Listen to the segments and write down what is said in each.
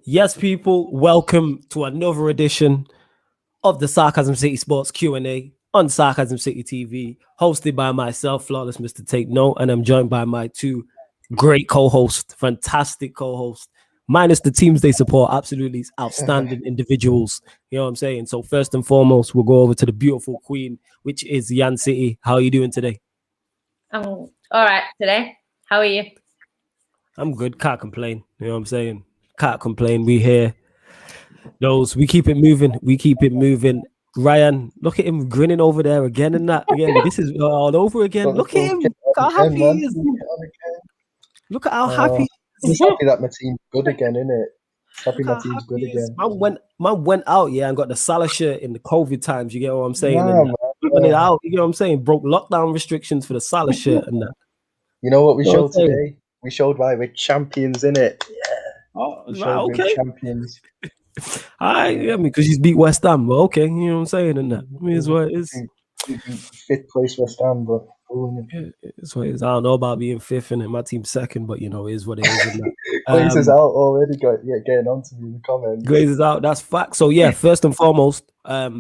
Yes, people, welcome to another edition of the Sarcasm City Sports Q&A on Sarcasm City TV, hosted by myself, Flawless Mr. Take Note, and I'm joined by my two great co-hosts, fantastic co-hosts, minus the teams they support, absolutely outstanding individuals. You know what I'm saying? So first and foremost, we'll go over to the beautiful queen, which is Yan City. How are you doing today? I'm all right today. How are you? I'm good. Can't complain. You know what I'm saying? Can't complain. We here. Those we keep it moving. We keep it moving. Ryan, look at him grinning over there again and that again. This is all over again. Look at him. Look how happy he is. Look at how happy. He's happy that my team's good again, isn't it? Happy my team's good again. Man went out, yeah, and got the Salah shirt in the COVID times. You get what I'm saying? Nah, and it out. You get what I'm saying? Broke lockdown restrictions for the Salah shirt and that. You know what we showed today? We showed why we're champions, innit? Yeah. Oh, right, okay. We're champions. I mean, because he's beat West Ham, but okay, you know what I'm saying, and that. I mean, it's what it is. Fifth place West Ham, but it's what it is. I don't know about being fifth and my team's second, but you know, it is what it is. Glaze is out already. Getting on to me in the comments. Glaze is out. That's fact. So yeah, first and foremost,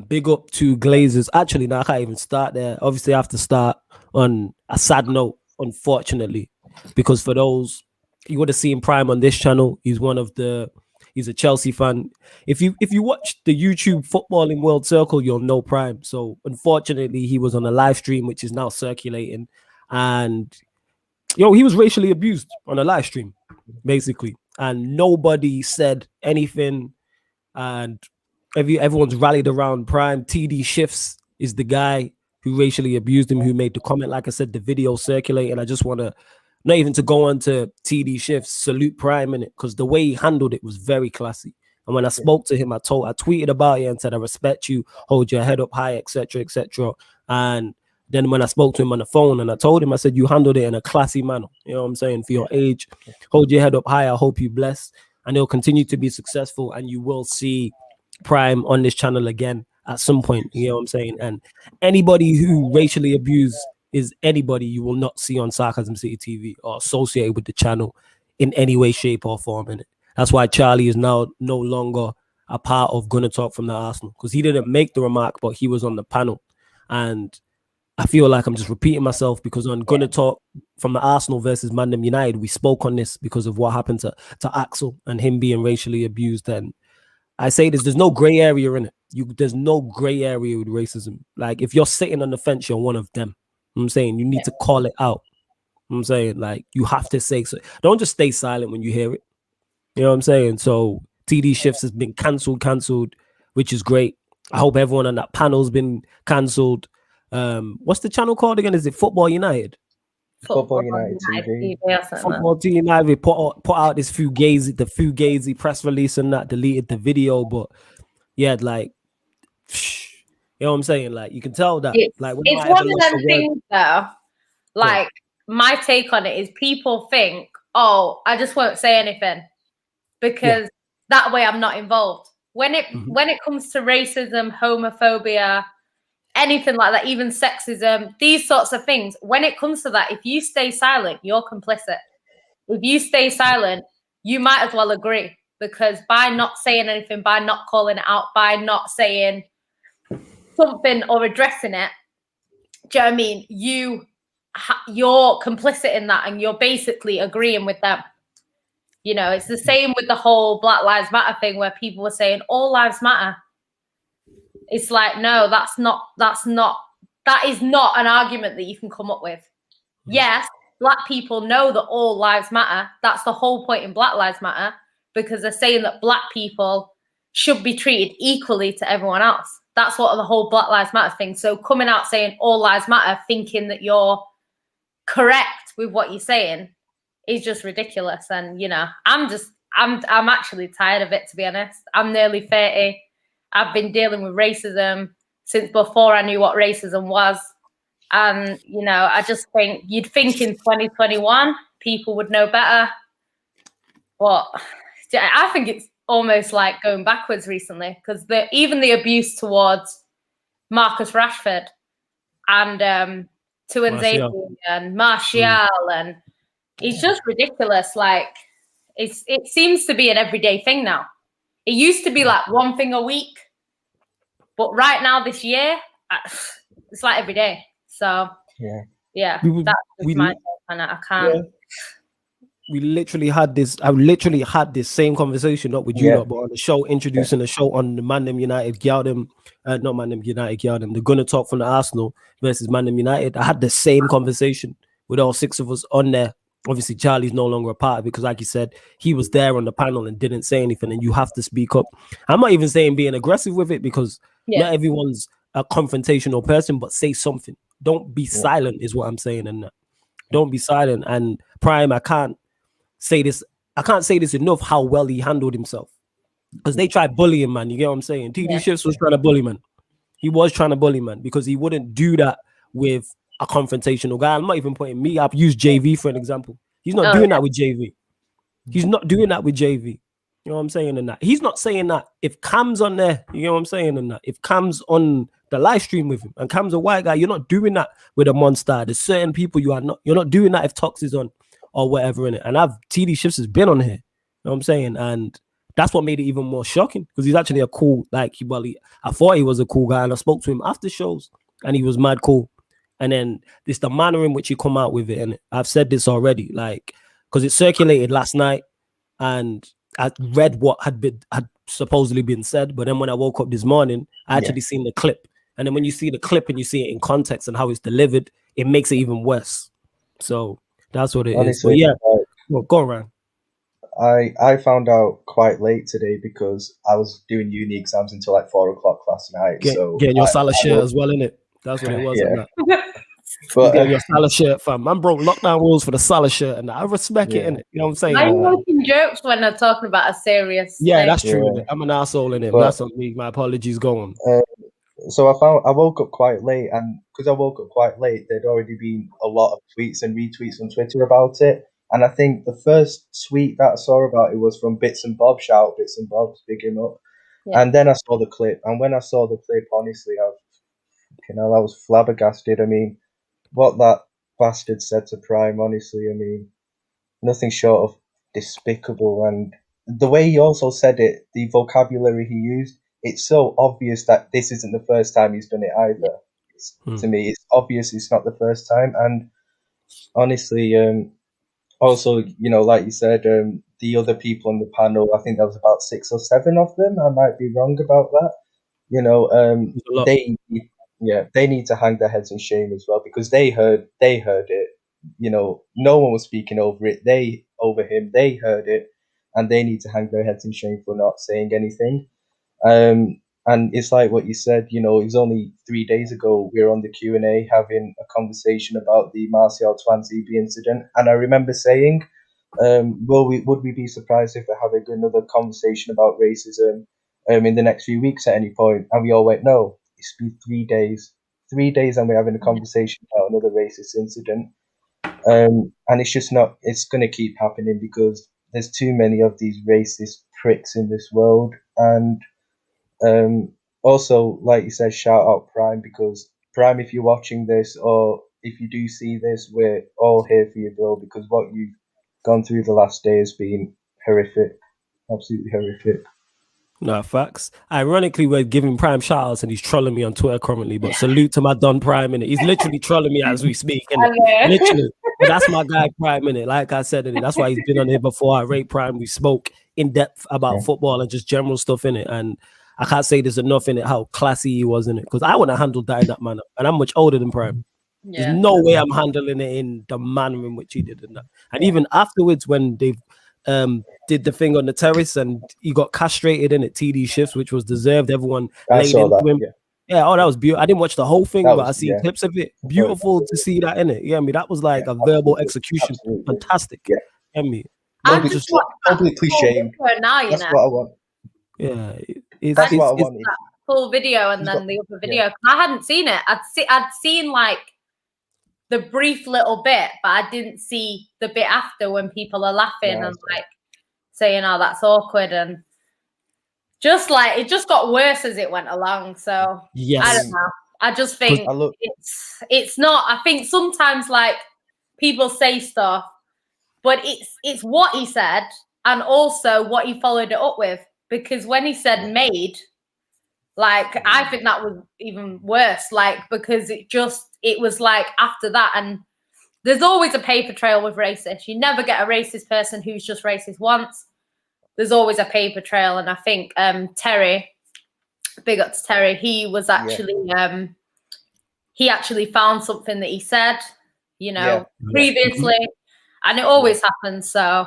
big up to Glazers. Actually, no, I can't even start there. Obviously, I have to start on a sad note, unfortunately, because for those you would have seen Prime on this channel, he's a Chelsea fan. If you watch the YouTube Footballing World Circle, you'll know Prime. So unfortunately, he was on a live stream, which is now circulating, and he was racially abused on a live stream, basically, and nobody said anything, and everyone's rallied around Prime. TD Shifts is the guy who racially abused him, who made the comment. Like I said, the video circulating. I just want to, not even to go on to TD Shifts, salute Prime in it, because the way he handled it was very classy. And when I spoke to him, I tweeted about it and said, I respect you, hold your head up high, etc., etc. And then when I spoke to him on the phone and I told him, I said, you handled it in a classy manner. You know what I'm saying? For your age, hold your head up high. I hope you bless. And he'll continue to be successful. And you will see Prime on this channel again at some point. You know what I'm saying? And anybody who racially abused is anybody you will not see on Sarcasm City TV or associated with the channel in any way, shape, or form in it. That's why Charlie is now no longer a part of Gonna Talk from the Arsenal, because he didn't make the remark, but he was on the panel. And I feel like I'm just repeating myself, because on Gonna Talk from the Arsenal versus Man United, we spoke on this because of what happened to Axel and him being racially abused. And I say there's no gray area in it. There's no gray area with racism. Like, if you're sitting on the fence, you're one of them. I'm saying you need to call it out. I'm saying, like, you have to say so. Don't just stay silent when you hear it. You know what I'm saying? So TD Shifts has been cancelled, which is great. I hope everyone on that panel's been cancelled. What's the channel called again? Is it Football United? Football United TV. Football United put out this Fugazi press release and that, deleted the video, but yeah, like, you know what I'm saying? Like, you can tell that. It's one of them things, though. Like, my take on it is people think, oh, I just won't say anything because that way I'm not involved. When it comes to racism, homophobia, anything like that, even sexism, these sorts of things, when it comes to that, if you stay silent, you're complicit. If you stay silent, you might as well agree, because by not saying anything, by not calling it out, by not saying something or addressing it, do you know what I mean? You're complicit in that, and you're basically agreeing with them. You know, it's the same with the whole Black Lives Matter thing, where people were saying all lives matter. It's like, no, that is not an argument that you can come up with. Yes, Black people know that all lives matter. That's the whole point in Black Lives Matter, because they're saying that Black people should be treated equally to everyone else. That's what the whole Black Lives Matter thing. So coming out saying all lives matter, thinking that you're correct with what you're saying, is just ridiculous. And, you know, I'm actually tired of it, to be honest. I'm nearly 30. I've been dealing with racism since before I knew what racism was. And, you know, I just think you'd think in 2021 people would know better. But I think it's almost like going backwards recently, because even the abuse towards Marcus Rashford and Tuanzebe and Martial, and it's just ridiculous. Like, it seems to be an everyday thing now. It used to be like one thing a week, but right now this year, it's like every day. So yeah, that's my take on it. I can't. Yeah. We literally had this. I literally had this same conversation, not with you lot, but on the show, introducing the show on the Man Them United Gyaldem, not Man Them United Gyaldem, the Gunner Talk from the Arsenal versus Man Them United. I had the same conversation with all 6 of us on there. Obviously, Charlie's no longer a part of it because, like you said, he was there on the panel and didn't say anything, and you have to speak up. I'm not even saying being aggressive with it because not everyone's a confrontational person, but say something. Don't be silent, is what I'm saying, and don't be silent. And Prime, I can't say this enough how well he handled himself, because they tried bullying, man. You get what I'm saying? TD Shifts was trying to bully, man. He was trying to bully, man, because he wouldn't do that with a confrontational guy. I'm not even putting me up. Use JV for an example. He's not doing that with JV. He's not doing that with JV. You know what I'm saying? And that he's not saying that if Cam's on there, you know what I'm saying? And that if Cam's on the live stream with him and Cam's a white guy, you're not doing that with a monster. There's certain people you're not doing that if Tox is on or whatever in it. And TD Shifts has been on here. You know what I'm saying? And that's what made it even more shocking, because he's actually a cool, I thought he was a cool guy, and I spoke to him after shows and he was mad cool. And then this the manner in which he come out with it, and I've said this already, because it circulated last night and I read what had supposedly been said, but then when I woke up this morning, I actually seen the clip. And then when you see the clip and you see it in context and how it's delivered, it makes it even worse. So that's what it is. But yeah, go around. I found out quite late today because I was doing uni exams until like 4 o'clock last night. Getting your Salah shirt as well, innit? That's what it was. But getting your Salah shirt, fam. Man broke lockdown rules for the Salah shirt, and I respect it, innit? You know what I'm saying? I'm making jokes when they're talking about a serious thing. That's true. Innit? I'm an asshole in it. That's on me. My apologies. Go on. So I woke up quite late, and because I woke up quite late, there'd already been a lot of tweets and retweets on Twitter about it. And I think the first tweet that I saw about it was from Bits and Bob. Shout out Bits and Bob, big him up. And then I saw the clip, and when I saw the clip, honestly, I was flabbergasted. I mean, what that bastard said to Prime, honestly, I mean, nothing short of despicable. And the way he also said it, the vocabulary he used, it's so obvious that this isn't the first time he's done it either. To me, it's obvious it's not the first time. And honestly, also, like you said, the other people on the panel, I think there was about 6 or 7 of them. I might be wrong about that. They need to hang their heads in shame as well, because they heard it. No one was speaking over it. They heard it, and they need to hang their heads in shame for not saying anything. And it's like what you said, it was only 3 days ago we were on the Q&A having a conversation about the Martial Twanzebe incident, and I remember saying, would we be surprised if we're having another conversation about racism in the next few weeks at any point? And we all went, no, it's been 3 days. 3 days and we're having a conversation about another racist incident. And it's just not, it's going to keep happening because there's too many of these racist pricks in this world. And also, like you said, shout out Prime, because Prime, if you're watching this or if you do see this, we're all here for you, bro, because what you've gone through the last day has been horrific, absolutely horrific. No, facts. Ironically, we're giving Prime shout-outs and he's trolling me on Twitter currently, but salute to my Don Prime, innit? He's literally trolling me as we speak, innit? Literally. But that's my guy, Prime, innit? Like I said, innit? That's why he's been on here before. I rate Prime. We spoke in depth about football and just general stuff, innit? And I can't say there's enough in it how classy he was in it, because I wouldn't have handled that in that manner. And I'm much older than Prime. There's no way I'm handling it in the manner in which he did it. And even afterwards, when they did the thing on the terrace and he got castrated in it, TD Shifts, which was deserved. Everyone laid into him. That was beautiful. I didn't watch the whole thing, but I seen clips of it. Beautiful to see that in it. That was like a verbal execution. Absolutely. Fantastic. I'm just completely shamed. Now, That's what I want. That's what I wanted. That full video and then the other video. I hadn't seen it. I'd seen like the brief little bit, but I didn't see the bit after when people are laughing and like saying, "Oh, that's awkward," and just like it just got worse as it went along. So I don't know. I just think it's not. I think sometimes like people say stuff, but it's what he said and also what he followed it up with. because when he said made, like, I think that was even worse, like, because it was like after that, and there's always a paper trail with racist. You never get a racist person who's just racist once. There's always a paper trail, and I think Terry, big up to Terry, he was actually he actually found something that he said, you know, previously, and it always happens. So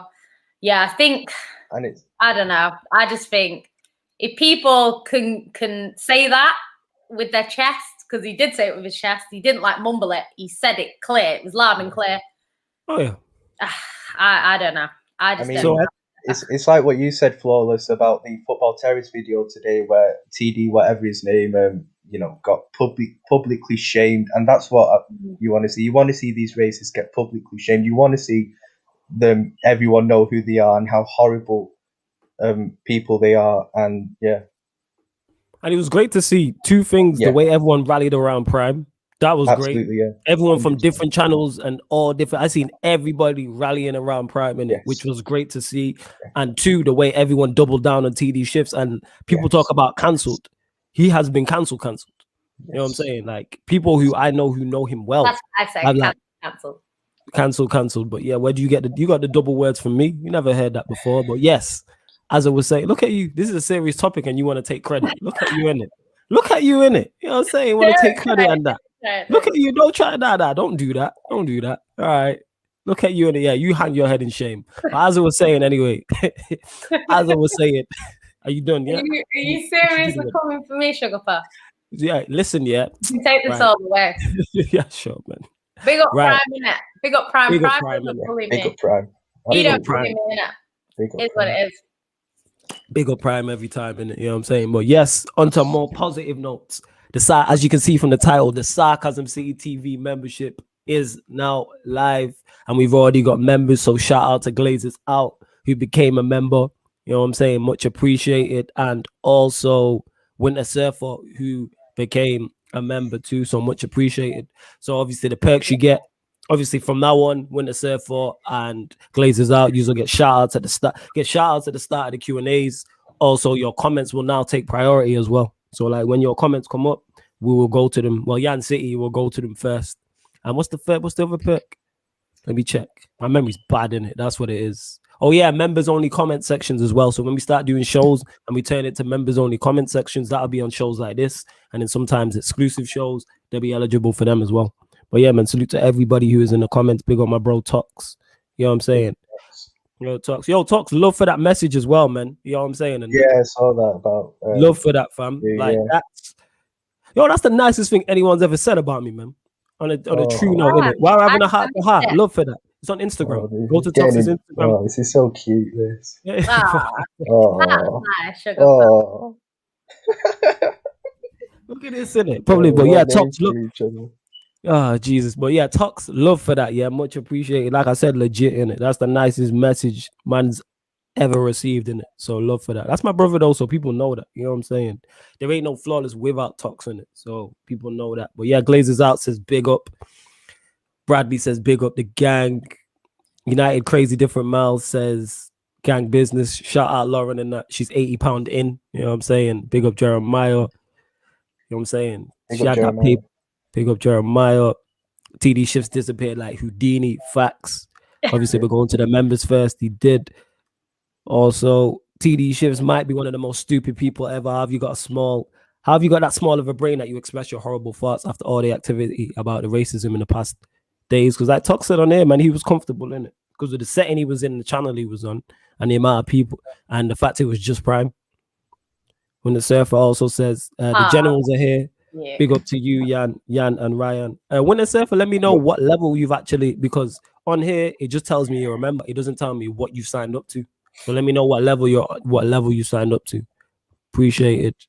yeah, I think, and I don't know, I just think if people can say that with their chest, because he did say it with his chest, he didn't like mumble it, he said it clear, it was loud and clear. Oh yeah. I don't know. I just don't know. It's like what you said, Flawless, about the football terrorist video today, where TD, whatever his name, you know, got publicly shamed, and that's what you want to see. You want to see these racists get publicly shamed. You want to see everyone know who they are and how horrible people they are, and yeah. And it was great to see two things: the way everyone rallied around Prime. That was great. Yeah. Everyone from different channels and all different. I seen everybody rallying around Prime in it, which was great to see. And two, the way everyone doubled down on TD shifts, and people talk about cancelled. He has been cancelled. You know what I'm saying? Like, people who I know who know him well. That's what I say, cancelled. But yeah, where do you get you got the double words from me? You never heard that before. But yes, as I was saying, look at you. This is a serious topic and you want to take credit. Look at you in it. Look at you in it. You know what I'm saying? You want to take credit on that. Look at you. Don't try that. Don't do that. Don't do that. All right. Look at you in it. Yeah, you hang your head in shame. But as I was saying anyway, as I was saying, are you done? Yeah. Are you seriously coming for me, Sugar Puff? Yeah, listen, yeah. You take this all the way. Yeah, sure, man. Big up Prime, innit? Big up Prime. Big up Prime. Big up Prime. He don't bully me, innit? It's what it is. Big up Prime every time, innit? You know what I'm saying? But yes, onto more positive notes. As you can see from the title, the Sarcasm City TV membership is now live, and we've already got members. So shout out to Glazers Out, who became a member. You know what I'm saying? Much appreciated. And also Winter Surfer, who became a member too. So much appreciated. So obviously the perks you get, obviously from now on, Winter Surfer and Glazers Out, you will get shout outs at the start. Get shout outs at the start of the Q&As. Also, your comments will now take priority as well. So like when your comments come up, we will go to them. Well, Yan City will go to them first. And what's the other perk? Let me check. My memory's bad in it. That's what it is. Oh yeah, members only comment sections as well. So when we start doing shows and we turn it to members only comment sections, that'll be on shows like this. And then sometimes exclusive shows, they'll be eligible for them as well. But yeah, man, salute to everybody who is in the comments. Big on my bro Tox. You know what I'm saying? Tox, love for that message as well, man. You know what I'm saying? And yeah, I saw that about love for that, fam. That's the nicest thing anyone's ever said about me, man. On a true note, innit? While we're having a heart to heart, love for that. It's on Instagram. Go to Tox's Instagram. Oh, this is so cute, this. That's nice, Sugar. Look at this, innit? Probably, but yeah, Tox, look. Oh, Jesus. But yeah, Tox, love for that. Yeah, much appreciated. Like I said, legit, innit? That's the nicest message man's ever received, in it. So love for that. That's my brother though, so people know that. You know what I'm saying? There ain't no Flawless without Tox in it. So people know that. But yeah, Glazers Out says big up. Bradley says big up the gang. United Crazy Different Miles says gang business. Shout out Lauren and that. She's 80 pound in. You know what I'm saying? Big up Jeremiah. You know what I'm saying? Big up Jeremiah. TD shifts disappeared like Houdini. Facts. Obviously, we're going to the members first. He did. Also, TD shifts might be one of the most stupid people ever. How have you got that small of a brain that you express your horrible thoughts after all the activity about the racism in the past days? Because like Tox said on air, man, he was comfortable in it because of the setting he was in, the channel he was on, and the amount of people, and the fact it was just Prime. When the Surfer also says the generals are here. Yeah. Big up to you, Yan and Ryan. When the Surfer, let me know what level you've actually, because on here it just tells me you remember. It doesn't tell me what you've signed up to. So let me know what level you signed up to. Appreciate it.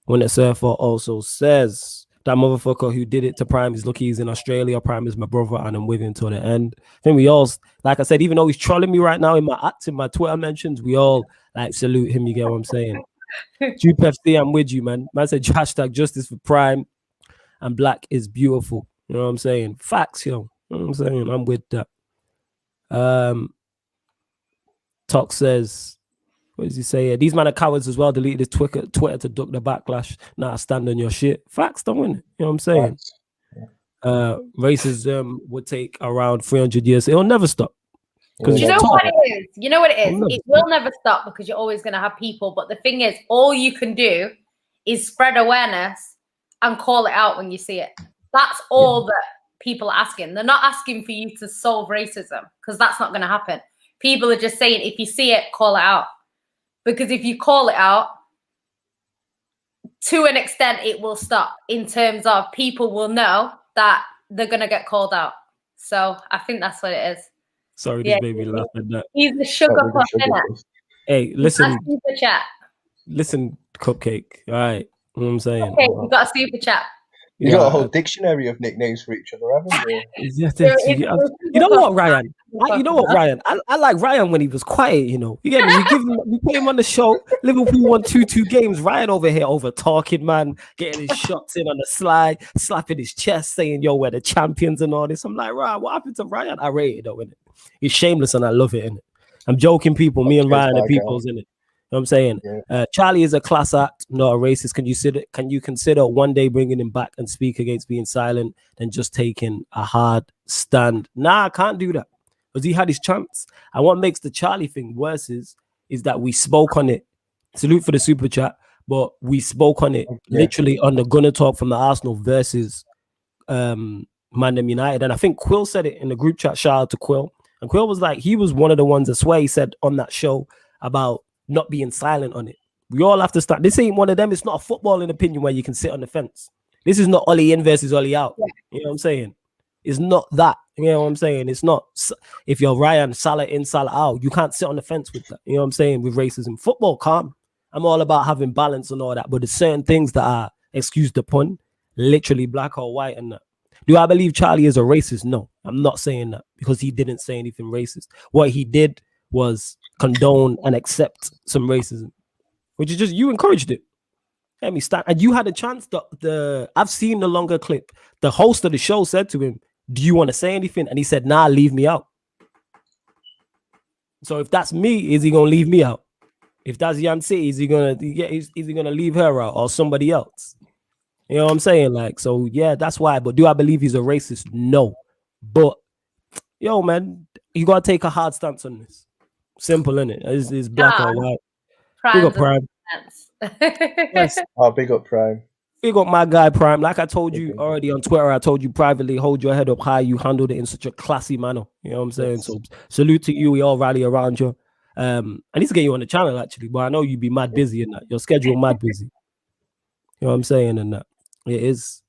When the Surfer also says that motherfucker who did it to Prime is lucky he's in Australia. Prime is my brother and I'm with him till the end. I think we all, like I said, even though he's trolling me right now in my Twitter mentions, we all like salute him. You get what I'm saying? Jupe FC, I'm with you, man. Man said hashtag justice for Prime and black is beautiful. You know what I'm saying? Facts, yo. You know what I'm saying? I'm with that. Tox says What does he say? These men are cowards as well. Deleted his Twitter to duck the backlash. Nah, stand on your shit. Facts, don't win it. You know what I'm saying? Racism would take around 300 years. It'll never stop. You know what it is? You know what it is? It will never stop because you're always going to have people. But the thing is, all you can do is spread awareness and call it out when you see it. That's all that people are asking. They're not asking for you to solve racism because that's not going to happen. People are just saying, if you see it, call it out. Because if you call it out, to an extent, it will stop in terms of people will know that they're going to get called out. So I think that's what it is. Sorry, this made me laugh at that. He's the sugar puff, innit? Hey, listen. Super chat. Listen, Cupcake. All right. You know what I'm saying? Okay, you got a super chat. You got a whole dictionary of nicknames for each other, haven't you? You know what, Ryan? I like Ryan when he was quiet, you know. You get me? We put him on the show. Liverpool won 2-2 games. Ryan over here over talking, man, getting his shots in on the slide, slapping his chest, saying, yo, we're the champions and all this. I'm like, Ryan, what happened to Ryan? I rate it though, innit? He's shameless and I love it, innit? I'm joking, people. Me and Ryan are people's, innit? You know what I'm saying? Yeah. Charlie is a class act, not a racist. Can you consider one day bringing him back and speak against being silent than just taking a hard stand? Nah, I can't do that because he had his chance. And what makes the Charlie thing worse is that we spoke on it. Salute for the super chat, but we spoke on it literally on the Gunner Talk from the Arsenal versus Man United. And I think Quill said it in the group chat. Shout out to Quill. And Quill was like, he was one of the ones that swear he said on that show about not being silent on it. We all have to start. This ain't one of them. It's not a footballing opinion where you can sit on the fence. This is not Ollie in versus Ollie out. You know what I'm saying? It's not that. You know what I'm saying? It's not. If you're Ryan, Salah in, Salah out, you can't sit on the fence with that. You know what I'm saying? With racism. Football, calm. I'm all about having balance and all that. But there's certain things that are, excuse the pun, literally black or white and that. Do I believe Charlie is a racist? No, I'm not saying that because he didn't say anything racist. What he did was condone and accept some racism, which is just, you encouraged it. Let me start. And you had a chance. I've seen the longer clip. The host of the show said to him, do you want to say anything? And he said, nah, leave me out. So if that's me, is he going to leave me out? If that's Yancy, is he going to leave her out or somebody else? You know what I'm saying? Like, so yeah, that's why. But do I believe he's a racist? No. But yo, man, you got to take a hard stance on this. Simple, innit? It's black or white. Big up Prime. Yes. Oh, big up Prime. Big up my guy Prime. Like I told you already on Twitter, I told you privately, hold your head up high. You handled it in such a classy manner. You know what I'm saying? Yes. So salute to you. We all rally around you. I need to get you on the channel actually, but I know you'd be mad busy in that. Your schedule mad busy. You know what I'm saying? And that it is.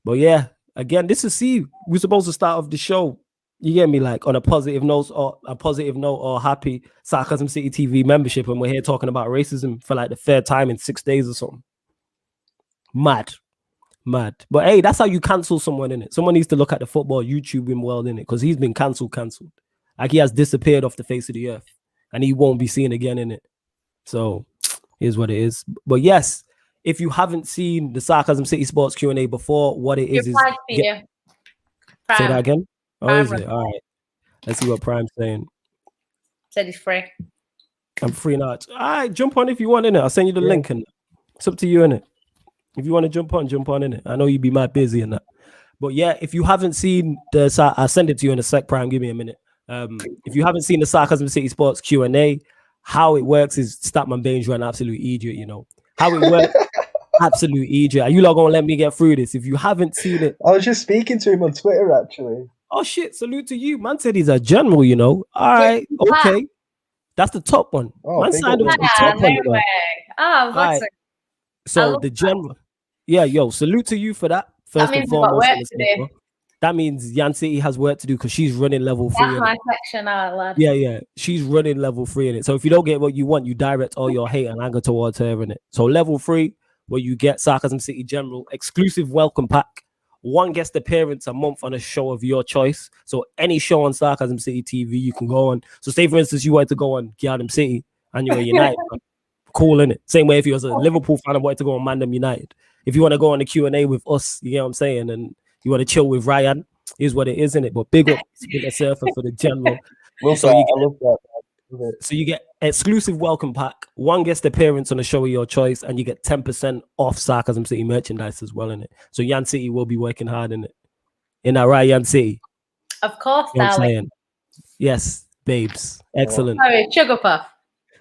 But yeah, again, this is we're supposed to start off the show. You get me, like on a positive note or happy Sarcasm City TV membership, and we're here talking about racism for like the third time in 6 days or something. Mad. But hey, that's how you cancel someone, in it. Someone needs to look at the football YouTubing world, in it, because he's been cancelled. Like he has disappeared off the face of the earth, and he won't be seen again, in it. So here's what it is. But yes, if you haven't seen the Sarcasm City Sports Q&A before, what it is say that again. Oh, is it? All right. Let's see what Prime's saying. Said he's free. I'm free now. All right, jump on if you want, innit? I'll send you the link, and it's up to you, innit? If you want to jump on, innit? I know you'd be mad busy in that. But yeah, if you haven't seen I'll send it to you in a sec, Prime. Give me a minute. If you haven't seen the Sarcasm City Sports Q&A, how it works is Statman Baines, you're an absolute idiot, you know. How it works, absolute idiot. Are you not going to let me get through this? If you haven't seen it. I was just speaking to him on Twitter, actually. Oh shit, salute to you. Man said he's a general, you know. All right, okay. That's the top one. Man signed up the top one. Oh, right. So the general. Yeah, yo, salute to you for that. First and foremost. That means Yan City has work to do because she's running level 3. That's my section, lad. Yeah. She's running level 3 in it. So if you don't get what you want, you direct all your hate and anger towards her in it. So level 3, where you get Sarcasm City General, exclusive welcome pack. One guest appearance a month on a show of your choice. So any show on Sarcasm City TV you can go on. So say for instance you wanted to go on Gardem City and you're a United fan. Cool, innit? Same way if you was a Liverpool fan and wanted to go on Mandem United. If you want to go on the Q&A with us, you know what I'm saying, and you want to chill with Ryan, is what it is, innit? But big up Surfer for the general. I love that. So you get exclusive welcome pack, one guest appearance on a show of your choice, and you get 10% off Sarcasm City merchandise as well in it. So Yan City will be working hard in it. In that right, Yan City? Of course, You know what I'm darling. saying? Yes, babes. Excellent. Sorry, sugar puff.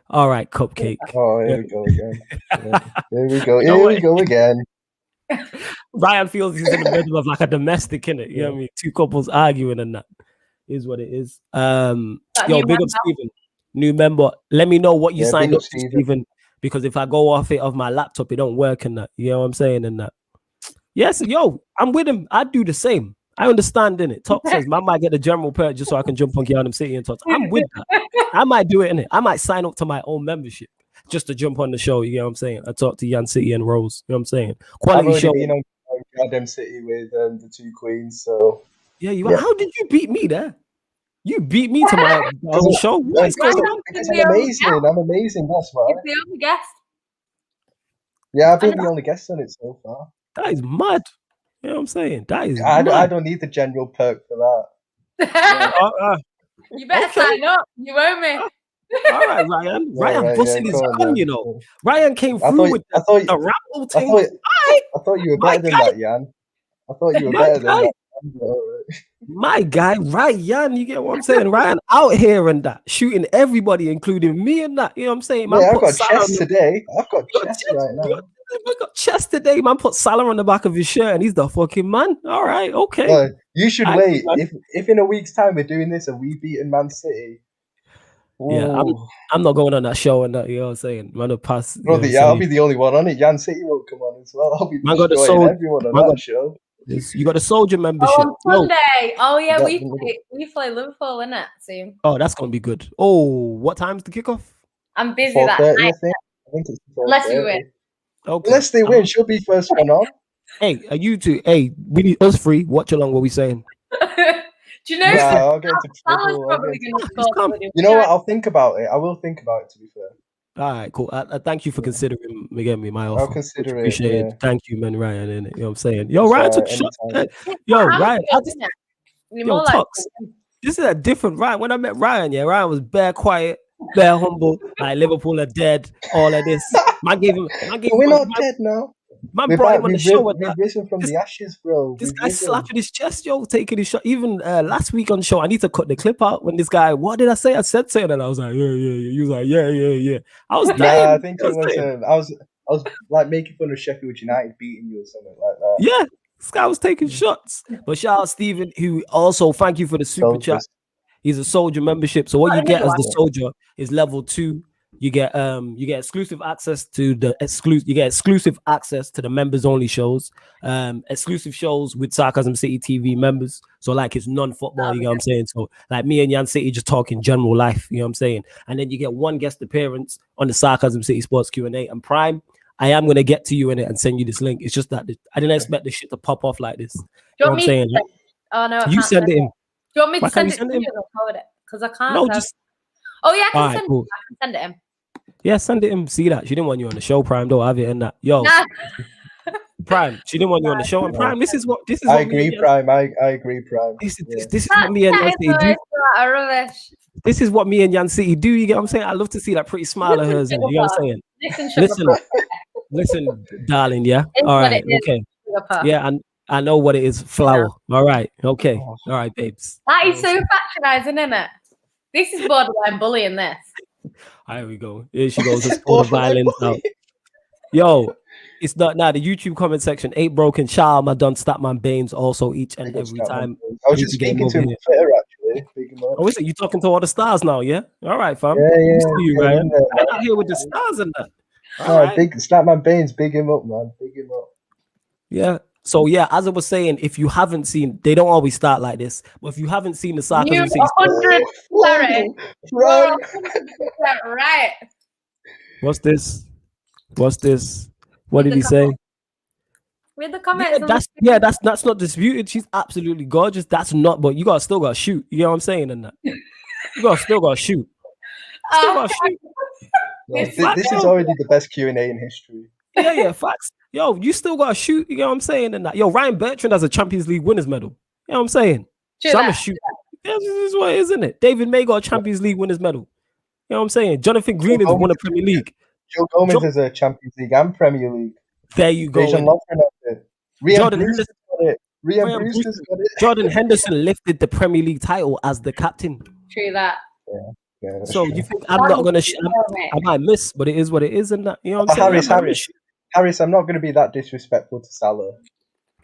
All right, cupcake. Oh, here we go again. Here we go. Here we go again. Ryan feels he's in the middle of like a domestic, innit? You know what I mean? Two couples arguing and that is what it is. Yo, big up Stephen. New member. Let me know what you signed up to, Stephen, because if I go off my laptop, it don't work and that. You know what I'm saying? And that. Yes, yo, I'm with him. I'd do the same. I understand, innit? Top says, man, might get the general perk just so I can jump on Garden City and talk. I'm with that. I might do it, innit? I might sign up to my own membership just to jump on the show. You know what I'm saying? I talk to Yan City and Rose. You know what I'm saying? Quality show. Been on Garden City with the two queens, so yeah, how did you beat me there? You beat me to my own show. Because I'm amazing. I'm amazing. That's why. You're the only guest. Yeah, I've been the only guest on it so far. That is mad. You know what I'm saying? That is I don't need the general perk for that. You better sign up. You owe me. All right, Ryan. Ryan busting his gun, you know. Ryan came through with the ramble thing. I thought you were better than that, Jan. I thought you were better than that. My guy, Ryan, you get what I'm saying? Ryan out here and that, shooting everybody, including me and that. You know what I'm saying? Man, I've got chest today. I've got chest right now. I got chest today, man. Put Salah on the back of his shirt, and he's the fucking man. All right, okay. You should wait. If in a week's time we're doing this and we beating Man City. Yeah, I'm not going on that show and that. You know what I'm saying? Man, will pass. Brother, I'll be the only one on it. Jan City won't come on as well. I'll be destroying everyone on that show. You got a soldier membership. Oh, on Sunday. Oh yeah, we play Liverpool, innit? Soon. Oh, that's gonna be good. Oh, what time's the kickoff? I'm busy that night. I think it's unless you win. Okay. Unless they win, she'll be first one on. Hey, are you two? Hey, we need us three. Watch along what we saying. Do you know? I'll get into trouble. You know what? I'll think about it. I will think about it, to be fair. All right, cool. I thank you for considering me my offer. I'll consider Appreciate it. it. Thank you, man, Ryan. You know what I'm saying? Yo, Ryan took shots. Yo, Ryan. This is a different Ryan. When I met Ryan, Ryan was bare quiet, bare humble. Like Liverpool are dead. All of this. We're not dead now. Man brought him on the show. We've risen from the ashes, bro. This guy's slapping his chest, yo, taking his shot. Even last week on the show, I need to cut the clip out when this guy, what did I say? I said something, and I was like, yeah. He was like, yeah. I was dying. I think it was. I was like making fun of Sheffield United beating you or something like that. Yeah, this guy was taking shots. But shout out Stephen, who also thank you for the super chat. He's a soldier membership. So what you get as the soldier is level 2. You get exclusive access to the members only shows, exclusive shows with Sarcasm City TV members. So like it's non-football, you know what I'm saying? So like me and Yan City just talking general life, you know what I'm saying? And then you get one guest appearance on the Sarcasm City Sports Q&A and Prime. I am gonna get to you in it and send you this link. It's just that I didn't expect the shit to pop off like this. You know what I'm saying? Oh no, you send it in. Do you want me to send it to you? Because I can't. No, just. Oh yeah, I can send it in. Yeah, send it in. See that she didn't want you on the show, Prime. Don't have it in that. Yo, Prime. She didn't want you on the show, and Prime. This is what. I agree, Prime. I agree, Prime. This is what me and Yan City do. This is what me and Yan City do. You get what I'm saying? I love to see that pretty smile of hers. You know what I'm saying? Listen, darling. Yeah. All right. Okay. Yeah, and I know what it is. Flower. All right. Okay. All right, babes. That is so patronizing, isn't it? This is borderline bullying. This. Here we go. Here she goes. It's all the violence now. Yo, it's not now. The YouTube comment section. 8 broken child. My done Statman Baines also each and every time. I was just speaking to him on Twitter actually. Oh, is it? You talking to all the stars now? Yeah. All right, fam. Yeah. See you, Ryan. I'm out here with the stars and that. All right. Big Statman Baines. Big him up, man. Big him up. Yeah. So yeah, as I was saying, if you haven't seen, they don't always start like this. But if you haven't seen the Sarcasm City, 100%, right. What's this? What did he say? Read the comments. That's not disputed. She's absolutely gorgeous. That's not, but you still got to shoot. You know what I'm saying? And that you still got to shoot. This is already the best Q&A in history. Yeah, facts. Yo, you still got to shoot. You know what I'm saying? And that. Yo, Ryan Bertrand has a Champions League winners medal. You know what I'm saying? So I'm a shoot. Yeah, this is what it is, isn't it? David May got a Champions League winners medal. You know what I'm saying? Jonathan Green has won a Premier League. Joe Gomez is a Champions League and Premier League. There you go. Dejan Lovren has it. Ryan Brewster's got it. Ryan Brewster's got it. Jordan Henderson lifted the Premier League title as the captain. True that. Yeah, so true. You think I'm not gonna? I might miss, but it is what it is, and that you know what I'm saying. Harris, I'm not going to be that disrespectful to Salah.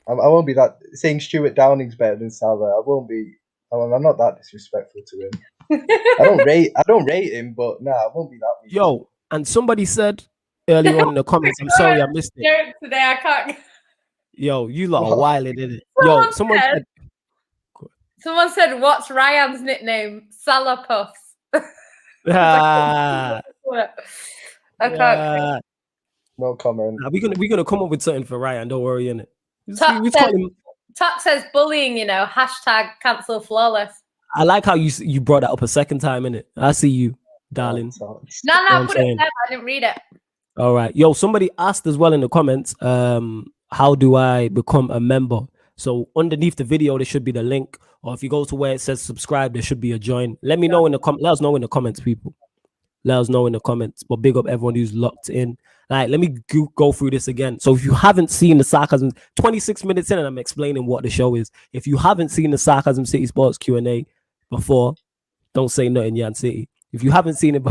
I won't be that saying Stuart Downing's better than Salah. I won't be. I'm not that disrespectful to him. I don't rate him, but I won't be that. Yo, and somebody said earlier on in the comments, I'm sorry I missed it. Today I can't. Yo, you lot are wilding, isn't it? Yo, someone said, what's Ryan's nickname? Salah Puffs. I can't. No comment. We're gonna come up with something for Ryan. Don't worry, innit? Tuck says bullying. Hashtag cancel flawless. I like how you brought that up a second time, innit? I see you, darling. No, put it there. I didn't read it. All right, yo. Somebody asked as well in the comments. How do I become a member? So underneath the video, there should be the link, or if you go to where it says subscribe, there should be a join. Let us know in the comments, people. Let us know in the comments. But big up everyone who's locked in. Like, let me go through this again. So if you haven't seen the Sarcasm, 26 minutes in, and I'm explaining what the show is. If you haven't seen the Sarcasm City Sports Q&A before, don't say nothing, Yan City. If you haven't seen it,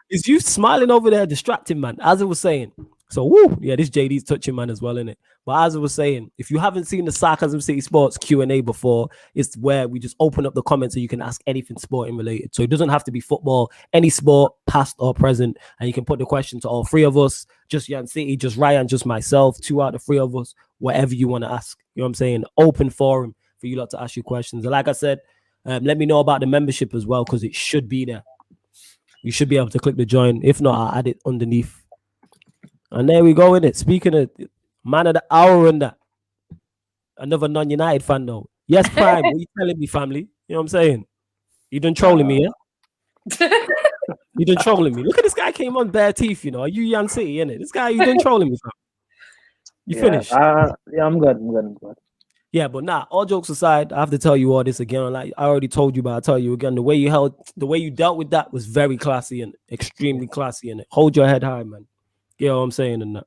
is you smiling over there distracting, man, as I was saying. So, this JD's touching, man, as well, innit? But as I was saying, if you haven't seen the Sarcasm City Sports Q&A before, it's where we just open up the comments so you can ask anything sporting related. So it doesn't have to be football, any sport, past or present, and you can put the question to all three of us, just Yan City, just Ryan, just myself, 2 out of 3 of us, whatever you want to ask. You know what I'm saying? Open forum for you lot to ask your questions. And like I said, let me know about the membership as well, because it should be there. You should be able to click the join. If not, I'll add it underneath. And there we go, innit? Speaking of man of the hour and that. Another non-United fan, though. Yes, Prime, what you telling me, family? You know what I'm saying? You done trolling me, yeah? You done trolling me. Look at this guy came on bare teeth, you know. Are you Yan City, innit? This guy, you done trolling me, fam. You finished? I'm good. Yeah, but all jokes aside, I have to tell you all this again. Like I already told you, but I'll tell you again. The way you dealt with that was very classy and extremely classy, and hold your head high, man. You know what I'm saying and that.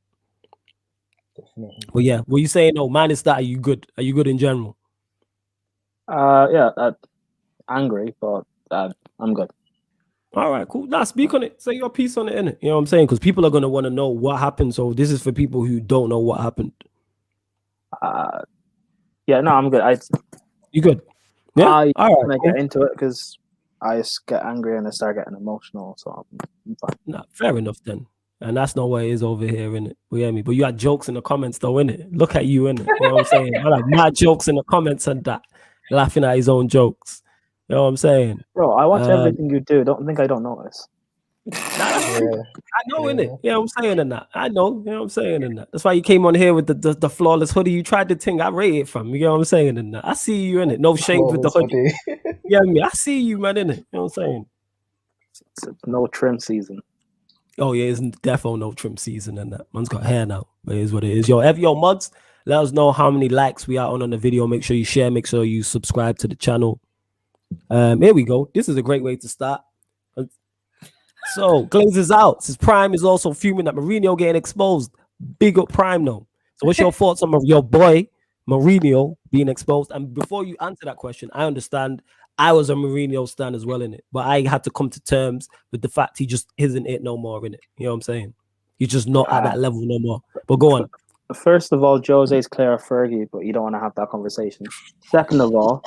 Definitely. But yeah, what you saying? No, minus that, are you good? Are you good in general? Angry, but I'm good. All right, cool. Now speak on it. Say your piece on it, innit? You know what I'm saying? Because people are gonna want to know what happened. So this is for people who don't know what happened. I'm good. You good? Yeah. I all right. Get into it because I just get angry and I start getting emotional. So I'm fine. Nah, fair enough then. And that's not what it is over here, innit? You hear me? But you had jokes in the comments though, innit? Look at you, innit? You know what I'm saying? I like mad jokes in the comments and that, laughing at his own jokes. You know what I'm saying? Bro, I watch everything you do. Don't think I don't notice. I know, innit? You know what I'm saying in that. I know, you know what I'm saying in that. That's why you came on here with the flawless hoodie. You tried the thing. I rate it from. You know what I'm saying in that. I see you in it. No shade with the hoodie. Yeah, I see you, man, in it. You know what I'm saying? It's no trim season. Oh yeah, it's definitely no trim season and that. Man's got hair now. But it is what it is. Yo, mods, let us know how many likes we are on the video. Make sure you share. Make sure you subscribe to the channel. Here we go. This is a great way to start. So Glazers out. Since Prime is also fuming at Mourinho getting exposed. Big up Prime though. So what's your thoughts on your boy Mourinho being exposed? And before you answer that question, I understand I was a Mourinho stan as well in it, but I had to come to terms with the fact he just isn't it no more in it. You know what I'm saying? He's just not at that level no more. But go on. First of all, Jose's clear of Fergie, but you don't want to have that conversation. Second of all,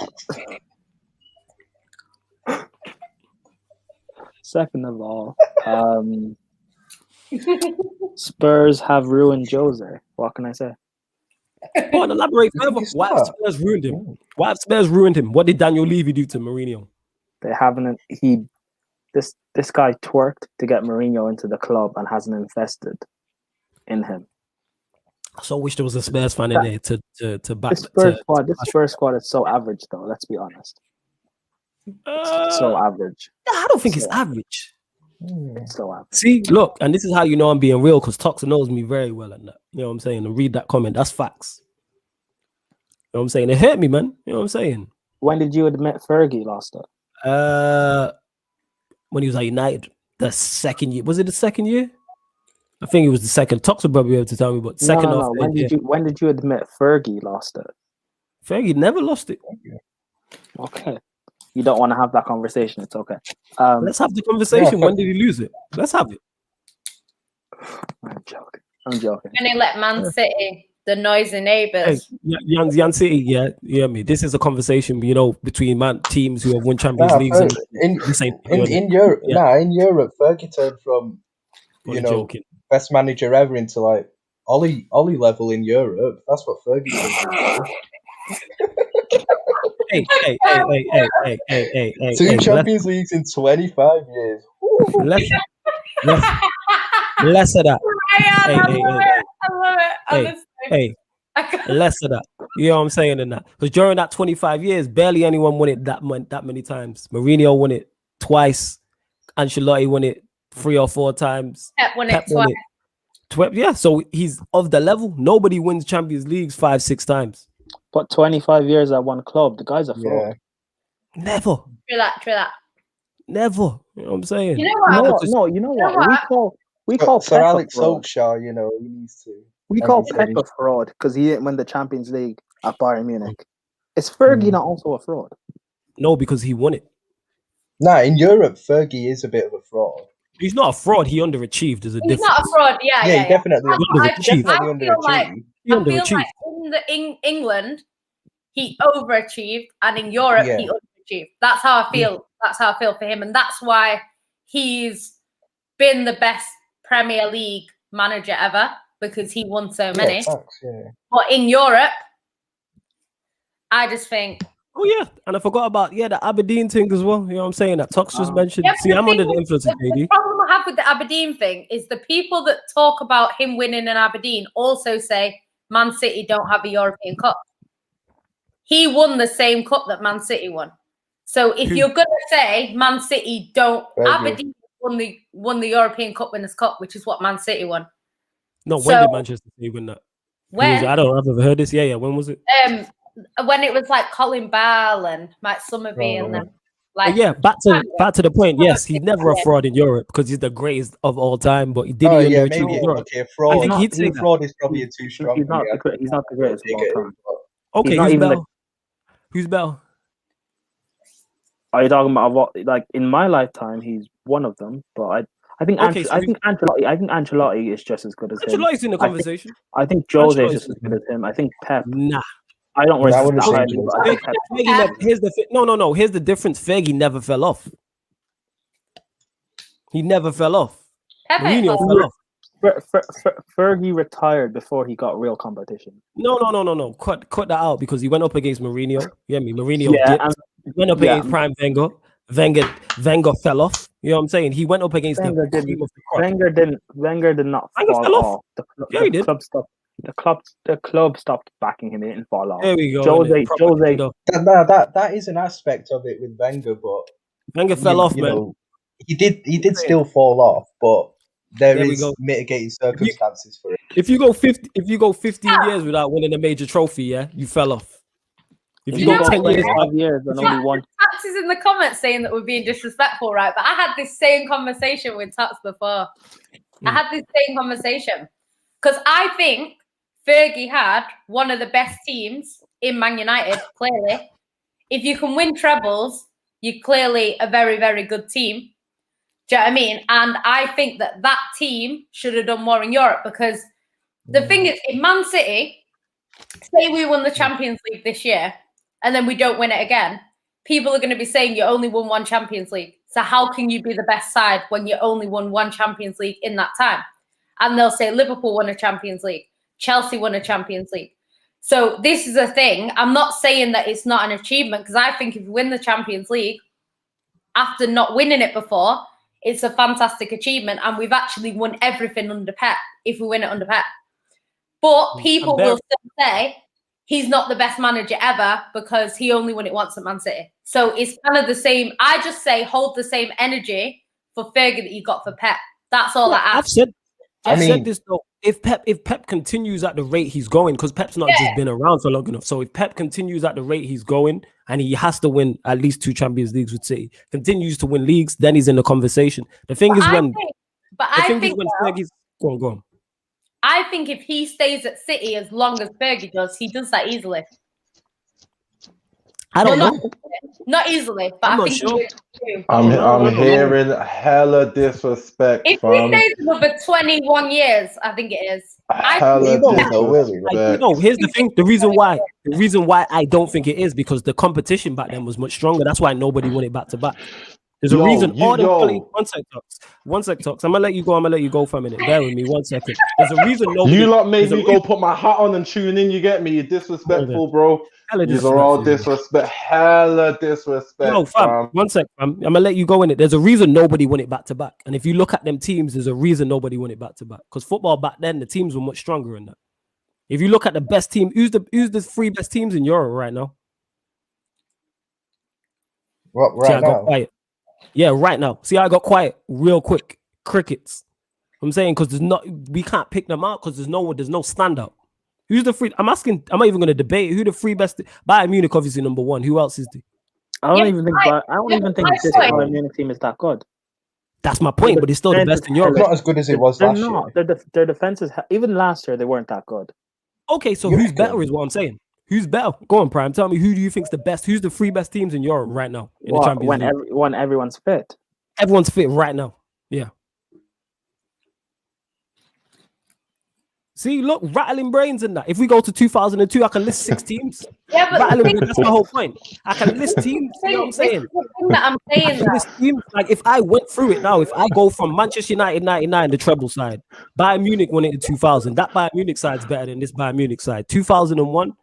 Spurs have ruined Jose. What can I say? Go on, elaborate further. Why have Spurs ruined him? Why have Spurs ruined him? What did Daniel Levy do to Mourinho? They haven't. This guy twerked to get Mourinho into the club and hasn't invested in him. I so wish there was a Spurs fan in there to back. This Spurs squad is so average, though. Let's be honest. So average. I don't think it's average. It's so average. See, look, and this is how you know I'm being real, because Toxa knows me very well and that. You know what I'm saying? And read that comment. That's facts. You know what I'm saying? It hurt me, man. You know what I'm saying? When did you admit Fergie lost it? When he was at United, the second year. Was it the second year? I think it was the second. Tox will probably be able to tell me, but second No. off. When did you admit Fergie lost it? Fergie never lost it. Okay. You don't want to have that conversation. It's okay. Let's have the conversation. Yeah. When did he lose it? Let's have it. I'm joking. When they let Man City, the noisy neighbours. Hey, Yan City, yeah, me. This is a conversation, between teams who have won Champions Leagues. In Europe, in Europe, Fergie turned from joking. best manager ever into like Ollie level in Europe. That's what Fergie did. Hey. 2 Champions Leagues in 25 years. Less of that. I love it. Hey, less of that. You know what I'm saying in that? Because during that 25 years, barely anyone won it that many times. Mourinho won it twice. Ancelotti won it 3 or 4 times. Pep won it twice. Yeah, so he's of the level. Nobody wins Champions Leagues 5-6 times. But 25 years at one club, the guy's a fraud. Never. True that. Never. You know what I'm saying? You know what? No, you know what? We call Sir Pep Alex a fraud. Solskjaer, he needs to. We call Pep a fraud because he didn't win the Champions League at Bayern Munich. Is Fergie not also a fraud? No, because he won it. Nah, in Europe, Fergie is a bit of a fraud. He's not a fraud. He underachieved. There's a difference. He's not a fraud. Yeah. He definitely underachieved. I feel like in England he overachieved, and in Europe he underachieved. That's how I feel. Yeah. That's how I feel for him, and that's why he's been the best Premier League manager ever, because he won so many. But in Europe, I just think. Oh yeah, and I forgot about the Aberdeen thing as well. You know what I'm saying? That Tox just mentioned. Yeah, see, I'm under the influence of KD. The problem I have with the Aberdeen thing is the people that talk about him winning in Aberdeen also say Man City don't have a European Cup. He won the same cup that Man City won. So if you're gonna say Man City don't, Aberdeen won the European Cup Winners' Cup, which is what Man City won. No, when did Manchester City win that? When? I've never heard this. Yeah. When was it? When it was like Colin Bell and Mike Summerby and them. Like, back to the point. Yes, he's never a fraud in Europe because he's the greatest of all time. But he did. Maybe a fraud. I think he'd say fraud is probably too strong. He's not the greatest of all time. Okay, who's Bell? Who's Bell? Are you talking about what? Like in my lifetime, he's one of them. But I think Ancelotti is just as good as him. Ancelotti's in the conversation. I think Jose is just as good as him. I think Pep. Nah. I don't rate him. Here's the difference. Fergie never fell off. He never fell off. Mourinho fell off. Fergie retired before he got real competition. No. Cut that out because he went up against Mourinho. You know me? Mourinho went up against Prime Wenger. Wenger fell off. You know what I'm saying? He went up against Wenger did not fall off. He did. The club stopped backing him. He didn't fall off. There we go. Jose. That is an aspect of it with Wenger, but Wenger fell off, man. He did still fall off, but there is mitigating circumstances for it. If you go 15 years without winning a major trophy, you fell off. If you go 10 years, 5 years, and only one. Tax is in the comments saying that we're being disrespectful, right? But I had this same conversation with Tax before. I had this same conversation because I think Fergie had one of the best teams in Man United, clearly. If you can win trebles, you're clearly a very, very good team. Do you know what I mean? And I think that team should have done more in Europe because the thing is, in Man City, say we won the Champions League this year and then we don't win it again, people are going to be saying you only won one Champions League. So how can you be the best side when you only won one Champions League in that time? And they'll say Liverpool won a Champions League. Chelsea won a Champions League. So this is a thing. I'm not saying that it's not an achievement because I think if you win the Champions League after not winning it before, it's a fantastic achievement. And we've actually won everything under Pep if we win it under Pep. But people will still say he's not the best manager ever because he only won it once at Man City. So it's kind of the same. I just say hold the same energy for Fergie that you got for Pep. That's all I ask. I've said this though. if Pep continues at the rate he's going, because Pep's not just been around for long enough. So if Pep continues at the rate he's going, and he has to win at least 2 Champions Leagues with City, continues to win leagues, then he's in the conversation. The thing is when Fergie's go on. I think if he stays at City as long as Fergie does, he does that easily. I don't know. Not easily, but I'm I not think sure. I'm hearing hella disrespect. If he stays another 21 years, I think it is. Hella disrespect. No, here's the thing. The reason why I don't think it is because the competition back then was much stronger. That's why nobody won it back to back. There's a reason. One sec, talks. I'm gonna let you go for a minute. Bear with me 1 second. There's a reason. You lot made me go put my hat on and tune in. You get me? You're disrespectful, bro. These are all hella disrespect. No, fam. 1 sec, fam. I'm gonna let you go in it. There's a reason nobody won it back to back. And if you look at them teams, there's a reason nobody won it back to back. Because football back then, the teams were much stronger in that. If you look at the best team, who's the 3 best teams in Europe right now? What right now? Quiet. Yeah, right now. See, I got quiet real quick. Crickets. I'm saying because we can't pick them out because there's no standout. Who's the 3? I'm not even going to debate who the 3 best. Bayern Munich, obviously number 1. Who else is there? I don't even think this Bayern Munich team is that good. That's my point, but it's still the best in Europe. Not as good as it was last year. Their defenses, even last year, they weren't that good. Okay, so who's better is what I'm saying. Who's better? Go on, Prime. Tell me who do you think's the best? Who's the 3 best teams in Europe right now in the Champions League? When everyone's fit. Everyone's fit right now. Yeah. See, look, rattling brains in that. If we go to 2002, I can list 6 teams. Yeah, but that's my whole point. I can list teams. You know what I'm saying? I'm saying list teams. Like if I went through it now, if I go from Manchester United 99, the treble side, Bayern Munich won it in 2000. That Bayern Munich side's better than this Bayern Munich side. 2001,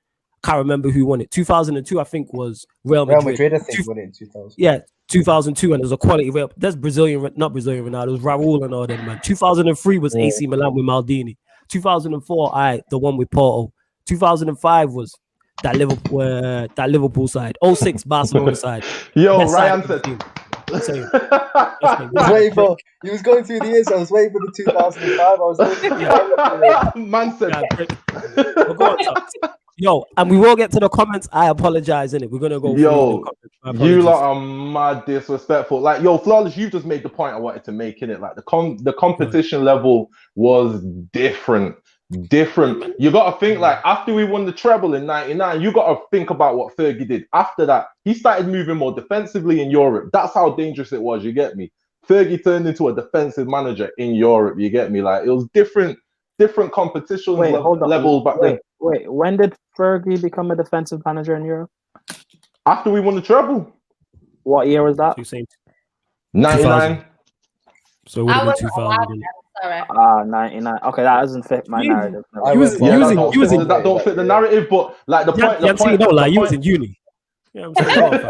can't remember who won it. 2002, I think was Real Madrid. Real Madrid, I think, won it in 2000. Yeah, 2002, and there's a quality Real. That's Brazilian, not Brazilian Ronaldo. It was Raul and all them, man. 2003 was AC Milan with Maldini. 2004, the one with Porto. 2005 was that Liverpool side. 06 Barcelona side. Yo, Ryan said. He was going through the years. I was waiting for the 2005. I was waiting. Man said. Yo, and we will get to the comments. I apologize, innit? We're gonna go. Yo, you lot are mad disrespectful. Like, yo, Flawless, you've just made the point I wanted to make, innit? Like the competition level was different. You got to think, like, after we won the treble in 99, you got to think about what Fergie did. After that, he started moving more defensively in Europe. That's how dangerous it was, you get me? Fergie turned into a defensive manager in Europe, you get me? Like, it was different competition levels back then. Wait, when did Fergie become a defensive manager in Europe? After we won the treble. What year was that? 99. So it would have been 2000. 99. Okay, that doesn't fit my narrative. He was in that don't fit the narrative, but like the point. No, like he was in uni. Yeah, I'm saying,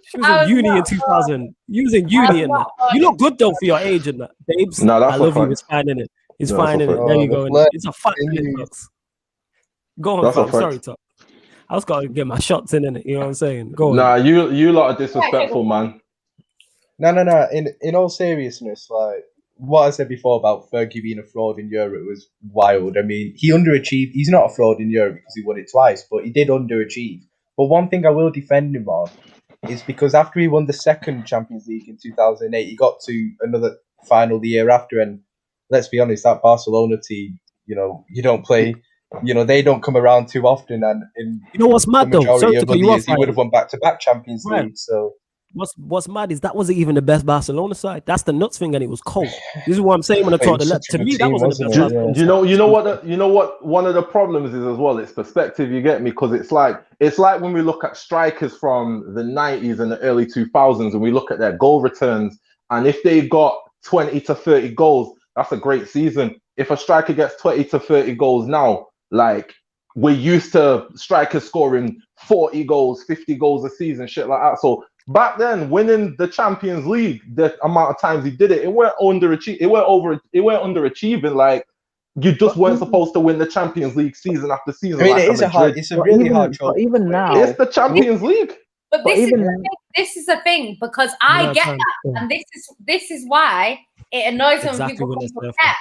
she was in uni in 2000. You was in uni in that. You look good though for your age in that, babes. No, that's I love you. It's fine in it. It's fine in it. There you go. It's a fact. Go on, fam. Sorry, Top. I was gonna get my shots in it. You know what I'm saying? Go on. Nah, you lot are disrespectful, man. No. In all seriousness, like what I said before about Fergie being a fraud in Europe was wild. I mean, he underachieved. He's not a fraud in Europe because he won it twice, but he did underachieve. But one thing I will defend him on is because after he won the second Champions League in 2008, he got to another final the year after. And let's be honest, that Barcelona team, you don't play, they don't come around too often. And in what's mad though? Sorry to cut you off, he would have won back-to-back Champions League. So. What's mad is that wasn't even the best Barcelona side. That's the nuts thing, and it was cold. This is what I'm saying when I talk the left. To me, that wasn't the best Barcelona side. You know what? One of the problems is as well. It's perspective. You get me? Because it's like when we look at strikers from the 90s and the early 2000s, and we look at their goal returns, and if they got 20 to 30 goals, that's a great season. If a striker gets 20 to 30 goals now, like we're used to strikers scoring 40 goals, 50 goals a season, shit like that. So. Back then, winning the Champions League, the amount of times he did it, it weren't underachieving. Like you just weren't supposed to win the Champions League season after season. I mean, it's a really hard job. Even now, it's the Champions League. But this is the thing because I get that, and this is why it annoys me when people come from Pep.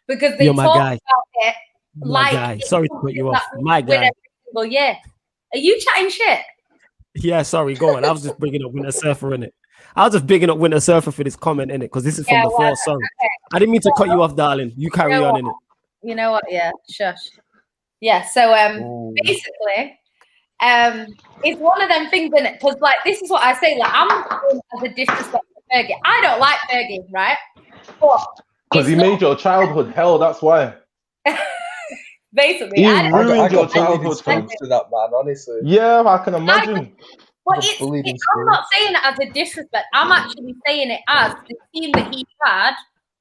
because they You're my talk guy. about it My guy. it's Sorry to something put you that off. we My win guy. every single year. Are you chatting shit? Yeah, sorry, go on. I was just bringing up Winter Surfer in it. I was just bigging up Winter Surfer for this comment in it because this is from Yeah, before. well, Sorry, okay. I didn't mean to cut you off, darling. You carry on in it. You know what? Yeah, shush. Yeah. So basically, it's one of them things in it because like this is what I say. Like I'm saying as a disrespect to Fergie. I don't like Fergie, right? Because he made your childhood hell. That's why. Basically, He I ruined your bullied in childhood, fam. schools to that man, honestly. Yeah, I can imagine. But Got bullied in I'm not saying it as a disrespect. I'm actually saying it as the team that he had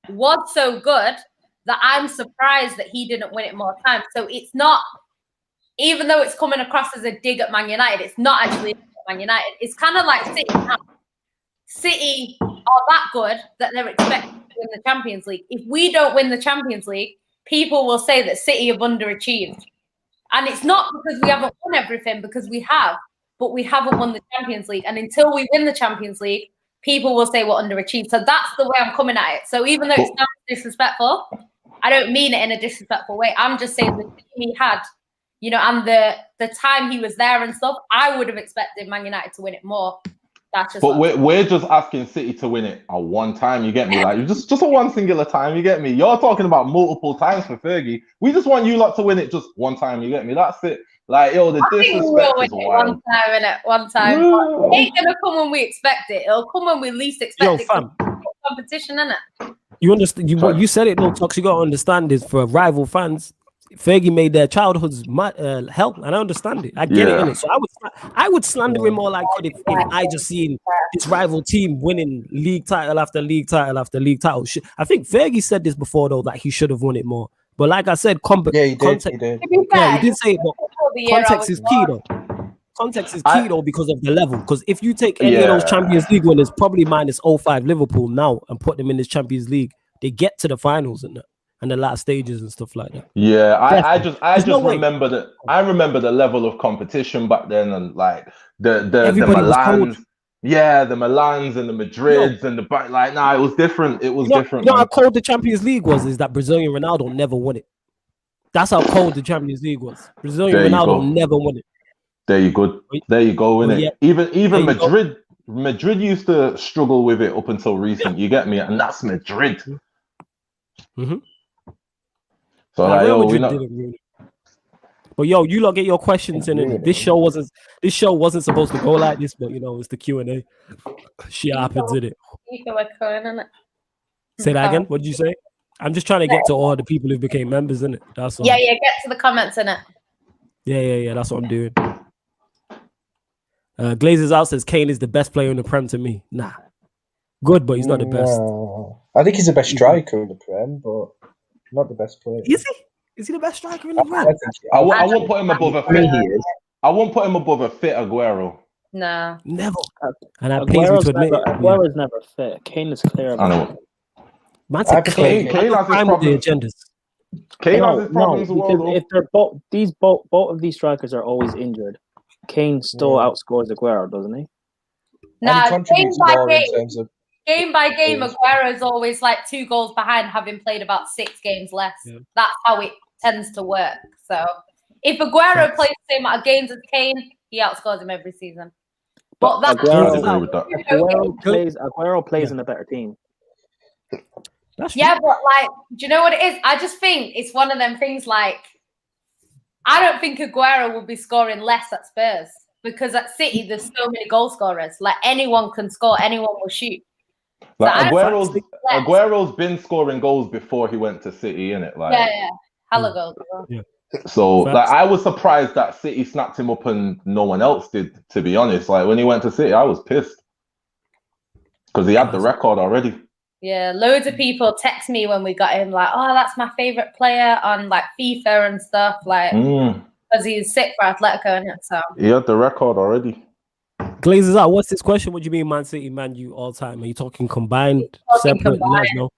was so good that I'm surprised that he didn't win it more times. So it's not, even though it's coming across as a dig at Man United, it's not actually a dig at Man United. It's kind of like City now. City are that good that they're expected to win the Champions League. If we don't win the Champions League, people will say that City have underachieved. And it's not because we haven't won everything, because we have, but we haven't won the Champions League. And until we win the Champions League, people will say we're underachieved. So that's the way I'm coming at it. So even though it's not disrespectful, I don't mean it in a disrespectful way. I'm just saying the team he had, you know, and the time he was there and stuff, I would have expected Man United to win it more. That's just. But we're just asking City to win it at one time. You get me? Like just a one singular time. You get me? You're talking about multiple times for Fergie. We just want you lot to win it just one time. You get me? That's it. Like yo, the disrespect is wild. One time, innit? One time. It ain't gonna come when we expect it. It'll come when we least expect it. Fam. Competition, innit? You understand? What you said it though, Tox. You gotta understand is for rival fans, Fergie made their childhoods hell, and I understand it. I get it, innit? So I would slander him all I could if I just seen this rival team winning league title after league title after league title. I think Fergie said this before though, that he should have won it more. But like I said, he did. Yeah, he did say it, but context is key though. Context is key though because of the level. Because if you take any of those Champions League winners, probably minus 05 Liverpool now, and put them in this Champions League, they get to the finals and the last stages and stuff like that. Yeah, I just remember that. I remember the level of competition back then, and like the Milans, the Milans and the Madrids and the like. Nah, it was different. It was different. You know how cold the Champions League was? Is that Brazilian Ronaldo never won it. That's how cold the Champions League was. Brazilian Ronaldo never won it. There you go. There you go, innit? Yeah. Even Madrid used to struggle with it up until recent. You get me? And that's Madrid. Mm-hmm. So like, yo, we know. But yo, you lot get your questions in it. This show wasn't supposed to go like this, but you know, it's the Q&A. She happens in it. Say that again. What did you say? I'm just trying to get to all the people who became members in it. That's all. Yeah, get to the comments in it. Yeah. That's what I'm doing. Glazers out says Kane is the best player in the Prem to me. Nah, good, but he's not the best. I think he's the best striker in the Prem, but not the best player. Is he? Is he the best striker in the Prem? I won't put him above a fit. I won't put him above a fit Aguero. No, never. And that pains me to admit. Aguero's never fit. Kane is clear about it. Man's a Kane has his problems. Kane has his problems. If they're both of these strikers are always injured, Kane still outscores Aguero, doesn't he? No, game by game, Aguero is always like 2 goals behind, having played about 6 games less. Yeah. That's how it tends to work. So if Aguero plays the same amount of games as Kane, he outscores him every season. But that's Aguero plays in a better team. But like, do you know what it is? I just think it's one of them things like, I don't think Aguero will be scoring less at Spurs because at City there's so many goal scorers. Like anyone can score, anyone will shoot. Like so Aguero's been scoring goals before he went to City, innit? Like hella goals. Yeah. So like I was surprised that City snapped him up and no one else did. To be honest, like when he went to City, I was pissed because he had the record already. Yeah, loads of people text me when we got him, like, "Oh, that's my favorite player on like FIFA and stuff," like because he's sick for Atletico, and so he had the record already. Glazers out. What's this question? What do you mean, Man City, Man U all time? Are you talking combined, separate? No.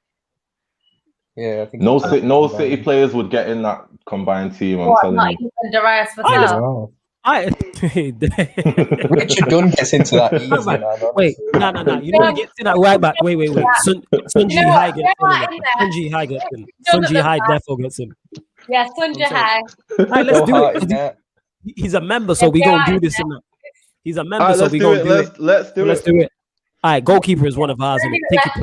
Yeah, I think no City players would get in that combined team. I'm telling you. Not even Darius Patel. Richard Dunn gets into that easy, Right. man. Wait, honestly. no. You know he gets in that right back. Wait. Sun You know High what? gets They're in. not in there. Sun High gets in. Done Sun at the High back. therefore gets in. Yeah, Sunja I'm saying- High. All right, let's No do heart it. in that. He's a member, so we gonna do this and that. He's a member, Alright, so let's we do gonna it. do it. Let's do Let's it. do it. All right, goalkeeper is one of ours, We're innit? gonna Take left your pick.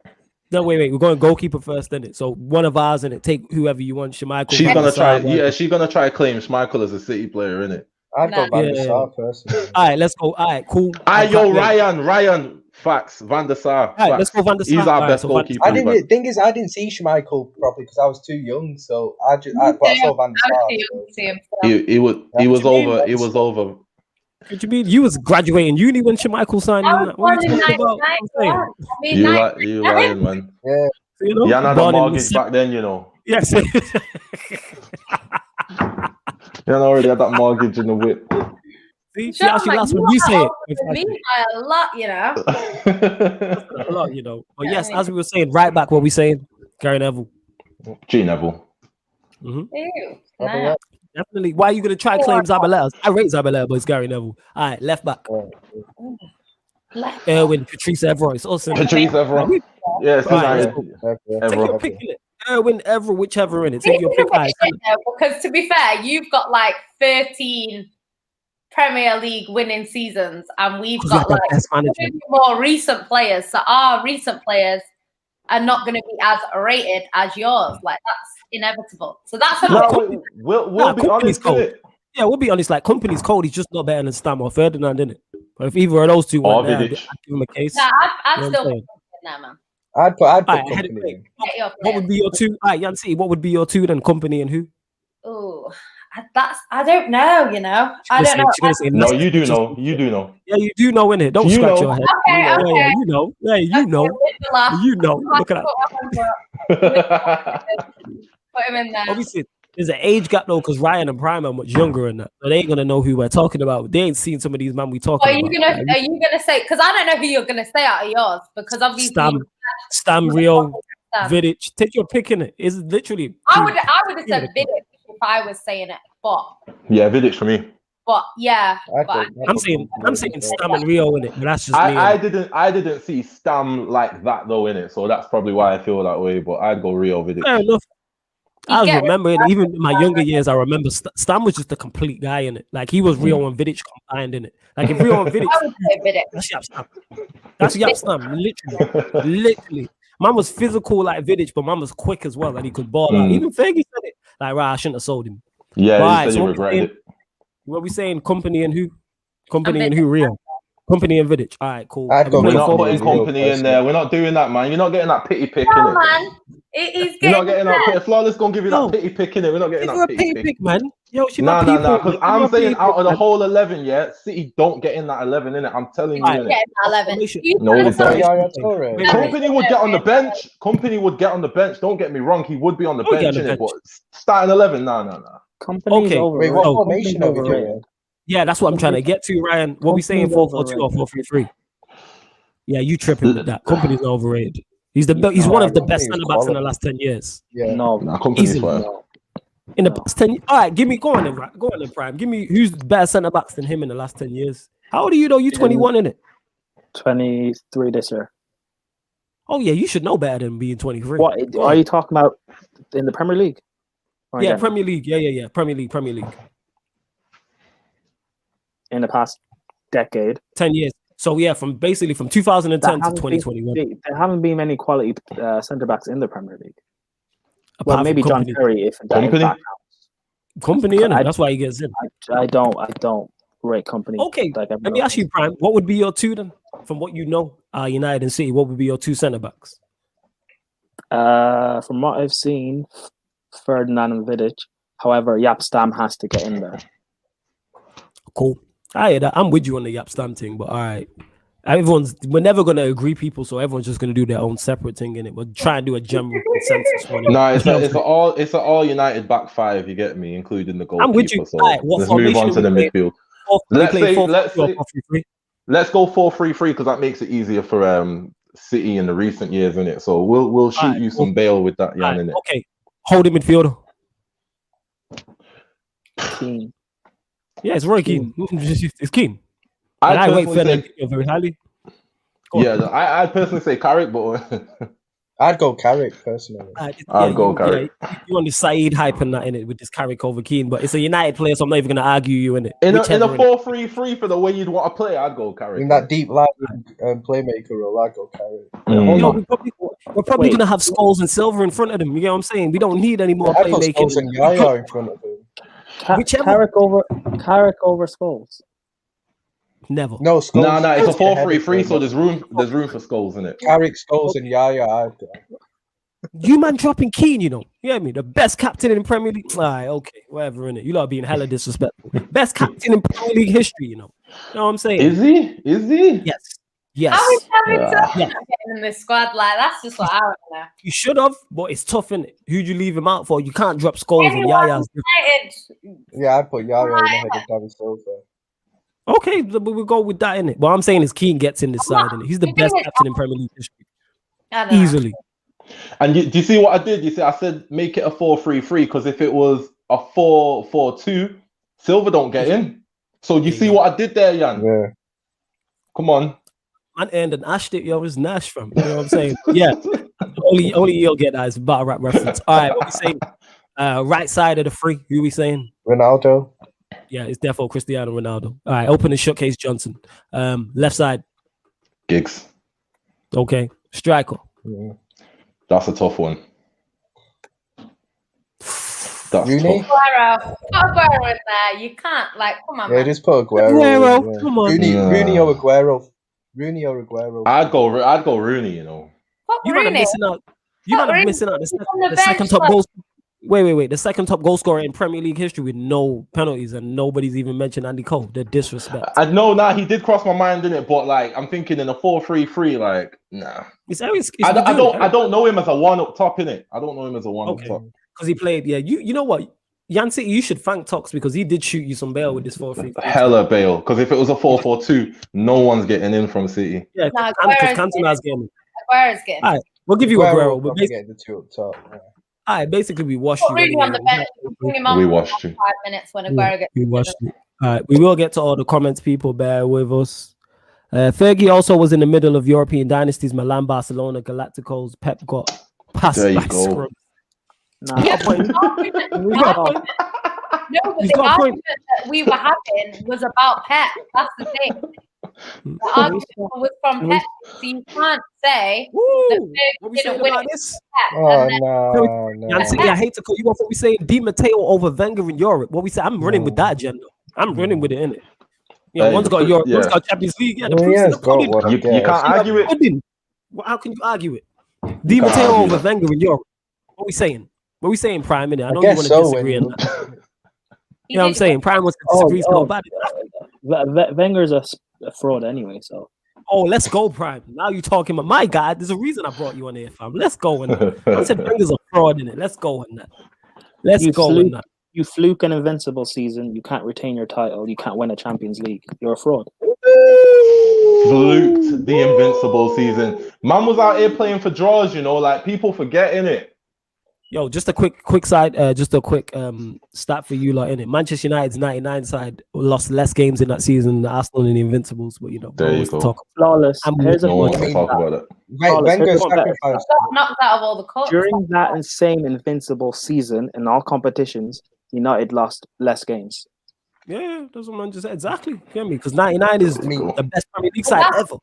back. No, wait. We're going goalkeeper first, innit? So one of ours, innit? Take whoever you want. Shemichael. She's Van gonna der try. Sar, Yeah, she's gonna try to claim Schmeichel as a City player, innit? I'd go No. Van der Yeah. Sar personally. All right, let's go. All right, cool. Yo, Wait. Ryan, facts. Van der Sar. All right, let's facts. go Van der Sar. He's our All right, best so Van der goalkeeper. I didn't. Thing is, I didn't see Schmeichel properly because I was too young. So but I saw Van der I'm Sar. too young to see him. He was What you mean? over. He was over. What you mean? You was graduating uni when Shemichael signed I you. was What are born you in talking about? 99. I'm saying, I mean, You lying, man. Yeah. you know, You had a born in mortgage back then, you know. Yes. You already had that mortgage in the whip. See how she laughs when you say it. Me by a lot, you know. A lot, you know. But yes, as we were saying, right back, what we saying, Gary Neville. G Neville. Ew, Probably nah. not. Definitely. Why are you going to try claim Zabaleta? I rate Zabaleta, but it's Gary Neville. All right, left back. Left. Erwin, Patrice Evra. It's awesome. Patrice Evra. Yeah, it's All right, United. Take your Evra. pick in it. Erwin, Evra, whichever in it. This Take your is a pick. All right, bit shit though, because to be fair, you've got like 13 Premier League winning seasons, and we've because we got have the like best manager. 2 more recent players. So our recent players are not going to be as rated as yours. Like that's inevitable. So that's a No, bit. We'll be company's honest cold. with it. Yeah, we'll be honest. Like, company's cold. He's just not better than Stam or Ferdinand, isn't it? But if either of those two Or went there, I'd Vidic. give him a case. Nah, I'd You know still what I'm be in there, man. I'd put All right, head it company. quick. Get your What would be your two? All right, Yancy, what would be your two then? Company and who? Ooh, I don't know. You know, I don't know. She's gonna say No, Leicester, you do just- know. You do know. Yeah, you do know, innit? Don't You scratch know. your head. Okay, Yeah, okay. you know. Yeah, you know. You know. Look at that. Put him in there. Obviously, there's an age gap though, because Ryan and Prime are much younger in that. So they ain't gonna know who we're talking about. They ain't seen some of these man we talking Are you about. gonna? Are you gonna say? Because I don't know who you're gonna say out of yours. Because obviously, Stam, Rio, Stam. Vidic. Take your pick in it. It's literally. I would have said Vidic if I was saying it, Yeah, Vidic for me. but yeah, but I'm saying Stam and Rio in it, but that's just me. I innit? didn't see Stam like that though in it, so that's probably why I feel that way. But I'd go Rio Vidic. Fair enough. I get remember it, even in my younger years. I remember Stam was just a complete guy in it. Like he was Rio and Vidic combined in it. Like if Rio and Vidic, I would say Vidic. that's Yap Stam. That's Yap Stam. Literally. Man was physical like Vidic, but man was quick as well, and he could ball out. Even Fergie said it. Like, right, I shouldn't have sold him. Yeah, Right, he said so he what we regretted saying- it. What we saying? Company and who? Company and Vidic. who? Rio. Company and Vidic. All right, cool. I'd go We're with not Company putting and Rio company in there. We're not doing that, man. You're not getting that pity pick in No, it. man, he's You're not getting getting that pity. Flawless gonna give you No. that pity pick in it. We're not getting Give her a that pity pity pick, pick. man. Yo, she No, my no, people. no. Because Give her I'm a saying pity out of the pick, man. whole 11, yeah, City don't get in that 11 in it. I'm telling you. Right. innit? getting 11. Formation. You No, trying they to tell don't. me- Yaya Toure. Wait, Company would get on the bench. Company would get on the bench. Don't get me wrong. He would be on the He would get bench, on the innit? bench. But starting 11, no. Company's Okay. overrated. Wait, what So, formation are we overrated. doing? Yeah, that's what I'm trying to get to, Ryan. What we saying? Company's 4-4-2 or overrated. 4-3-3? Yeah, you tripping with that. Company's overrated. He's he's No, one of the Company's best centre backs in the quality. last 10 years. Yeah. No, Nah, Company's Easily. fine. no. In the No. past 10 all right, go on then, Prime. Give me who's better centre backs than him in the last 10 years. How old are you though? You 21 in it. 23 this year. Oh yeah, you should know better than being 23. What Go are on. you talking about in the Premier League? Or Yeah, again, Premier League. Yeah. Premier League. in the past decade. 10 years. So yeah, from 2010 to haven't 2021. There haven't been many quality centre backs in the Premier League. Apart Well, from maybe John Company. Terry if that Company? counts. Company, innit? I- That's why he gets in. I don't rate Company. Okay, like let me ask you, Prime. What would be your two then? From what you know, United and City, what would be your two centre backs? From what I've seen, Ferdinand and Vidic. However, Yap Stam has to get in there. Cool. I hear that. I'm with you on the Yap Stam thing, but all right. We're never gonna agree, people, so everyone's just gonna do their own separate thing in it. We'll try and do a general consensus one. No, it's an all United back five. You get me, including the goalkeeper. I'm with you. So Alright, what let's move on formation to the we play? midfield. Let's say- 4-3-3. Let's go 4-3-3 because that makes it easier for City in the recent years, innit? So we'll shoot Alright, you cool. some bail with that, Jan, Alright, innit? okay. Holding midfielder. Keane. Yeah, it's Roy Keane. It's Keane. I'd I rate personally Fernandinho very highly. I'd personally say Carrick, but I'd go Carrick personally. I'd go Carrick. You on the Saeed hype and that in it with this Carrick over Keane, but it's a United player, so I'm not even going to argue you in it. In a 4-3-3 for the way you'd want to play, I'd go Carrick. In that deep line playmaker role, I'd go Carrick. We're probably going to have Scholes and Silver in front of them. You know what I'm saying? We don't need any more I'd put playmaking. Scholes and Yaya in front of him. Carrick over Scholes. Never. No, Scholes. No, it's a 4-3-3, so there's room for Scholes in it. Carrick, Scholes, and Yaya. I'd go. You man dropping Keane, you know. You hear me? The best captain in Premier League. All right, okay, whatever in it. You lot being hella disrespectful. Best captain in Premier League history, you know. You know what I'm saying? Is he? Yes. How is getting in this squad? Like, that's just what I want to know. You should have, but it's tough, innit? Who'd you leave him out for? You can't drop Scholes and Yaya's. Yeah, I'd put Yaya in ahead of David Silva. Okay, but we'll go with that, innit? What I'm saying is Keane gets in this side, innit? He's the best captain in Premier League history. Easily. And do you see what I did? You see, I said make it a 4-3-3 because if it was a 4-4-2, Silva don't get in. So you see what I did there, Jan? Yeah. Come on. And an Ash that yo is Nash from. You know what I'm saying? Yeah. Only you'll get that. It's a battle rap reference. All right, what we saying? Right side of the free. Who we saying? Ronaldo. Yeah, it's defo Cristiano Ronaldo. All right, open and showcase Johnson. Left side. Giggs. Okay. Striker. Yeah. That's a tough one. That's Rooney? tough. Aguero in there. You can't, like, come on. Yeah, Man. just put Aguero. Aguero, Yeah. come on. Rooney or Aguero. Rooney or Aguero. I'd go Rooney, you know. What You might have Rooney? missing out. You might have missing out He's on the the second bench, top like- goal. Wait. The second top goal scorer in Premier League history with no penalties, and nobody's even mentioned Andy Cole. The disrespect. I know, he did cross my mind, didn't it? But like, I'm thinking in a 4-3-3, like, nah. I don't know him as a one up top, innit? I don't know him as a one up top. Because he played. Yeah, you know what? Jan City, you should thank Tox because he did shoot you some bail with this 4-3. Hella bail. Because if it was a 4-4-2, no one's getting in from City. Yeah, Nah, because Cantona's getting. Aguero's getting. All right, we'll give you Aguero. But Get the two up top. Yeah. all right, basically we washed Put you. Rooney on the bench. Bring him on We for washed you. 5 minutes when Aguero gets. We watched it. All right, we will get to all the comments. People, bear with us. Fergie also was in the middle of European dynasties: Milan, Barcelona, Galacticos. Pep got passed There you by go. scrum. Nah, Yeah, point. No, but He's the got a point. argument that we were having was about Pep. That's the thing. The argument was from Pep. So you can't say that Woo! Fergie What we didn't saying win about it this? Pep. Oh, And then no. Jan City, I hate to call you off. What we saying? Di Matteo over Wenger in Europe. What we say? I'm running with that agenda. I'm running with it, innit? Yeah, Hey, one's got Europe, yeah. one's got Champions League. Yeah, the Well, proof's he in has the got pudding. one, I You guess. can't argue it. Pudding. Well, how can you argue it? Di can't Matteo argue over it. Wenger in Europe. What we saying? What we saying, Prime? Innit? I know you guess want to so, disagree on that. he You know what I'm did saying? Prime wants to disagree. so bad. Wenger's a fraud anyway, so. Oh, let's go, Prime. Now you talking about my God. There's a reason I brought you on here, fam. Let's go in that. I said Wenger's a fraud in it. Let's go in that. Let's go in that. You fluke an invincible season. You can't retain your title. You can't win a Champions League. You're a fraud. Fluked the invincible season. Man was out here playing for draws, you know, like people forgetting it. Yo, just a quick side, just a quick stat for you lot in it. Manchester United's 99 side lost less games in that season than Arsenal and the Invincibles, but you know, There you always go. talk. Flawless. Here's a No one point. can talk about it. Wenger sacrificed. got knocked out of all the cups. During that insane invincible season in all competitions, United lost less games. Yeah, that's what man just said. Exactly. You get me? Because 99 is the best Premier League side ever.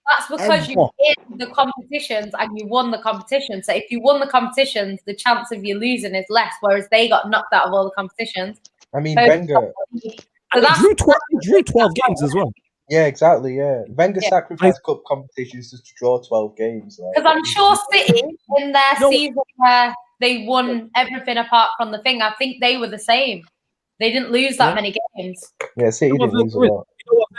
That's because you in the competitions and you won the competition. So if you won the competitions, the chance of you losing is less, whereas they got knocked out of all the competitions. I mean, So- Wenger. So And that's he drew 12 games as well. Yeah, exactly. Yeah, Wenger Yeah. sacrificed cup competitions just to draw 12 games. because I'm sure City in their No. season where they won everything apart from the thing, I think they were the same. They didn't lose that many games. Yeah, City You know didn't lose a what lot.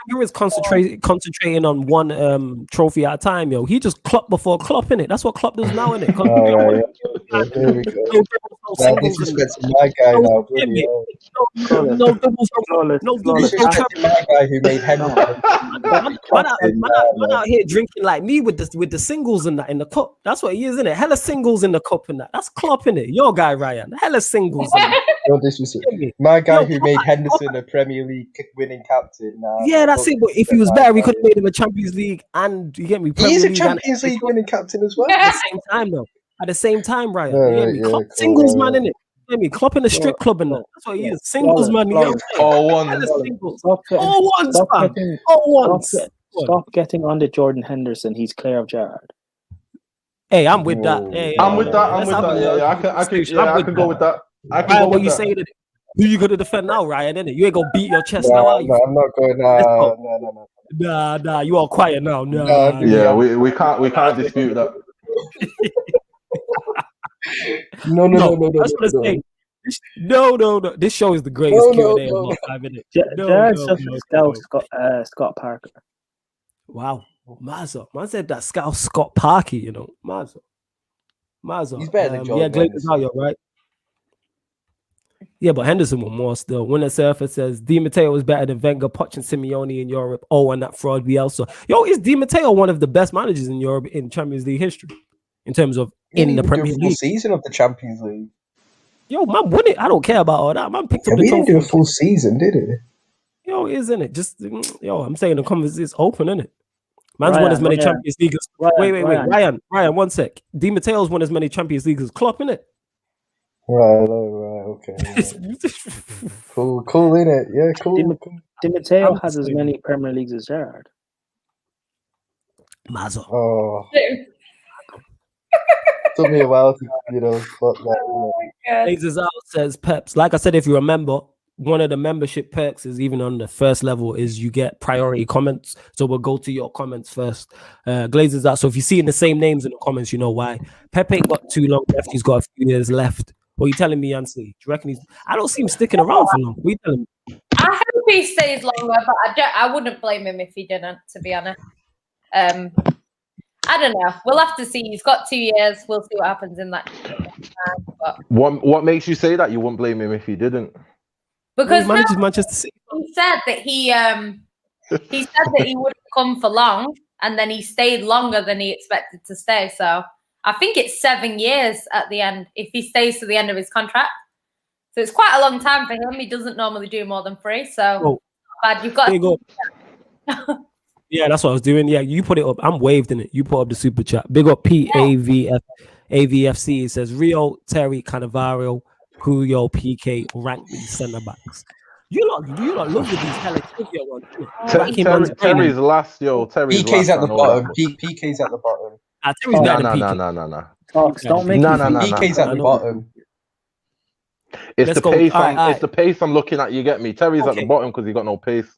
Wenger is concentrating on one trophy at a time, yo. He just Klopp before Klopp, innit? That's what Klopp does now, innit? Oh, yeah. Here we go. Man, disrespecting my guy now. Bloody hell. No doubles, no doubles. Disrespecting my guy who made Henry. Man out here drinking like me with the singles in that in the cup. That's what he is, innit? Hella singles in the cup and that. That's Klopp, innit? Your guy Ryan. Hella singles. In that. Don't disrespect. My guy who made Henderson a Premier League winning captain. Yeah, that's it. But if he was better, we could have made him a Champions League and you get me. Premier He's a League Champions League winning captain as well. at the same time, though. At the same time, Ryan. Yeah, You get me? yeah, Klopp, cool, singles yeah, man, yeah. innit? You get me? Klopp in the strip club and that. That's what he is. Singles man. You get what I'm saying? All one. All ones, fam. All ones. Stop getting on to Jordan Henderson. He's clear of Gerrard. Hey, I'm with that. Hey, I'm with that. I'm with that. Yeah, I can go with that. I can go what with you that. saying? Who you gonna defend now, Ryan? Innit? You ain't gonna beat your chest now, No, are you? I'm not going. No. Nah. You all quiet now. Nah. Yeah, we can't dispute that. No. That's what I'm saying. No. This show is the greatest Q&A of all time, innit? Gerrard's just scout Scott Parker. Wow. Mazza. Man said that scout Scott Parker, you know. Mazza. He's better than Jordan. Yeah, Glazers out, right? Yeah, but Henderson was more still. Winner Surfer says Di Matteo was better than Wenger, Poch, and Simeone in Europe. Oh, and that fraud Bielsa. Yo, is Di Matteo one of the best managers in Europe in Champions League history? In terms of in the Premier Full League. season of the Champions League. Yo, man, won it. I don't care about all that. Man picked up the We didn't trophy. do a full season, did it? Yo, isn't it? Just I'm saying the conference is open, isn't it? Man's won as many Champions Leagues. Wait. Ryan, 1 sec. Di Matteo's won as many Champions Leagues as Klopp, innit? Right, okay. Cool, innit? Yeah, cool. Di Matteo has as many Premier Leagues as Gerrard. Mazza. Oh. Took me a while to, fuck that. Blazers out says Peps. Like I said, if you remember, one of the membership perks is even on the first level is you get priority comments. So we'll go to your comments first. Glazers out. So if you're seeing the same names in the comments, you know why. Pepe ain't got too long left. He's got a few years left. What are you telling me, Yancy? Do you reckon I don't see him sticking around for long. What are you telling me? I hope he stays longer, but I wouldn't blame him if he didn't, to be honest. I don't know. We'll have to see. He's got 2 years. We'll see what happens in that time. But What makes you say that? You wouldn't blame him if he didn't? because he manages Manchester City. he said that he wouldn't come for long, and then he stayed longer than he expected to stay. So I think it's 7 years at the end if he stays to the end of his contract. So it's quite a long time for him. He doesn't normally do more than 3. So you've got to yeah, that's what I was doing. Yeah, you put it up. I'm waved in it. You put up the super chat. Big up PAVF AVFC. It says Rio, Terry, Cannavaro, Puyo, PK, rank these centre backs. You lot look at these hella trivia ones. Terry's last, yo. Terry's PK's last, at the bottom. PK's at the bottom. Terry's better than PK. No. Don't make PK's at the bottom. It's the pace. It's the pace I'm looking at. You get me? Terry's at the bottom because he got no pace.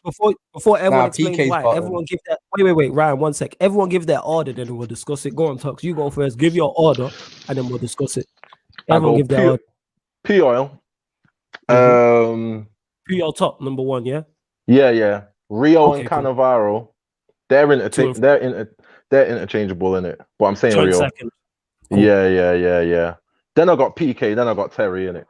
Before everyone explains PK's why, bottom. everyone give that. Wait, Ryan, 1 sec. Everyone give their order, then we'll discuss it. Go on, Tux. You go first. Give your order, and then we'll discuss it. Everyone give their order. P oil. P oil top number 1, yeah. Yeah. Rio and cool. Cannavaro, they're interchangeable in it. But I'm saying Rio. Second. Cool. Yeah. Then I got PK. Then I got Terry in it.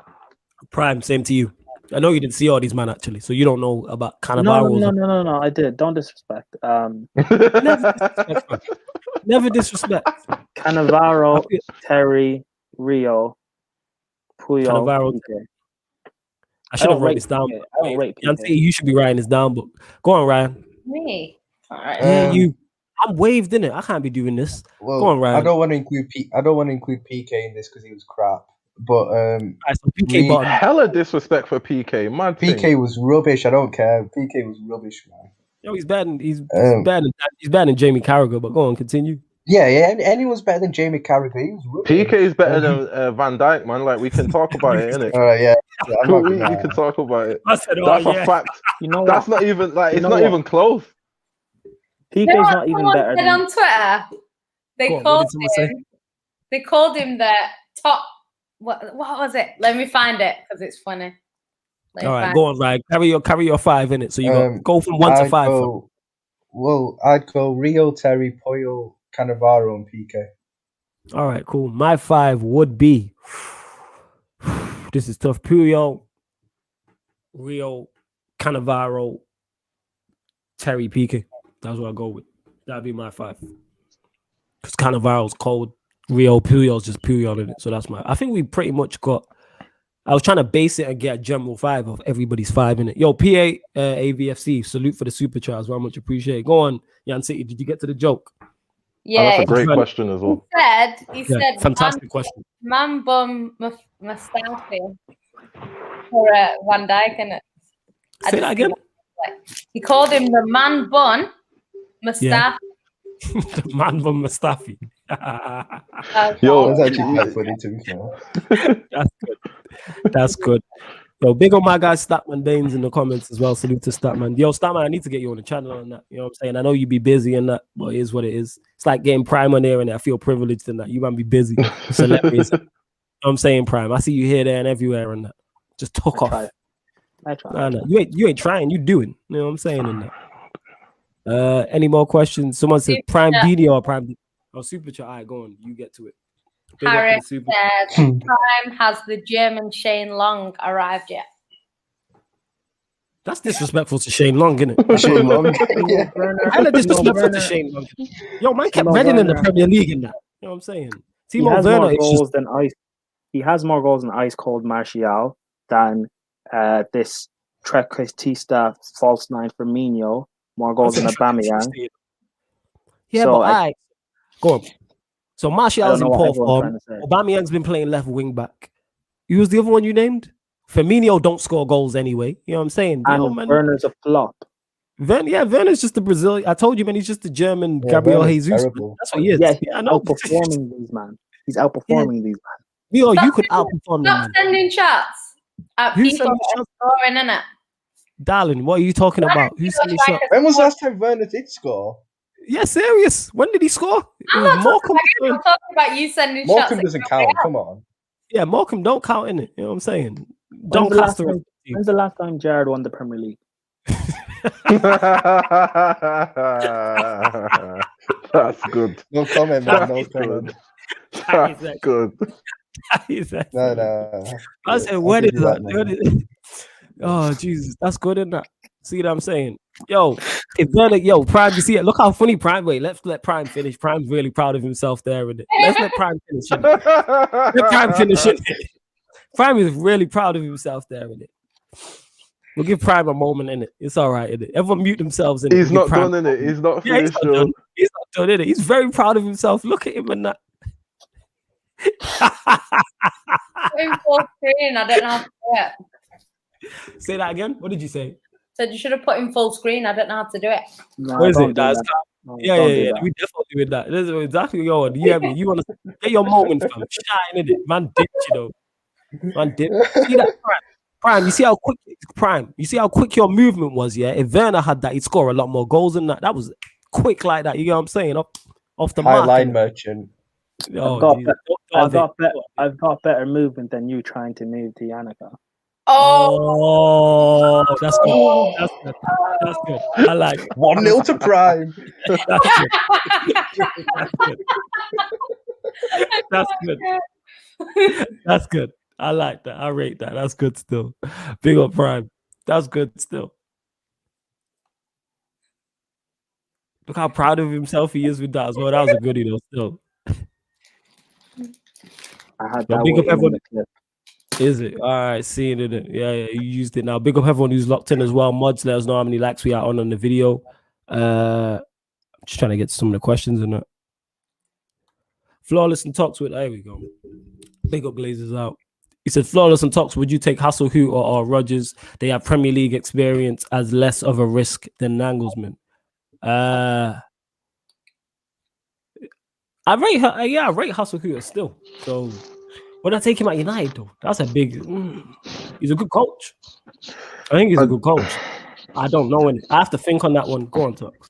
Prime, same to you. I know you didn't see all these man actually, so you don't know about Cannavaro. No. I did. Don't disrespect. Never disrespect. Cannavaro, Terry, Rio, Puyol, Cannavaro. PK. I should have written this down. You should be writing this down, but go on, Ryan. Me. All right. Yeah, you. I'm waved in it. I can't be doing this. Well, go on, Ryan. I don't want to include PK in this because he was crap. But so PK bottom. Hella disrespect for PK. Man, PK was rubbish. I don't care. PK was rubbish, man. Yo, he's bad. He's bad. He's bad than Jamie Carragher. But go on, continue. Yeah. Anyone's better than Jamie Carragher. He was rubbish. PK is better than Van Dijk, man. Like we can talk about it, innit? Yeah. We can talk about it. I said, that's a fact. You know that's not even like it's not even close. PK's not even better. Said on Twitter, they called him the top. What was it? Let me find it because it's funny. All right, go on, Ryan. Carry your 5 in it. So you go from 1 to 5. I'd go Rio, Terry, Puyol, Cannavaro, and PK. All right, cool. My 5 would be. This is tough. Puyol, Rio, Cannavaro, Terry, PK. That's what I go with. That'd be my 5. Because Cannavaro's cold. Rio, Puyol's just Puyol in it. So that's I think we pretty much got I was trying to base it and get a general vibe of everybody's 5 in it. Yo, PA AVFC, salute for the super chat as well. Much appreciated. Go on, Yan City. Did you get to the joke? Yeah, that's a great question as well. He said, fantastic question. Man bum Mustafi for Van Dijk, and Say that again. He called him the man bun Mustafi. Yeah. The man bun Mustafi. Yo, That's actually quite funny to be fair. That's good. That's good. Yo, big on my guy Statman Danes in the comments as well. Salute to Statman. Yo, Statman, I need to get you on the channel and that. You know what I'm saying? I know you be busy and that, but it is what it is. It's like getting Prime on there and I feel privileged in that. You might be busy. Celebrities. You know what I'm saying, Prime? I see you here, there, and everywhere and that. Just talk off. I try. No. You ain't trying, you doing. You know what I'm saying in that. Any more questions? Someone said Prime video or Prime. Oh, super chat. All right, go on. You get to it. Harris said Prime has the German Shane Long arrived yet. That's disrespectful to Shane Long, isn't it? Shane Long. Kind of disrespectful to Shane Long. Yo, man kept Reading in the Premier League in that. You know what I'm saying? Timo Werner is just... than Ice. He has more goals than Ice Cold Martial than this Trequartista false 9 Firmino. More goals than Aubameyang. Yeah, so but go on. So Martial's in poor form. Say. Aubameyang's been playing left wing back. Who was the other one you named? Firmino don't score goals anyway. You know what I'm saying? And Werner's a flop. Werner's just the Brazilian. I told you, man, he's just the German Gabriel Jesus. That's what he is. Yeah, he's outperforming these man. He's outperforming these man. You could outperform them. Stop sending shots at people scoring, innit? Darling, what are you talking about? Who's sending shots? When was the last time Werner did score? Yeah, serious. When did he score? I'm talking about you sending shots. Morecambe doesn't count. Come on. Yeah, Morecambe don't count, innit? You know what I'm saying? When's the last time Jared won the Premier League? That's good. No comment, man. No comment. That's good. No. I said, what is that? Oh, Jesus. That's good, isn't that? See what I'm saying? Yo, Prime, you see it? Look how funny Prime. Wait, let's let Prime finish. Prime's really proud of himself there with it. Let's let Prime finish. Let Prime finish it. Prime is really proud of himself there with it. We'll give Prime a moment in it. It's all right in it. Everyone mute themselves in it. He's not done in it. He's not finished. He's not done in it. He's very proud of himself. Look at him and that. In full screen, I don't know how to do it. Say that again. What did you say? Said you should have put in full screen. I don't know how to do it. No, what is it? Yeah. We definitely doing that. This is exactly going. Yeah, man. You want to get your moment, fam. Shine in it, man. Dip, Man dip. See that Prime? You see how quick Prime? You see how quick your movement was? Yeah. If Werner had that, he'd score a lot more goals than that. That was quick like that. You get what I'm saying? Off the mark. Line merchant. Oh, I've got better movement than you trying to move to Yannicka. Oh, that's good. That's good. I like it. 1-0 to Prime. That's good. That's good. I like that. I rate that. That's good still. Big up Prime. That's good still. Look how proud of himself he is with that as well. That was a goodie though still. I had that big up everyone. Clip. Is it? All right, seeing it. Yeah, you used it now. Big up everyone who's locked in as well. Mods, let us know how many likes we are on the video. I'm just trying to get some of the questions in it. Flawless and Talks with, there we go. Big up Glazers out. He said, Flawless and Talks, would you take Hasselhout or Rodgers? They have Premier League experience as less of a risk than Nagelsmann. I rate Hasselhout still. So would I take him at United though? That's a big. He's a good coach. I think he's a good coach. I don't know any. I have to think on that one. Go on, Talks.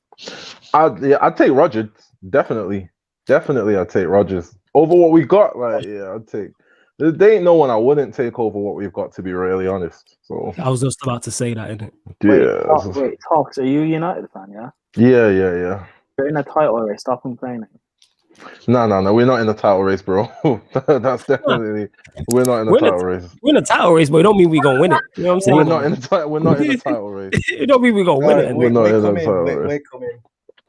I'd take Rodgers. Definitely, I'd take Rodgers over what we got. Like, yeah, I'd take. There ain't no one I wouldn't take over what we've got, to be really honest. So I was just about to say that, innit? Yeah. Wait, Talks, are you a United fan? Yeah. Yeah. You're in a title race. Stop complaining. No, we're not in the title race, bro. That's definitely we're not in the title race. We're in the title race, but it don't mean we're gonna win it. You know what I'm saying? We're not in the title race. It don't mean we're gonna win it. We're not in the title race.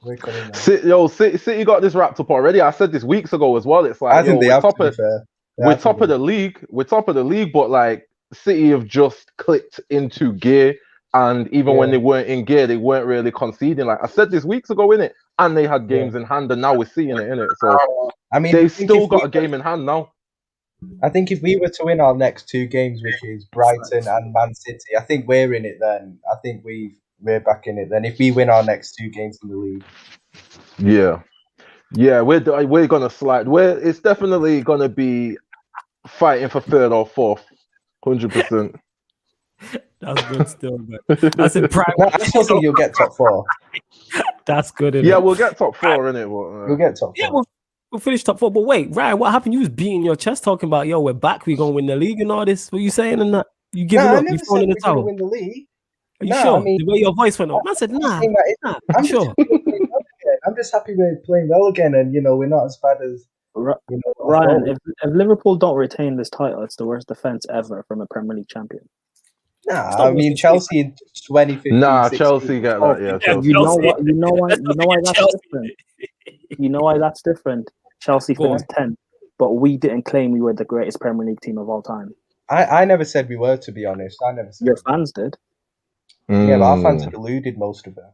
We're coming. City got this wrapped up already. I said this weeks ago as well. It's like I think they have to be fair. We're top of the league. We're top of the league, but like City have just clicked into gear, and even when they weren't in gear, they weren't really conceding. Like I said this weeks ago, innit? And they had games in hand, and now we're seeing it, innit? So I mean, they've still got a game in hand now. I think if we were to win our next 2 games, which is Brighton and Man City, I think we're in it then. I think we're back in it then. If we win our next 2 games in the league. Yeah, we're gonna slide. It's definitely gonna be fighting for 3rd or 4th, 100%. That's good still, but that's in prime. No, I still think you'll get top 4. That's good. Yeah, we'll get top 4 in it. We'll get top 4. Yeah, we'll finish top 4. But wait, Ryan, what happened? You was beating your chest talking about, yo, we're back, we're gonna win the league and all this. What you saying and that? You giving up? You falling in the towel? Win the league. Are you sure? I mean, the way your voice went up, man said, nah. I'm sure. I'm just happy we're playing well again, and we're not as bad as Ryan. If Liverpool don't retain this title, it's the worst defense ever from a Premier League champion. Nah, I mean Chelsea in 2015. Nah, Chelsea get that. Yeah, Chelsea. You know why that's different. You know why that's different. Chelsea finished 10th, but we didn't claim we were the greatest Premier League team of all time. I never said we were, to be honest. I never said. Your fans did. Yeah, but our fans have eluded most of it.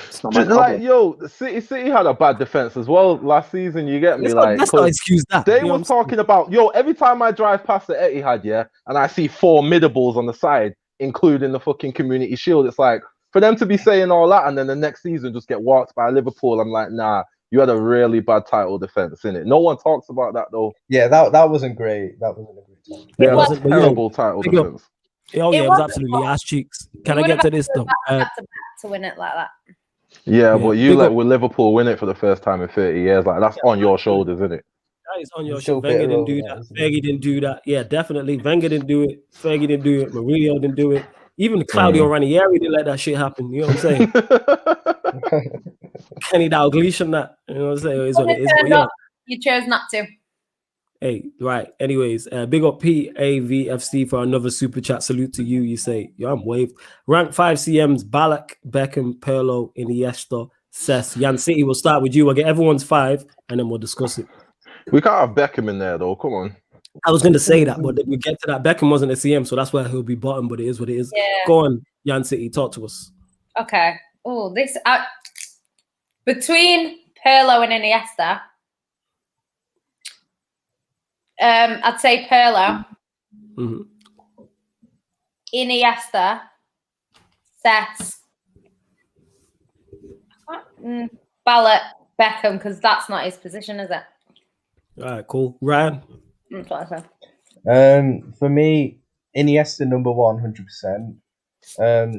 It's not my problem. Like, City had a bad defense as well last season. You get me? Let's not excuse that. They were talking about, every time I drive past the Etihad, and I see 4 middables on the side, including the fucking Community Shield, it's like, for them to be saying all that and then the next season just get walked by Liverpool, I'm like, nah, you had a really bad title defense, innit? No one talks about that, though. Yeah, that wasn't great. That wasn't a great time. Yeah, it was a terrible title defense. Oh, yeah, it was absolutely ass cheeks. Can I get to this, though? To win it like that. Yeah, but you let Liverpool win it for the first time in 30 years. Like, that's on your shoulders, isn't it? That is on your shoulders. Wenger didn't do that. Fergie didn't do that. Yeah, definitely. Wenger didn't do it. Fergie didn't do it. Mourinho didn't do it. Even Claudio Ranieri didn't let that shit happen. You know what I'm saying? Kenny Dalglish and that. You know what I'm saying? It is what it is. But, you chose not to. Hey, right. Anyways, big up PAVFC for another super chat. Salute to you. You say, yo, I'm waved. Rank 5 CMs, Ballack, Beckham, Pirlo, Iniesta, Cess. Jan City, we'll start with you. I'll get everyone's 5 and then we'll discuss it. We can't have Beckham in there, though. Come on. I was going to say that, but we get to that. Beckham wasn't a CM, so that's why he'll be bottom, but it is what it is. Yeah. Go on, Jan City, talk to us. Okay. Oh, this... between Pirlo and Iniesta... I'd say Pirlo, Iniesta, Cess, Ballack, Beckham, because that's not his position, is it? All right, cool. Ryan? That's what I said. For me, Iniesta number 1, 100%.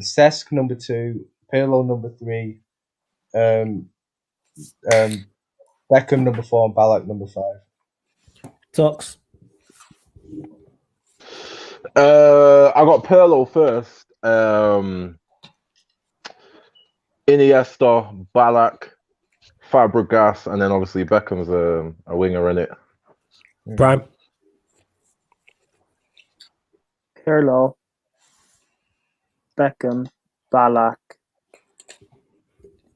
Cesc number 2, Pirlo number 3, Beckham number 4, and Ballack number 5. Talks. I got Pirlo first. Iniesta, Ballack, Fabregas, and then obviously Beckham's a winger in it. Prime. Pirlo, Beckham, Ballack,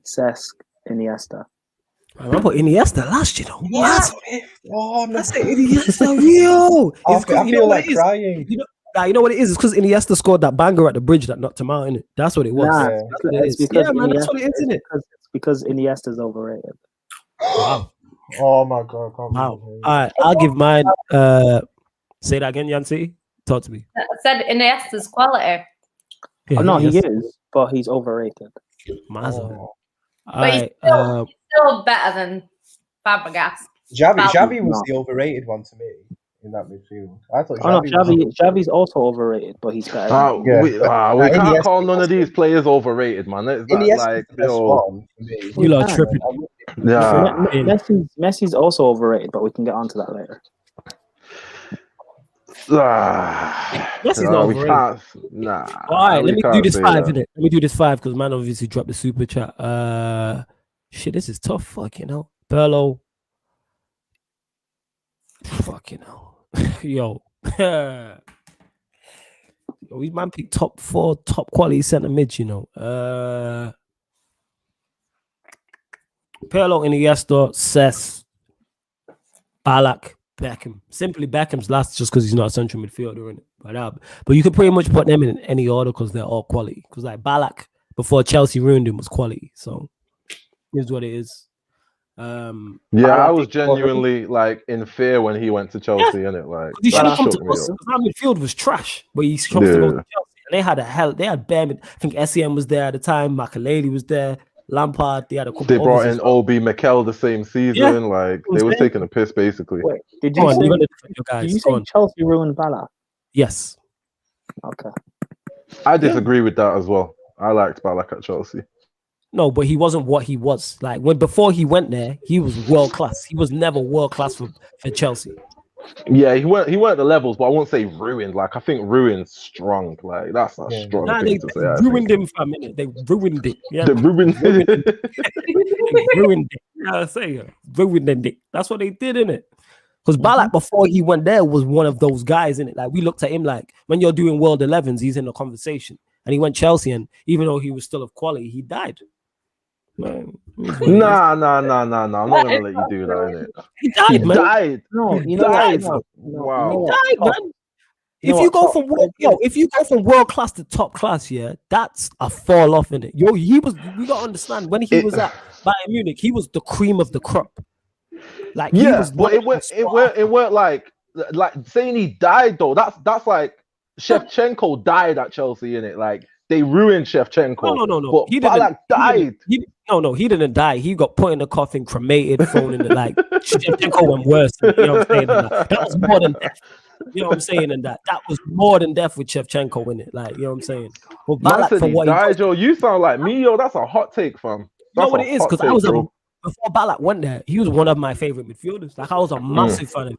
Cesc, Iniesta. I put Iniesta last, you know. What? Oh, no. That's Iniesta, yo. I feel like crying. You know what it is? It's because Iniesta scored that banger at the bridge that knocked him out, innit? That's what it was. Nah, that's what it is. Yeah, man, that's what it is, innit? It's because Iniesta's overrated. Wow. Oh, my God. Wow. All right, I'll give mine. Say that again, Yancy. Talk to me. I said Iniesta's quality. Yeah, no, he is, but he's overrated. But he's still better than Fabregas. Xavi was the overrated one to me in that midfield. I thought Xavi's also overrated, but he's better. We can't call none of these players overrated, man. You lot tripping. Yeah. Messi's also overrated, but we can get onto that later. Messi's not overrated. All right, let me do this 5, innit? Let me do this 5 because man obviously dropped the super chat. Shit, this is tough. Fucking hell. Pirlo. Fucking hell. Yo. We man pick top 4 top quality centre mids, you know. Pirlo, Iniesta, Cess, Ballack, Beckham. Simply Beckham's last just because he's not a central midfielder, innit? But you could pretty much put them in any order because they're all quality. Because like Ballack before Chelsea ruined him was quality. So here's what it is. Yeah, I was genuinely like in fear when he went to Chelsea, innit? Like he should have come to shook me us. up. Our midfield was trash, but he chose to go to Chelsea. And they had bare. I think SEM was there at the time. Makaleli was there. Lampard. They had a couple. They brought in Obi Mikel the same season. Like they were taking a piss basically. Wait, did you say Chelsea ruined Ballack? Yes. Okay. I disagree with that as well. I liked Ballack at Chelsea. No, but he wasn't what he was. Like before he went there, he was world class. He was never world class for Chelsea. Yeah, he weren't the levels, but I won't say ruined. Like I think ruined strong. Like that's not strong thing to say. They ruined him for a minute. They ruined it. Yeah, they ruined it. They ruined it. I say ruined it. That's what they did, innit? Because Ballack before he went there was one of those guys, innit? Like we looked at him like when you're doing World 11s, he's in the conversation. And he went Chelsea, and even though he was still of quality, he died. Man, nah. I'm not gonna let you do that, innit? He died, man. Died. No, he died. Wow. He died, man. If you go from world class to top class, yeah, that's a fall off in it. We gotta understand when he was at Bayern Munich, he was the cream of the crop. Like but it weren't like saying he died though. That's like Shevchenko died at Chelsea, innit? Like they ruined Shevchenko. No. But Ballack died. He didn't die. He got put in the coffin, cremated, thrown in the like. Shevchenko went worse. You know what I'm saying? That was more than death. You know what I'm saying? And that was more than death with Shevchenko in it. Like, you know what I'm saying? Well, Ballack for what he died, yo. You sound like me, yo. That's a hot take, fam. You know what it is? Because I was before Ballack went there, he was one of my favorite midfielders. Like I was a massive fan of him.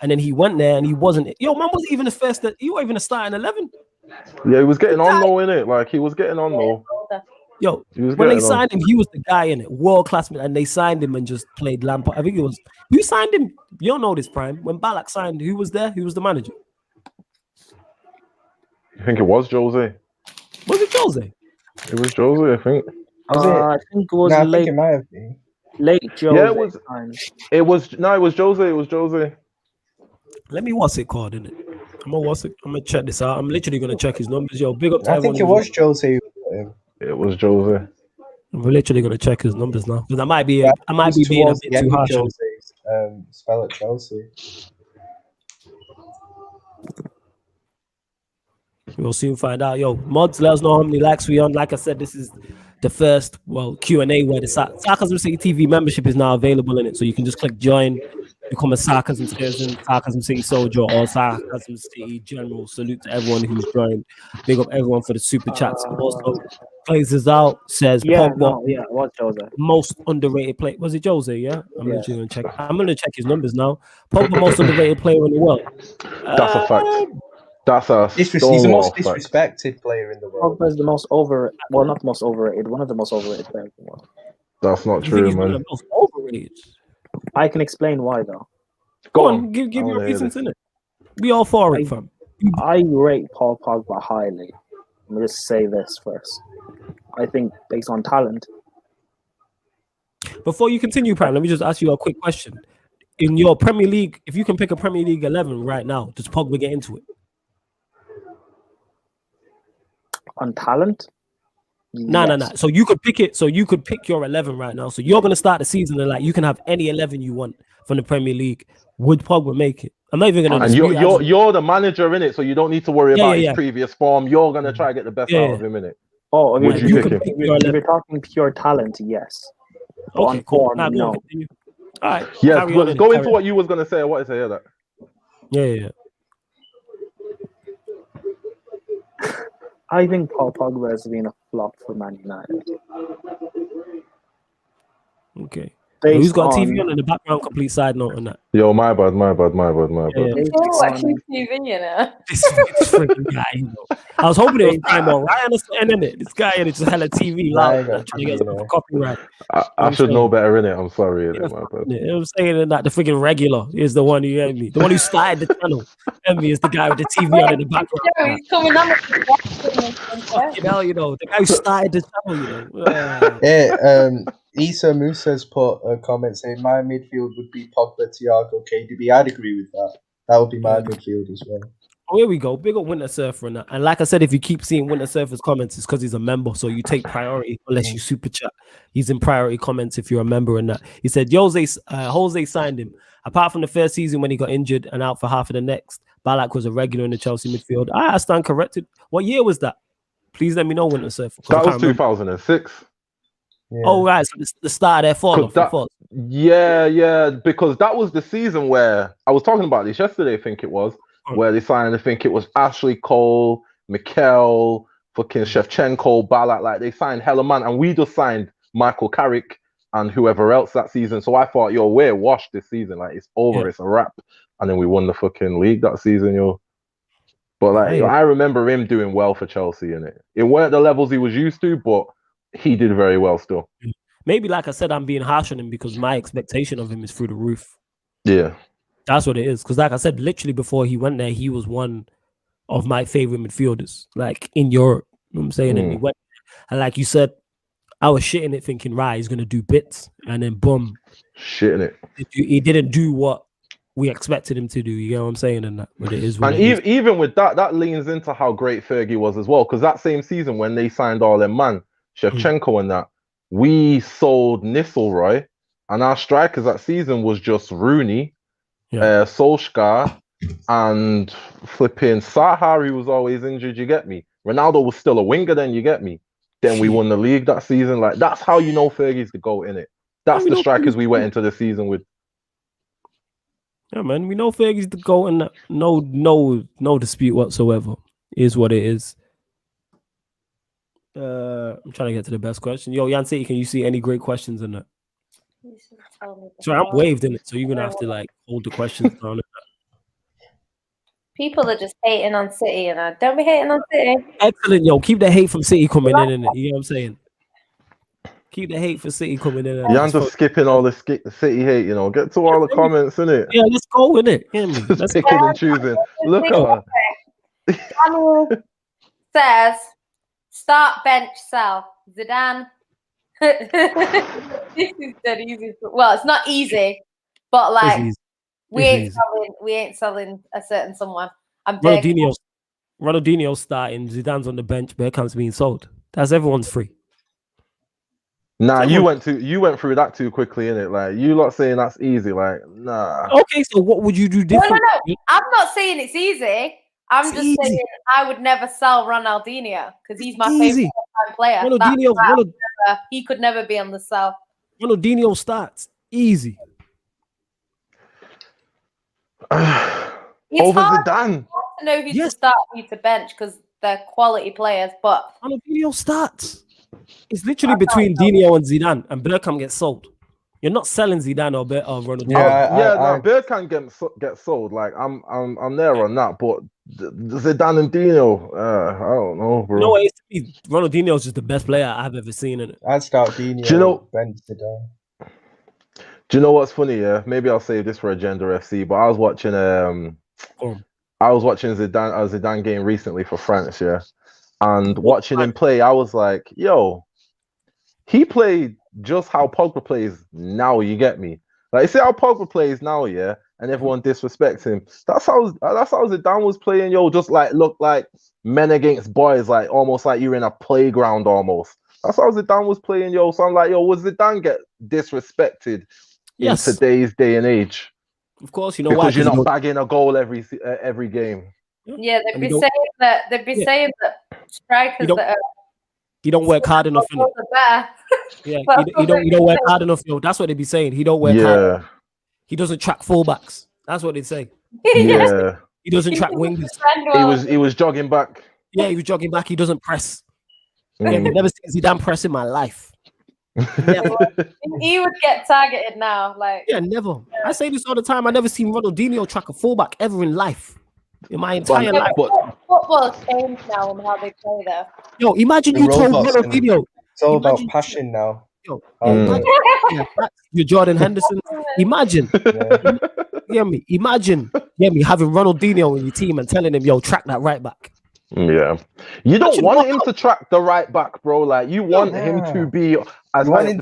And then he went there and he wasn't. Yo, man wasn't even the first. He wasn't even a starting 11. Yeah, he was getting on though, innit? Like he was getting on though. Yo, when they signed him, he was the guy in it, world class, and they signed him and just played Lampard. I think it was who signed him. You don't know this, Prime. When Ballack signed, who was there? Who was the manager? I think it was Jose. Was it Jose? It was Jose, I think. I think it was late. It might have been late Jose. Yeah, it was Jose. It was Jose. Let me what's it called, innit? I'm gonna check this out. I'm literally gonna check his numbers. Yo, big up to I think it was Jose. It was Jose. We're literally gonna check his numbers now because I might be being a bit too harsh. Jose's, spell at Chelsea. We'll soon find out. Yo, mods, let us know how many likes we on. Like I said, this is the first Q&A where the Sarcasm City TV membership is now available in it, so you can just click join, become a Sarcasm Citizen, Sarcasm City Soldier, or Sarcasm City General. Salute to everyone who's joined. Big up everyone for the super chats. Also, Glazes out says Pogba, what Jose? Most underrated player. Was it Jose? Yeah, I'm literally gonna check. I'm gonna check his numbers now. Pogba, most underrated player in the world. That's a fact. That's he's the most disrespected player in the world. Pogba's the most overrated. Well, not the most overrated. One of the most overrated players in the world. That's not true, man. The most overrated. I can explain why, though. Go on, give your reasons in it. We all for it, fam. I rate Paul Pogba highly. Let me just say this first. I think based on talent. Before you continue, Prime, let me just ask you a quick question. In your Premier League, if you can pick a Premier League 11 right now, does Pogba get into it? On talent? No. So you could pick it. So you could pick your 11 right now. So you're going to start the season and like you can have any 11 you want from the Premier League. Would Pogba make it? I'm not even going to. And you're the manager in it, so you don't need to worry about his previous form. You're going to try to get the best out of him in it. Oh, I mean, would you pick him? If you're talking pure talent, yes. But on form, no. All right. Yes, go into what you was going to say. What is it that? Yeah. I think Paul Pogba has been a flop for Man United. Okay. Who's got TV on in the background? Complete side note on that. Yo, my bad. You're watching TV, you know. This freaking guy. You know. I was hoping it was time on. I understand it. This guy and it's just hella TV loud. Trying to get some copyright. I should know better in it. I'm sorry. My bad. You know what I'm saying? That the freaking regular is the one who me. The one who started the channel. Me is the guy with the TV on in the background. He's coming on. You know, the guy who started the channel. Yeah. Issa Musa's put a comment saying my midfield would be Pogba, Thiago, KDB. I'd agree with that. That would be my midfield as well. Oh, here we go. Big up Winter Surfer and that. And like I said, if you keep seeing Winter Surfer's comments, it's because he's a member. So you take priority unless you super chat. He's in priority comments if you're a member and that. He said Jose signed him. Apart from the first season when he got injured and out for half of the next, Ballack was a regular in the Chelsea midfield. I stand corrected. What year was that? Please let me know, Winter Surfer. That was 2006. Yeah. Oh, right. So the start of their fall off. Yeah, because that was the season where I was talking about this yesterday, I think it was, where they signed, I think it was Ashley Cole, Mikel, fucking Shevchenko, Ballack, like they signed hella man, and we just signed Michael Carrick and whoever else that season. So I thought, yo, we're washed this season, like it's over, it's a wrap. And then we won the fucking league that season, yo. But like I remember him doing well for Chelsea in it. It weren't the levels he was used to, but he did very well still. Maybe, like I said, I'm being harsh on him because my expectation of him is through the roof. Yeah. That's what it is. Because like I said, literally before he went there, he was one of my favorite midfielders, like in Europe. You know what I'm saying? And he went, and like you said, I was shitting it thinking, right, he's going to do bits. And then boom. Shitting it. He didn't do what we expected him to do. You know what I'm saying? And that, but it is what and even with that, that leans into how great Fergie was as well. Because that same season when they signed all them man, Shevchenko and that, we sold Nistelrooy, and our strikers that season was just Rooney, Solskjaer, and flipping Saha, who was always injured, you get me? Ronaldo was still a winger then, you get me? Then we won the league that season. Like, that's how you know Fergie's the GOAT, innit? That's the strikers we went into the season with. Yeah, man, we know Fergie's the GOAT, and no dispute whatsoever. Is what it is. I'm trying to get to the best question. Yo, Yan City, can you see any great questions in that? Sorry, I'm waved in it, so you're gonna have to like hold the questions down. People are just hating on City, and don't be hating on City. Excellent, yo. Keep the hate from City coming in it. You know what I'm saying? Keep the hate for City coming in. You're just skipping all the City hate, you know. Get to all the comments, innit? Yeah, let's go with it. Let's picking and choosing. Look at her. Daniel says, start, bench, sell. Zidane. This is dead easy. Well, it's not easy, but like we ain't selling a certain someone. Ronaldinho's starting. Zidane's on the bench. Beckham's being sold. That's everyone's free. Nah, you went through that too quickly, innit? Like you lot saying that's easy. Like nah. Okay, so what would you do different? No. I'm not saying it's easy. I'm just saying I would never sell Ronaldinho because he's my favorite player. He could never be on the sell. Ronaldinho starts easy. Over Zidane. To know who to start, who to bench because they're quality players. But Ronaldinho starts. It's literally between Dino and Zidane, and Bergkamp gets sold. You're not selling Zidane or Ronaldinho. Bergkamp get sold. Like I'm there on that, but Zidane and Dino, I don't know, bro. No, Ronaldinho's just the best player I've ever seen in it. I'd start Dino. Do you know? Ben Zidane. Do you know what's funny? Yeah, maybe I'll save this for Agenda FC. But I was watching a Zidane game recently for France. Yeah. And watching him play, I was like, yo, he played just how Pogba plays now, you get me? Like, you see how Pogba plays now, yeah? And everyone disrespects him. That's how Zidane was playing, yo. Just like, look like men against boys, like almost like you're in a playground almost. That's how Zidane was playing, yo. So I'm like, yo, was Zidane get disrespected in today's day and age? Of course, you know because you're not bagging a goal every game. Yeah, they'd be saying that strikers that are he don't work hard enough. Yeah, he don't work hard enough. Yo, that's what they'd be saying. He don't work hard. He doesn't track fullbacks. That's what they'd say. Yeah, he doesn't track wingers. He was jogging back. Yeah, he was jogging back. He doesn't press. Yeah, I've never seen Zidane press in my life. Never. He would get targeted now. Like never. I say this all the time. I never seen Ronaldinho track a fullback ever in life. In my entire life. Football has changed now and how they play there. Yo, imagine you told Ronaldinho. It's all about passion now. Yo, you're Jordan Henderson. Imagine. Imagine having Ronaldinho in your team and telling him, yo, track that right back. Yeah. You don't want him to track the right back, bro. Like, you want him to be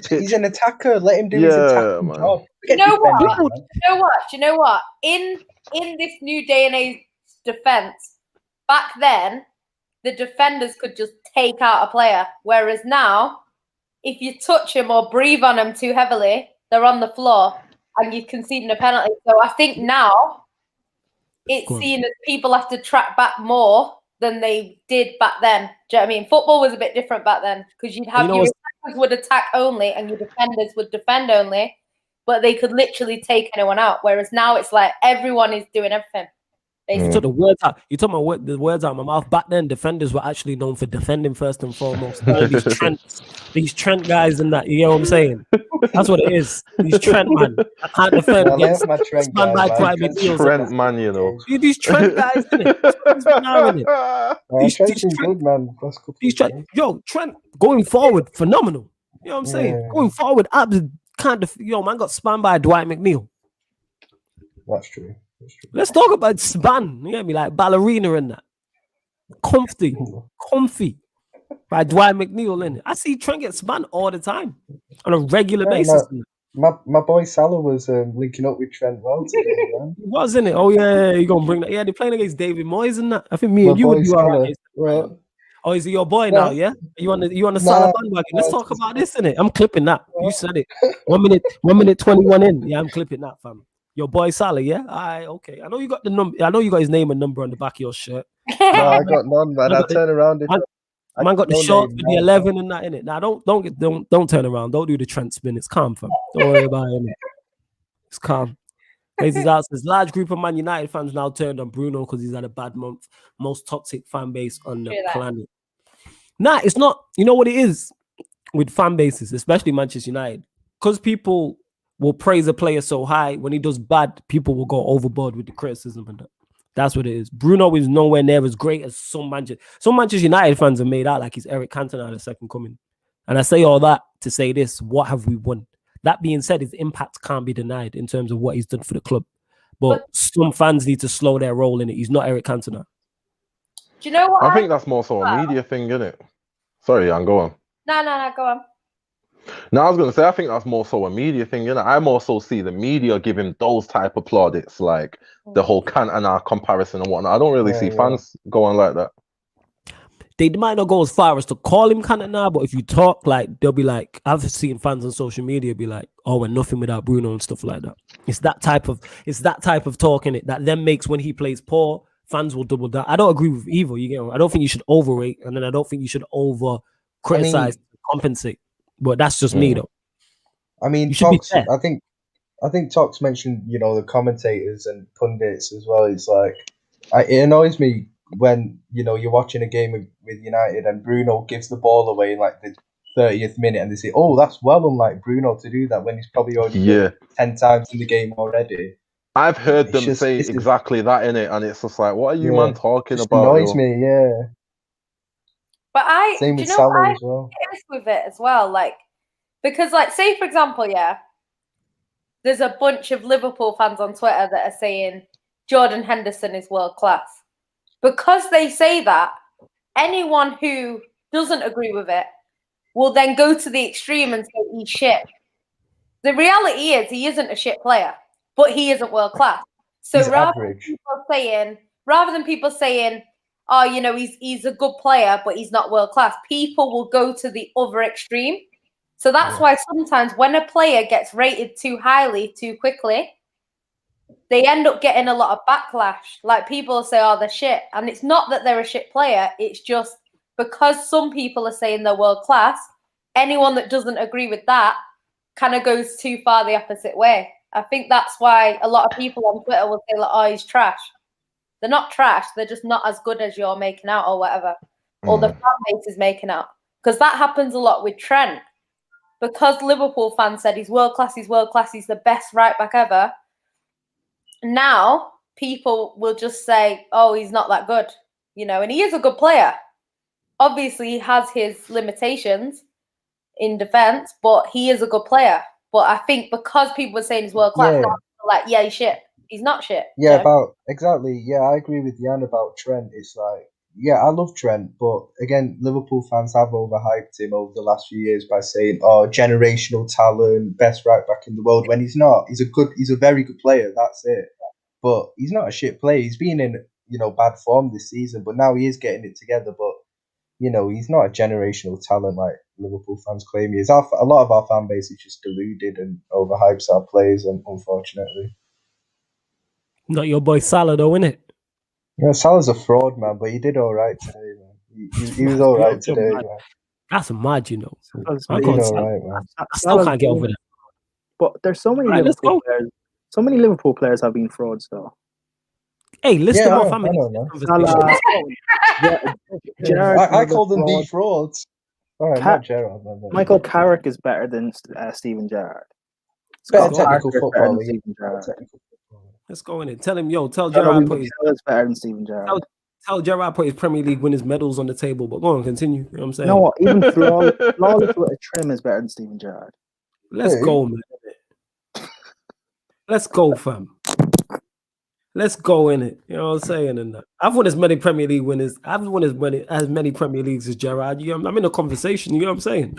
he's an attacker. Let him do his attacking job. You know what? In this new day and age defense, back then, the defenders could just take out a player. Whereas now, if you touch them or breathe on them too heavily, they're on the floor and you're conceding a penalty. So I think now it's seen as people have to track back more than they did back then. Do you know what I mean? Football was a bit different back then because you'd have your attackers would attack only and your defenders would defend only, but they could literally take anyone out. Whereas now it's like everyone is doing everything. You took the words out. You took the words out of my mouth. Back then, defenders were actually known for defending first and foremost. All these Trent guys and that. You know what I'm saying? That's what it is. These Trent man. I can't defend against my Trent guys. Trent man, you know. These Trent guys, innit? These Trent, yo, Trent going forward, phenomenal. You know what I'm saying? Going forward, man got spun by Dwight McNeil. That's true. Let's talk about span. You get me, like ballerina and that. Comfy. By Dwight McNeil in it. I see Trent get spun all the time on a regular basis. My boy Salah was linking up with Trent well today, man. He was, in it. Oh yeah, you gonna bring that? Yeah, they're playing against David Moyes and that. I think me and you would do all right. Oh, is he your boy now? Yeah, you on the Salah bandwagon? Let's talk about this, innit? I'm clipping that. You said it. 1 minute 21 in. Yeah, I'm clipping that, fam. Your boy Salah, yeah? Okay. I know you got the number. I know you got his name and number on the back of your shirt. No, I got none, man. I turn around. Man got the shorts with the 11 and that in it. Now don't turn around. Don't do the Trent spin. It's calm, fam. Don't worry about it. It's calm. Says large group of Man United fans now turned on Bruno because he's had a bad month. Most toxic fan base on the planet. Nah, it's not. You know what it is with fan bases, especially Manchester United, because people will praise a player so high. When he does bad, people will go overboard with the criticism and that. That's what it is. Bruno is nowhere near as great as some Manchester United fans have made out like he's Eric Cantona, the second coming. And I say all that to say this: what have we won? That being said, his impact can't be denied in terms of what he's done for the club. But some fans need to slow their roll in it. He's not Eric Cantona. Do you know what? I think that's more so a media thing, isn't it? Sorry, Jan, go on. No, go on. No, I was going to say, I think that's more so a media thing, you know. I more so see the media giving those type of plaudits, like the whole Cantona comparison and whatnot. I don't really see fans going like that. They might not go as far as to call him Cantona, but if you talk, like, they'll be like, I've seen fans on social media be like, oh, we're nothing without Bruno and stuff like that. It's that type of talking it that then makes when he plays poor, fans will double down. I don't agree with either. You get me? I don't think you should overrate, and then I don't think you should over criticize, compensate. But that's just me, though. I mean, Tox, I think Tox mentioned, you know, the commentators and pundits as well. It's like, it annoys me when, you know, you're watching a game with United and Bruno gives the ball away in like the 30th minute and they say, oh, that's well unlike Bruno to do that when he's probably already 10 times in the game already. I've heard them say exactly that in it, and it's just like, what are you man talking about? It annoys me, yeah. But same with Salah as well. With it as well, like, because, like, say for example, there's a bunch of Liverpool fans on Twitter that are saying Jordan Henderson is world class. Because they say that, anyone who doesn't agree with it will then go to the extreme and say he's shit. The reality is he isn't a shit player, but he isn't world class. So rather than people saying, oh, you know, he's a good player, but he's not world class, people will go to the other extreme. So that's why sometimes when a player gets rated too highly too quickly, they end up getting a lot of backlash. Like, people say, oh, they're shit. And it's not that they're a shit player. It's just because some people are saying they're world class, anyone that doesn't agree with that kind of goes too far the opposite way. I think that's why a lot of people on Twitter will say, like, oh, he's trash. They're not trash. They're just not as good as you're making out or whatever. Or the fan base is making out. Because that happens a lot with Trent. Because Liverpool fans said he's world class, he's the best right back ever. Now, people will just say, oh, he's not that good. You know, and he is a good player. Obviously, he has his limitations in defence, but he is a good player. But I think because people were saying he's world class, like, yeah, he's shit. He's not shit. Yeah, exactly. Yeah, I agree with Jan about Trent. It's like, yeah, I love Trent, but again, Liverpool fans have overhyped him over the last few years by saying, oh, generational talent, best right back in the world, when he's not. He's a very good player, that's it. But he's not a shit player. He's been in bad form this season, but now he is getting it together. But he's not a generational talent like Liverpool fans claim he is. A lot of our fan base is just deluded and overhypes our players, and unfortunately. Not your boy Salah though, innit? Yeah, Salah's a fraud, man, but he did all right today, man. He was all right today, man. That's mad, you know. He did all right, man. I still can't get over that. But there's so many Liverpool players. So many Liverpool players have been frauds, though. Hey, list them off. I call them the frauds. All right, not Gerrard. Michael Carrick is better than Steven Gerrard. Better technical footballer. Let's go in it. Tell him, tell Gerrard put his better than Steven Gerrard. Tell Gerrard put his Premier League winners medals on the table. But go on, continue. You know what I'm saying? No, even flawless with a trim is better than Steven Gerrard. Let's go, man. Let's go, fam. Let's go in it. You know what I'm saying? And I've won as many Premier League winners. I've won as many Premier Leagues as Gerrard. I'm in a conversation. You know what I'm saying?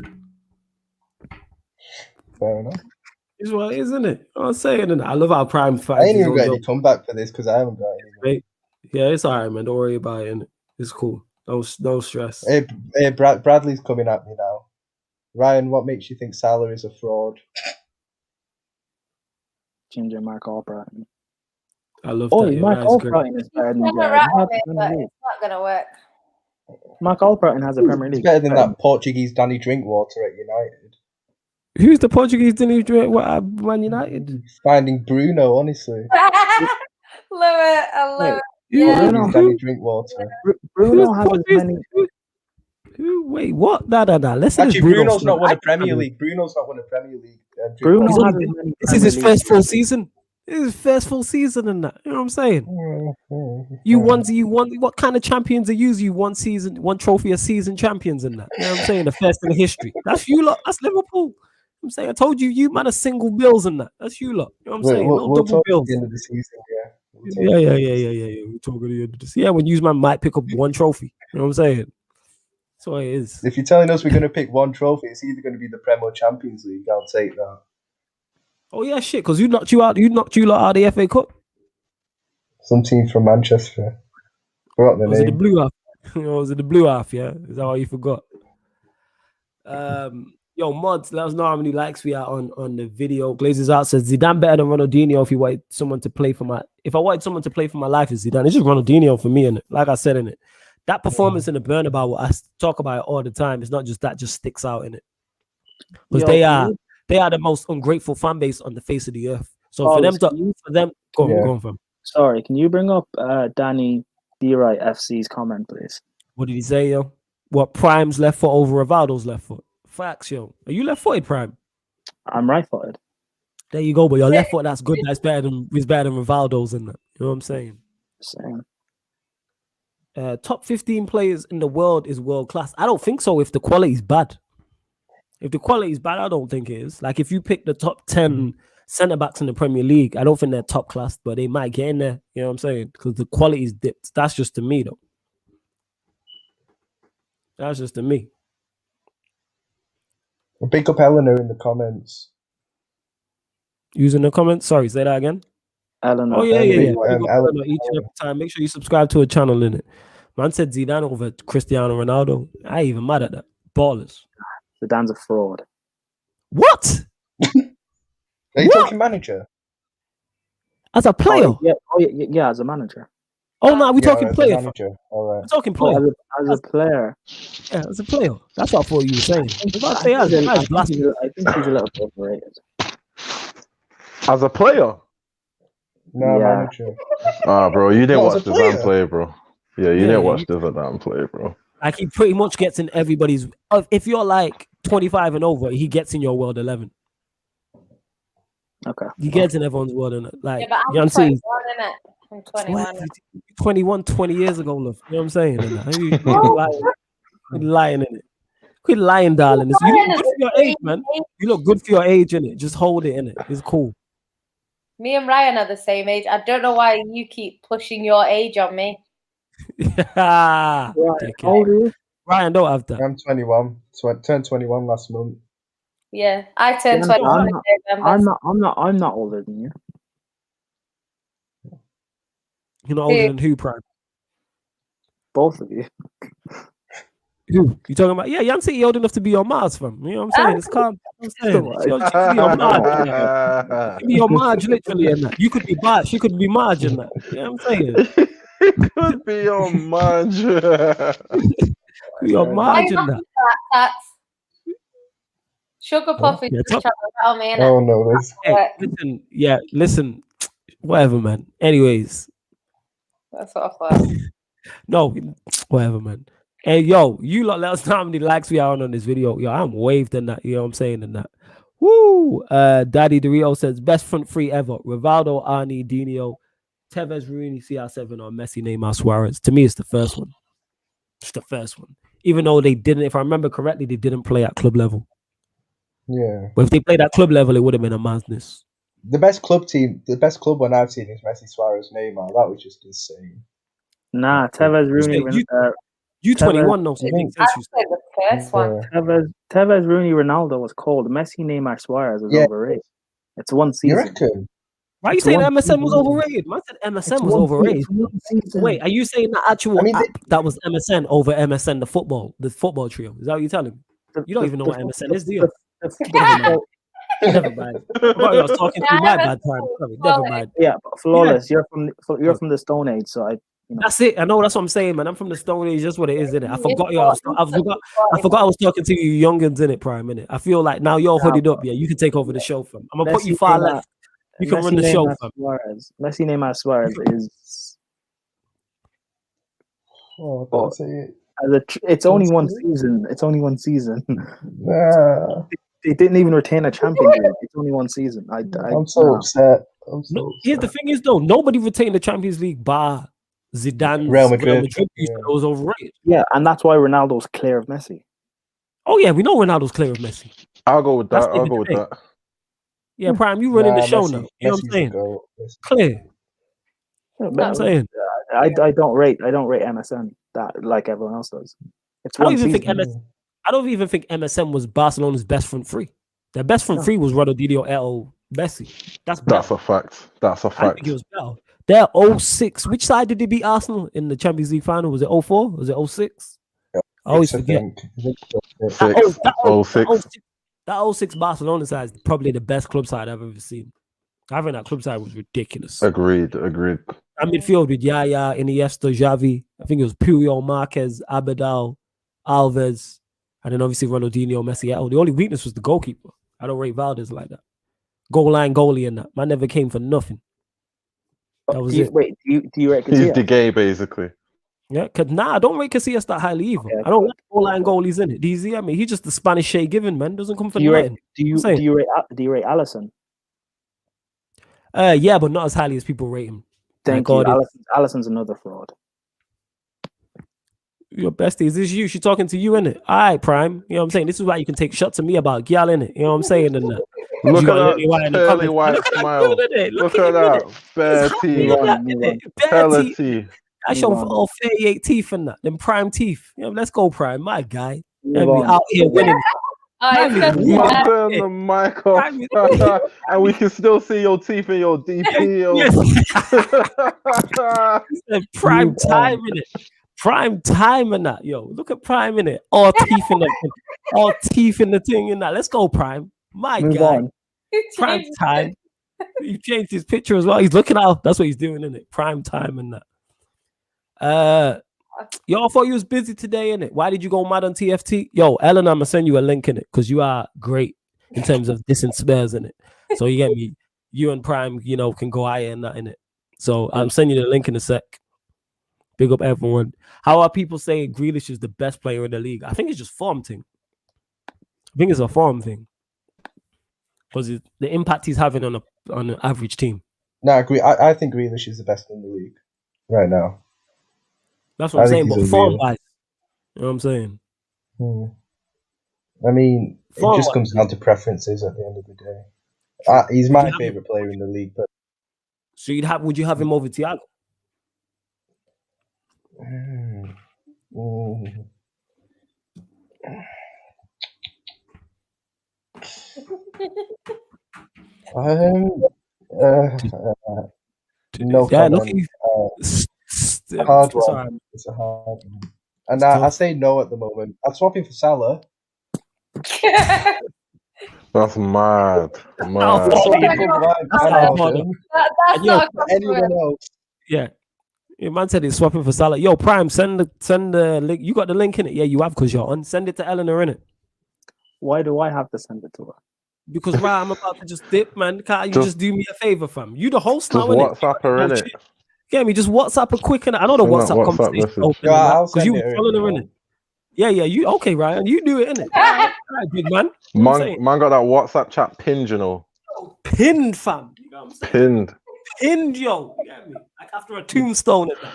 Fair enough. It's what it is, isn't it? You know what I'm saying? And I love our prime fight. I ain't even got any comeback for this because I haven't got any. Yeah, it's all right, man. Don't worry about it. It's cool. No stress. Hey, Bradley's coming at me now. Ryan, what makes you think Salah is a fraud? Ginger Mark Albrighton. I love that. Mark Albrighton is better than Gerrard. It's not going to work. Mark Albrighton has a Premier League. He's better than that Portuguese Danny Drinkwater at United. Who's the Portuguese Danny Drinkwater at Man United? Finding Bruno, honestly. I love it. Yeah. Danny Drinkwater. Bruno has as many. Wait, what? Nah. Listen, actually, Bruno's not won a Premier League. This is his first full season. This is his first full season and that. You know what I'm saying? You won. What kind of champions are you season, one trophy a season champions and that. You know what I'm saying? The first in the history. That's you lot. That's Liverpool. I'm saying I told you man are single bills and that. That's you lot. You know what I'm saying? No double bills. At the end of the season, Yeah. We're talking at the end of this. Yeah, when you man might pick up one trophy. You know what I'm saying? That's what it is. If you're telling us we're going to pick one trophy, it's either going to be the Prem or Champions League. I'll take that. Oh yeah, shit. Because you knocked you lot out of the FA Cup. Some team from Manchester. Forgot the name. Was it the blue half? Was it the blue half? Yeah, is that why you forgot? Yo, Mods, let us know how many likes we are on the video. Glazes out says Zidane better than Ronaldinho if you wanted someone to play for my. If I wanted someone to play for my life, is Zidane. It's just Ronaldinho for me, and like I said in it, that performance in the Bernabeu, I talk about it all the time. It's not just that just sticks out in it because they are the most ungrateful fan base on the face of the earth. So go on from. Sorry, can you bring up Danny D-Right FC's comment, please? What did he say, yo? What, Prime's left foot over Rivaldo's left foot? Facts, yo. Are you left-footed, Prime? I'm right-footed. There you go, but your left foot, that's good. That's better than Rivaldo's in that. You know what I'm saying? Same. Top 15 players in the world is world class. I don't think so if the quality is bad. If the quality is bad, I don't think it is. Like if you pick the top 10 centre-backs in the Premier League, I don't think they're top class, but they might get in there. You know what I'm saying? Because the quality is dipped. That's just to me, though. That's just to me. Big up Eleanor in the comments. Using the comments? Sorry, say that again. Eleanor. Oh, yeah. Eleanor, each and every time. Make sure you subscribe to a channel in it. Man said Zidane over Cristiano Ronaldo. I ain't even mad at that. Ballers. Zidane's a fraud. What? Are you talking manager? As a player? Yeah, as a manager. Oh, no, we talking player. All right. We're talking player. As a player. Yeah, as a player. That's what I thought you were saying. I think he's a little bit overrated. As a player? No, manager. Bro, you didn't watch Zidane play, bro. Yeah, you didn't watch Zidane play, bro. Like, he pretty much gets in everybody's... If you're like 25 and over, he gets in your world 11. Okay. He gets in everyone's world. And like, yeah, but I'm 21, innit? I'm 21. 21, 20 years ago, love. You know what I'm saying? Quit lying in it. Quit lying, darling. You look good for your age, man. You look good for your age, innit? Just hold it, innit? It's cool. Me and Ryan are the same age. I don't know why you keep pushing your age on me. How old are you? Ryan, don't have that. I'm 21. Turned 21 last month. Yeah, I turned 21 in November. I'm not older than you. You're not older than who, Prime? Both of you. Who you talking about? Yeah, Jan City old enough to be on Mars, fam. You know what I'm saying? It's calm. I'm saying she could be on Mars. She could be on Marge, literally, and that. You could be Bart. She could be Marge, and that. You know what I'm saying? It could be on Marge. Be on Marge, and that. That's Sugar Puff is Yeah, just trying to tell me. Oh no, this. Hey, listen, whatever, man. Anyways, That's what I thought. no, whatever, man. Hey, yo, you lot let us know how many likes we are on this video. Yo, I'm waved in that. You know what I'm saying in that. Woo! Daddy Dorito says best front three ever: Rivaldo, Arnie, Dino, Tevez, Rooney, CR7, or Messi, Neymar, Suarez. To me, it's the first one. It's the first one. Even though they didn't, if I remember correctly, they didn't play at club level. Yeah. But if they played at club level, it would have been a madness. The best club one I've seen is Messi, Suarez, Neymar. That was just insane. Nah, Tevez, Rooney, You 21 though. I'd say the first one. Tevez, Rooney, Ronaldo was cold. Messi, Neymar, Suarez was overrated. It's one season. You reckon? Why are you saying MSN was overrated? Man said MSN was overrated. Wait, are you saying the actual app that was MSN over MSN, the football trio? Is that what you're telling me? You don't even know what MSN is, do you? Never mind. I thought I was talking through my bad time. Sorry, never mind. Yeah, but Flawless, you're from the Stone Age, so That's it. I know. That's what I'm saying, man. I'm from the Stone Age. That's what it is, innit? I forgot I forgot I was talking to you youngins in it, Prime, innit? I feel like now you're hooded up. Yeah, you can take over the show, fam. I'm gonna put you far left. You can run the show, fam. Messi, Neymar, Suarez is. Oh, don't say it. It's only one season. It's only one season. They didn't even retain a Champions League. It's only one season. I'm so upset. Here's the thing: is though nobody retained the Champions League bar Zidane's Real Madrid. Was overrated. Yeah, and that's why Ronaldo's clear of Messi. Oh yeah, we know Ronaldo's clear of Messi. I'll go with that. Yeah, Prime, you running the show now. You know what I'm saying? Clear. You know what I'm saying? I don't rate MSN that like everyone else does. It's I don't even think MSN was Barcelona's best front three. Their best front three was Ronaldinho, Eto'o, Messi. That's a fact. I think it was better. They're 06. Which side did they beat Arsenal in the Champions League final? Was it 04? Was it 06? I always forget. 06. That 06 Barcelona side is probably the best club side I've ever seen. Having that club side was ridiculous. Agreed. And midfield with Yaya, Iniesta, Xavi. I think it was Puyol, Marquez, Abadal, Alves, and then obviously Ronaldinho, Messi. The only weakness was the goalkeeper. I don't rate Valdez like that. Goal line goalie and that. Man never came for nothing. That was it. Wait, do you rate Casillas? He's the gay, basically. Yeah, I don't rate Casillas that highly either. Okay. I don't like goal line goalies in it. Do you see? I mean, he's just the Spanish Shea Given, man. Doesn't come for nothing. Do you rate Alisson? Yeah, but not as highly as people rate him. Thank you. Alisson's another fraud. Your bestie, is this you? She's talking to you, innit? All right, Prime. You know what I'm saying? This is why you can take shots at me about Gyal, innit? You know what I'm saying? And look at that pearly white smile. Look at that bare teeth. I show him all 38 teeth and that. Them prime teeth. You know, let's go, Prime. My guy. Out here winning. Turn the mic off. And we can still see your teeth in your DP. Yes. Prime time in it. Prime time in that, yo. Look at Prime in it. All teeth in the thing in that. Let's go, Prime. My guy. Prime time. He changed his picture as well. He's looking out. That's what he's doing, in it. Prime time and that. Yo, I thought you was busy today, innit? Why did you go mad on TFT? Yo, Ellen, I'm gonna send you a link in it because you are great in terms of dissing Spurs in it. So you get me. You and Prime, you know, can go higher and that in it. So I'm sending you the link in a sec. Big up everyone. How are people saying Grealish is the best player in the league? I think it's just form thing. I think it's a form thing because the impact he's having on an average team. No, I agree. I think Grealish is the best in the league right now. That's what I'm saying, but form-wise, you know what I'm saying? I mean, it just comes down to preferences at the end of the day. He's my favorite player in the league. But so would you have him over Thiago? No comment. a hard It's one. alright. It's a hard one. And I say no at the moment. I'm swapping for Salah. That's mad. Mad. Some my people God. like That's Ronaldo. That's Yo, not a Anyone compliment. else? Yeah. Your man said he's swapping for Salah. Yo, Prime, send the link. You got the link in it? Yeah, you have because you're on. Send it to Eleanor in it. Why do I have to send it to her? Because right, I'm about to just dip, man. Can't you just do me a favor, fam? You the host Just now, innit? WhatsApp her, innit? Get me? Just WhatsApp her quick, and I know the Send that WhatsApp WhatsApp conversation message. open Yeah, I'll because send you it her if following you her in want. it. Yeah, you okay, Ryan? You do it, innit? All right, big man. You know what I'm saying? Man got that WhatsApp chat pinned, you know. Pinned, fam. You know what I'm saying? Pinned. Pinned, yo. You get me? Like after a tombstone and that.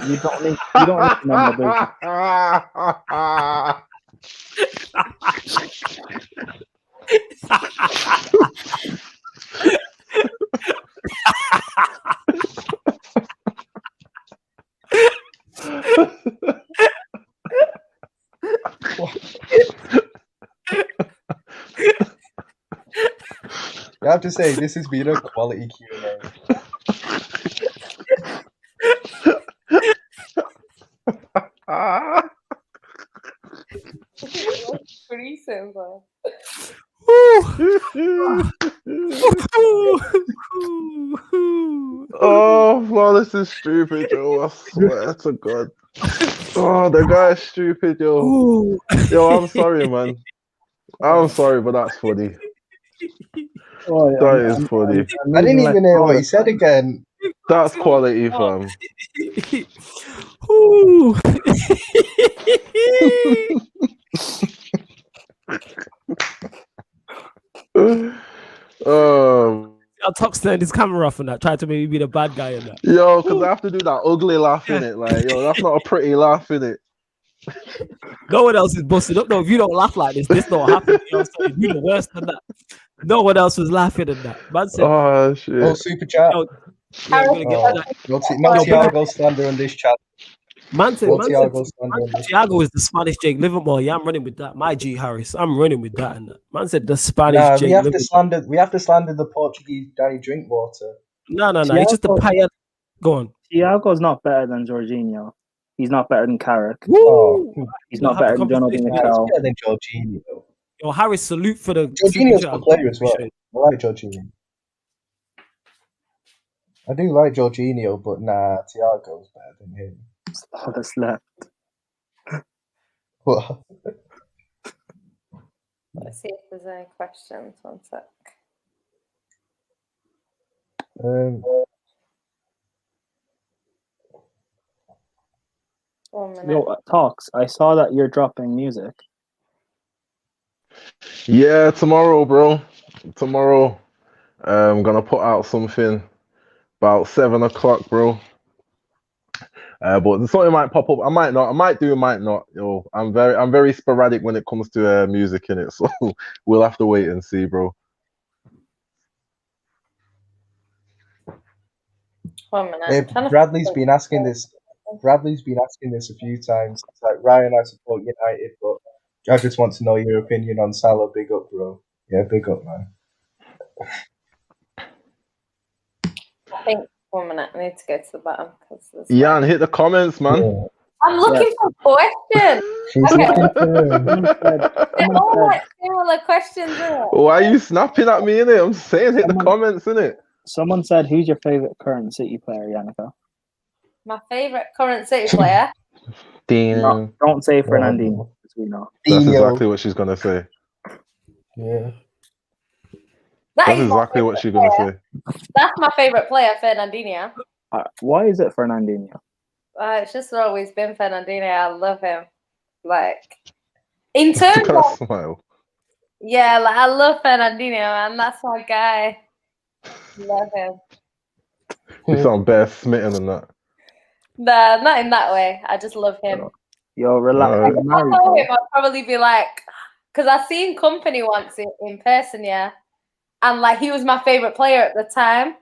You don't need to know my You have to say this has been a quality Q&A. Pretty simple. Oh, wow, this is stupid, yo. I swear to God. Oh, the guy's stupid, yo. Yo, I'm sorry, man. I'm sorry, but that's funny. Oh, That is funny. I didn't even hear what he said again. That's quality, fam. Ooh. I'll top stand his camera off and that. Try to maybe be the bad guy in that. Yo, because I have to do that ugly laugh in it. Like, yo, that's not a pretty laugh in it. No one else is busted up. No, if you don't laugh like this don't happen. You know what I'm saying? You the worse than that. No one else was laughing at that. Man said, Oh, shit. Oh, super chat. yo, yeah, I'm gonna get that. No Thiago slander on this chat. Man said, No Thiago slander on this. Thiago is the Spanish Jake Livermore. Yeah, I'm running with that. My G Harris. I'm running with that. And that. Man said the Spanish Nah, Jake we have Livermore. to slander the Portuguese Danny Drinkwater. No. It's just the pie. Go on. Thiago's not better than Jorginho. He's not better than Carrick. Oh, He's not better than Jonathan he's Michel. better than Jorginho. Yo, Harris, salute for the Jorginho's a good player as well. I like Jorginho. I do like Jorginho, but nah, Thiago's better than him. Oh, that's left. What? Let's see if there's any questions. One sec. Yo, Talks, I saw that you're dropping music. Yeah, tomorrow, bro. Tomorrow, I'm gonna put out something about 7 o'clock, bro. But something might pop up. I might not. I might do. I might not. Yo, I'm very sporadic when it comes to music in it. So we'll have to wait and see, bro. 1 minute. Bradley's been asking this. Bradley's been asking this a few times. It's like, Ryan, I support United, but I just want to know your opinion on Salah. Big up, bro. Yeah, big up, man. I think 1 minute. I need to go to the bottom because Jan, hit the comments, man. Yeah. I'm looking for questions. She's Okay. looking for They're all like similar questions, isn't it? Why are you snapping at me, innit? I'm saying hit the comments, innit? Someone said, who's your favourite current City player, Yannicka? My favourite current City player. Damn. Don't say Fernandinho, because we know. That's exactly what she's gonna say. Yeah. That's exactly what she's gonna say. That's my favourite player, Fernandinho. Why is it Fernandinho? It's just always been Fernandinho. I love him. Like, in terms of smile. Yeah, like I love Fernandinho, man. That's my guy. Love him. You sound bare smitten and that. Nah, not in that way. I just love him. Yo, relax. If I saw him, I'd probably be like, because I seen Company once in person, yeah, and like he was my favorite player at the time.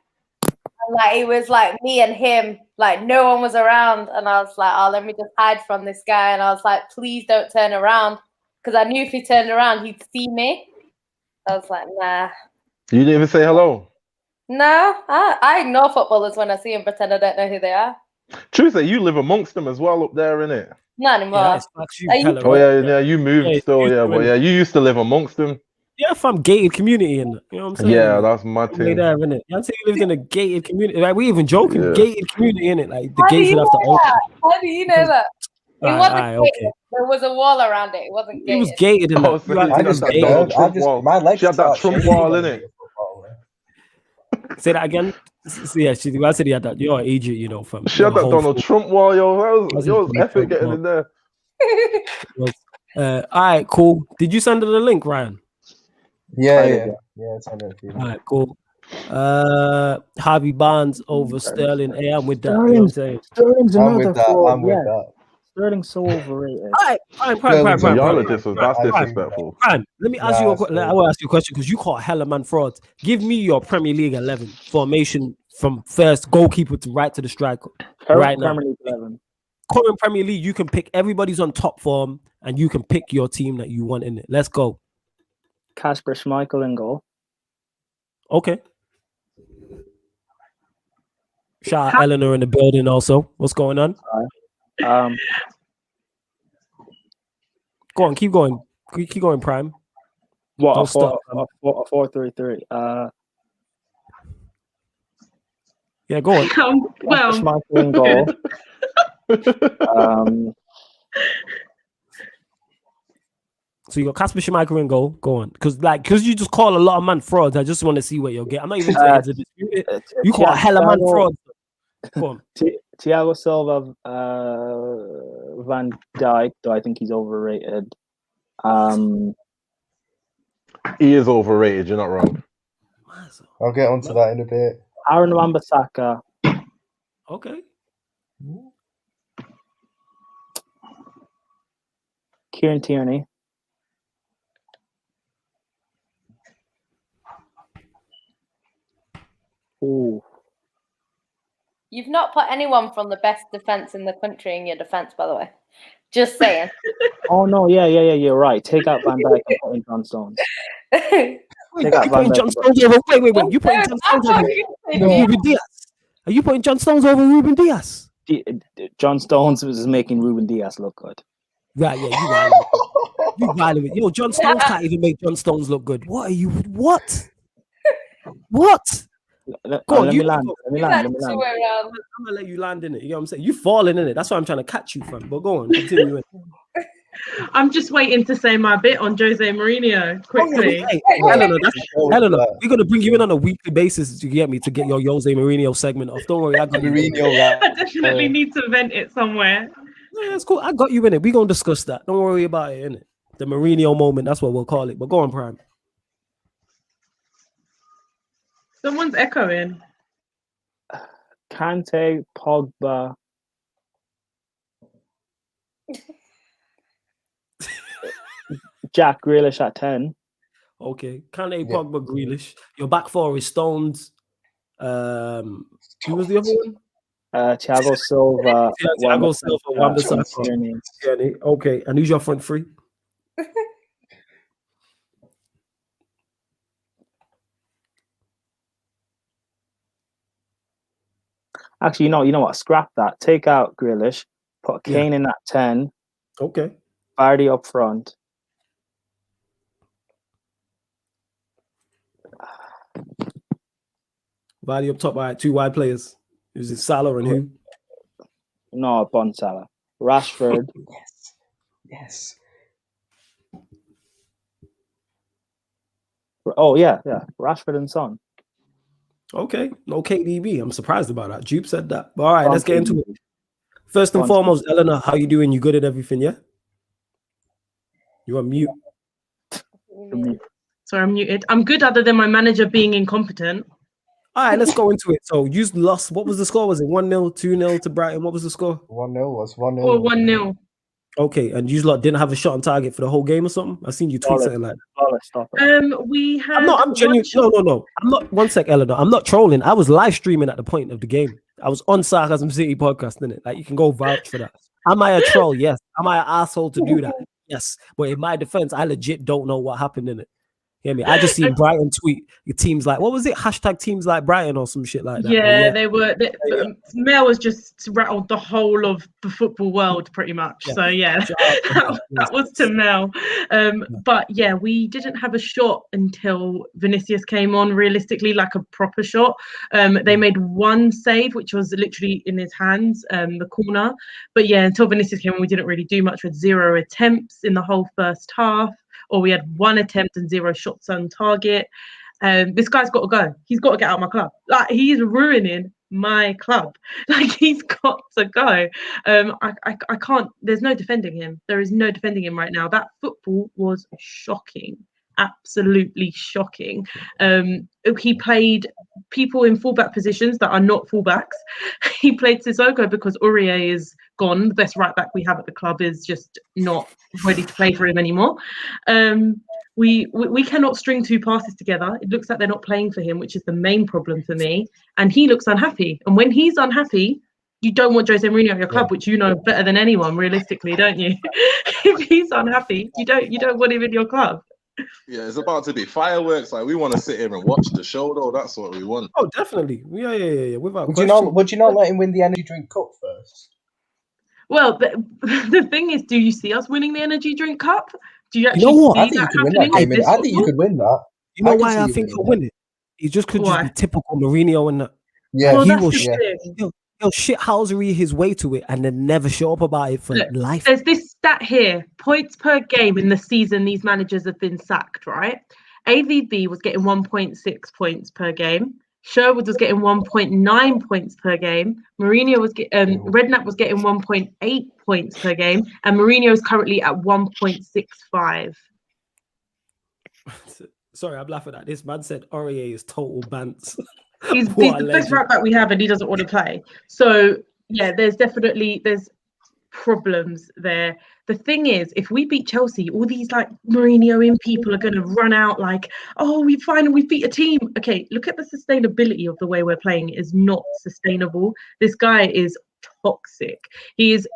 And, like it was like me and him, like no one was around, and I was like, oh, let me just hide from this guy, and I was like, please don't turn around, because I knew if he turned around, he'd see me. I was like, nah. You didn't even say hello. No, I ignore footballers when I see them, pretend I don't know who they are. Tuesday, you live amongst them as well up there, innit? Not anymore. Yeah, it's actually Are you hella Oh right. yeah, you moved Yeah, still, you yeah, used to, but yeah, you used to live amongst them. Yeah, from gated community, in you know what I'm saying? Yeah, innit? that's my Way thing. there, innit? I'm saying you lived in a gated community. Like we even joking, Yeah. gated community, innit? Like the How do gates you would know have to open. that? How do you know Because- that? It Alright, wasn't alright, gated. okay. There was a wall around it. It wasn't It was gated. gated in Oh, that. so You had you to I got be just that get gated. Donald nervous. Trump wall. My legs She had that start Trump shaking wall, when I innit? see a footballer. Say that again. So yeah, I said he had that. You're an agent, you know, from She had that Donald Trump wall, yo. That was epic getting in there. All right, cool. Did you send her the link, Ryan? Yeah, I yeah, did, yeah. It's on it. All right, cool. Harvey Barnes over Sterling. Hey, I'm with that. You know what I'm saying? Sterling's I'm another with that. fraud. I'm with Yeah, that. Sterling's so overrated. All right, prime. Sterling's Y'all are overrated. that's I agree with disrespectful. Prime. Let me ask Nah, you. it's I will ask you a question because you caught hella man frauds. Give me your Premier League 11 formation from first goalkeeper to right to the striker. Right now, Premier League 11. current Premier League, you can pick everybody's on top form, and you can pick your team that you want in it. Let's go. Kasper Schmeichel in goal. Okay. Shout out Eleanor in the building also. What's going on? Um, Go on, keep going. Keep going, Prime. what Don't stop. a 4-3-3. Yeah, go on. Well, Schmeichel in goal. So you got Kasper Schmeichel in goal. Go on. Because you just call a lot of man frauds. I just want to see what you'll get. I'm not even trying to dispute it. You call hella man frauds. Go on. Thiago Silva, Van Dijk, though I think he's overrated. He is overrated, you're not wrong. I'll get onto that in a bit. Aaron Wan-Bissaka. Okay. Kieran Tierney. Ooh. You've not put anyone from the best defense in the country in your defense, by the way. Just saying. Oh no, yeah, you're right. Take out Van Dijk and put in John Stones. Take out You Van putting Dijk. John Stones over? Wait. You putting John Stones over Ruben Diaz? Are you putting John Stones over Ruben Diaz? John Stones was making Ruben Diaz look good. Right, yeah, you violent. Yo, John Stones can't even make John Stones look good. What are you? What? Go on, let me land. I'm gonna let you land in it. You know what I'm saying? You falling in it. That's why I'm trying to catch you from. But go on, continue it. I'm just waiting to say my bit on Jose Mourinho quickly. Eleanor, we're gonna bring you in on a weekly basis to get your Jose Mourinho segment off. Don't worry, I got Mourinho. I definitely need to vent it somewhere. Yeah, that's cool. I got you in it. We're gonna discuss that. Don't worry about it, innit? The Mourinho moment, that's what we'll call it. But go on, Prime. Someone's echoing. Kante, Pogba. Jack Grealish at 10. Okay. Kante, Pogba, Grealish. Your back four is Stones. Who was the other one? Thiago Silva. Thiago Silva, Wan-Bissaka. Okay. And who's your front three? Actually, you know what? Scrap that. Take out Grealish. Put Kane in at 10. Okay. Vardy up front. Vardy up top. All right, two wide players. Is it Salah and who? No, Bon Salah. Rashford. Yes. Oh, yeah. Rashford and Son. Okay. No KDB. I'm surprised about that. Jupe said that. But all right, let's get into it. First and foremost, Eleanor, how you doing? You good at everything, yeah? You on mute. Sorry, I'm muted. I'm good other than my manager being incompetent. All right, let's go into it. So you lost. What was the score? Was it 1-0, 2-0 to Brighton? What was the score? 1-0 was 1-0. Or 1-0. Okay, and you lot didn't have a shot on target for the whole game or something? I seen you tweet something like that. Stop it. We had. I'm genuine. No. I'm not. One sec, Eleanor. I'm not trolling. I was live streaming at the point of the game. I was on Sarcasm City podcast, innit? Like you can go vouch for that. Am I a troll? Yes. Am I an asshole to do that? Yes. But in my defense, I legit don't know what happened in it. Hear me? I just seen Brighton tweet your teams like, what was it? Hashtag teams like Brighton or some shit like that. Yeah, they were. Mel has just rattled the whole of the football world pretty much. Yeah. So yeah, that was to Mel. But yeah, we didn't have a shot until Vinicius came on. Realistically, like a proper shot. They made one save, which was literally in his hands, the corner. But yeah, until Vinicius came on, we didn't really do much with 0 attempts in the whole first half. Or we had 1 attempt and 0 shots on target. This guy's got to go. He's got to get out of my club. Like, he's ruining my club. Like, he's got to go. I can't. There's no defending him. There is no defending him right now. That football was shocking. Absolutely shocking. He played people in fullback positions that are not fullbacks. He played Sissoko because Aurier is gone. The best right back we have at the club is just not ready to play for him anymore. We cannot string 2 passes together. It looks like they're not playing for him, which is the main problem for me. And he looks unhappy. And when he's unhappy, you don't want Jose Mourinho at your club, which you know better than anyone, realistically, don't you? If he's unhappy, you don't want him in your club. Yeah, it's about to be fireworks. Like, we want to sit here and watch the show, though. That's what we want. Oh, definitely. Yeah. Without would you not let him win the energy drink cup first? Well, the thing is, do you see us winning the energy drink cup? Do you actually see that happening? I think you could win that. You know why I think he'll win it? He just could just be typical Mourinho and that. Yeah, well, he will shithousery his way to it and then never show up about it for life. There's this stat here: points per game in the season these managers have been sacked. Right? AVB was getting 1.6 points per game. Sherwood was getting 1.9 points per game. Mourinho was Redknapp was getting 1.8 points per game, and Mourinho is currently at 1.65. Sorry, I'm laughing at this. Man said Aurier is total bants. He's the best right back we have, and he doesn't want to play. So yeah, there's problems there. The thing is, if we beat Chelsea, all these like Mourinho in people are going to run out like, oh, we beat a team. Okay, look at the sustainability of the way we're playing. It is not sustainable. This guy is toxic. He's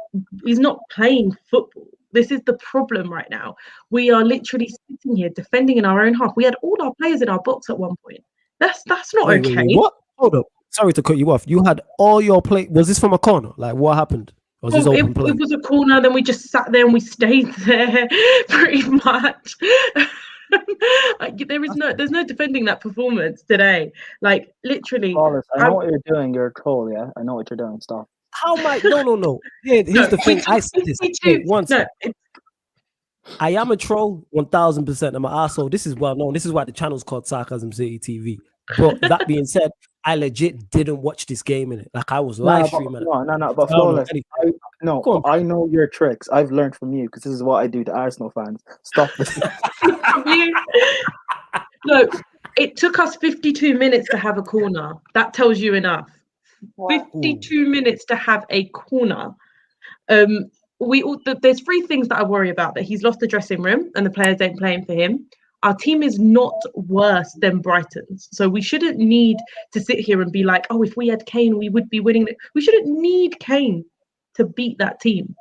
not playing football. This is the problem right now. We are literally sitting here defending in our own half. We had all our players in our box at one point. That's not okay. Wait, what? Hold up. Sorry to cut you off. You had all your play. Was this from a corner? Like, what happened? Or was this open play? It was a corner. Then we just sat there and we stayed there pretty much. There's no defending that performance today. Like, literally. Wallace, I know what you're doing. You're a troll, yeah? I know what you're doing. Stop. How am I? No. Yeah, here's the thing. I said this once. I am a troll, 1000%. I'm an arsehole. This is well known. This is why the channel's called Sarcasm City TV. But that being said, I legit didn't watch this game in it. Like, I was live streaming. No. But Flawless, I know your tricks. I've learned from you because this is what I do to Arsenal fans. Stop this. No, it took us 52 minutes to have a corner. That tells you enough. 52 minutes to have a corner. There's 3 things that I worry about: that he's lost the dressing room and the players ain't playing for him. Our team is not worse than Brighton's, so we shouldn't need to sit here and be like, oh, if we had Kane, we would be winning. We shouldn't need Kane to beat that team.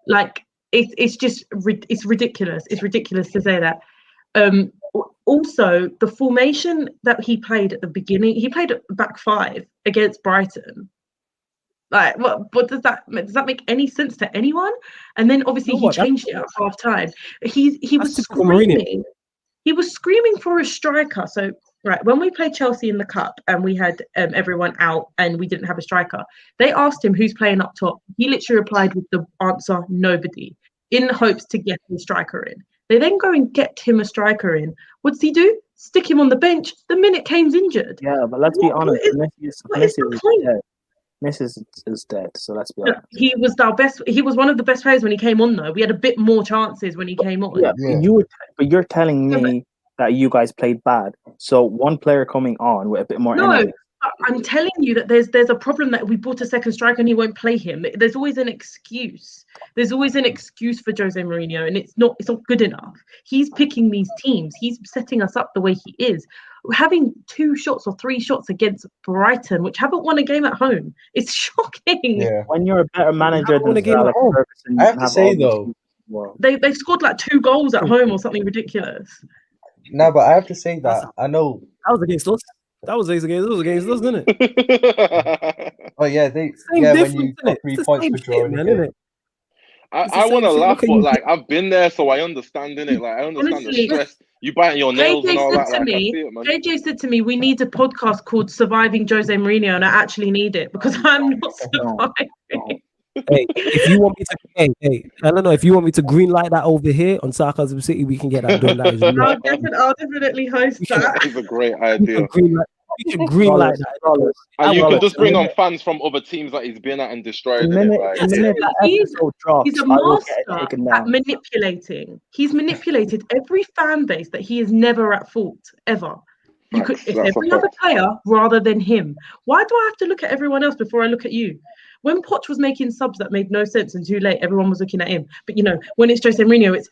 Like, it's ridiculous. It's ridiculous to say that. Also, the formation that he played at the beginning, he played back 5 against Brighton. Like, what does that make any sense to anyone? And then obviously he changed it at half time. He was screaming. He was screaming for a striker. So right, when we played Chelsea in the cup and we had everyone out and we didn't have a striker, they asked him who's playing up top. He literally replied with the answer nobody, in hopes to get a striker in. They then go and get him a striker in. What does he do? Stick him on the bench the minute Kane's injured. Yeah, but let's be honest. Messi is dead, so let's be honest. He was our best. He was one of the best players when he came on, though. We had a bit more chances when he came on. Yeah. You're telling me that you guys played bad. So one player coming on with a bit more energy. I'm telling you that there's a problem that we bought a second striker and he won't play him. There's always an excuse. There's always an excuse for Jose Mourinho, and it's not good enough. He's picking these teams. He's setting us up the way he is. Having 2 shots or 3 shots against Brighton, which haven't won a game at home, it's shocking. Yeah. When you're a better manager than Ferguson, I have to say though, they've scored like 2 goals at home or something ridiculous. No, but I have to say that I know That was against us. That was against us, didn't it? Oh yeah, Same when difference, you innit? got 3 It's the points same for shit, drawing man, again. innit? It's the I want to same shit. laugh, Look at but you. like I've been there, so I understand it. Like I understand the Honestly, stress. You biting your nails and JJ all said that. to Like I me, see it, man. JJ said to me, we need a podcast called Surviving Jose Mourinho, and I actually need it because I'm not surviving. Hey, if you want me to, hey, I don't know. If you want me to green light that over here on Sarcasm City, we can get that done. That is not. I'll definitely host that. That is a great We idea. should green light. We should green light that. And you will can just bring actually- on fans from other teams that he's been at and destroyed. The minute that episode drops, He's a I will get it master taken at down. manipulating. He's manipulated every fan base that he is never at fault, ever. You could, if That's a every other fact. player rather than him. Why do I have to look at everyone else before I look at you? When Poch was making subs that made no sense and too late, everyone was looking at him. But you know, when it's Jose Mourinho, it's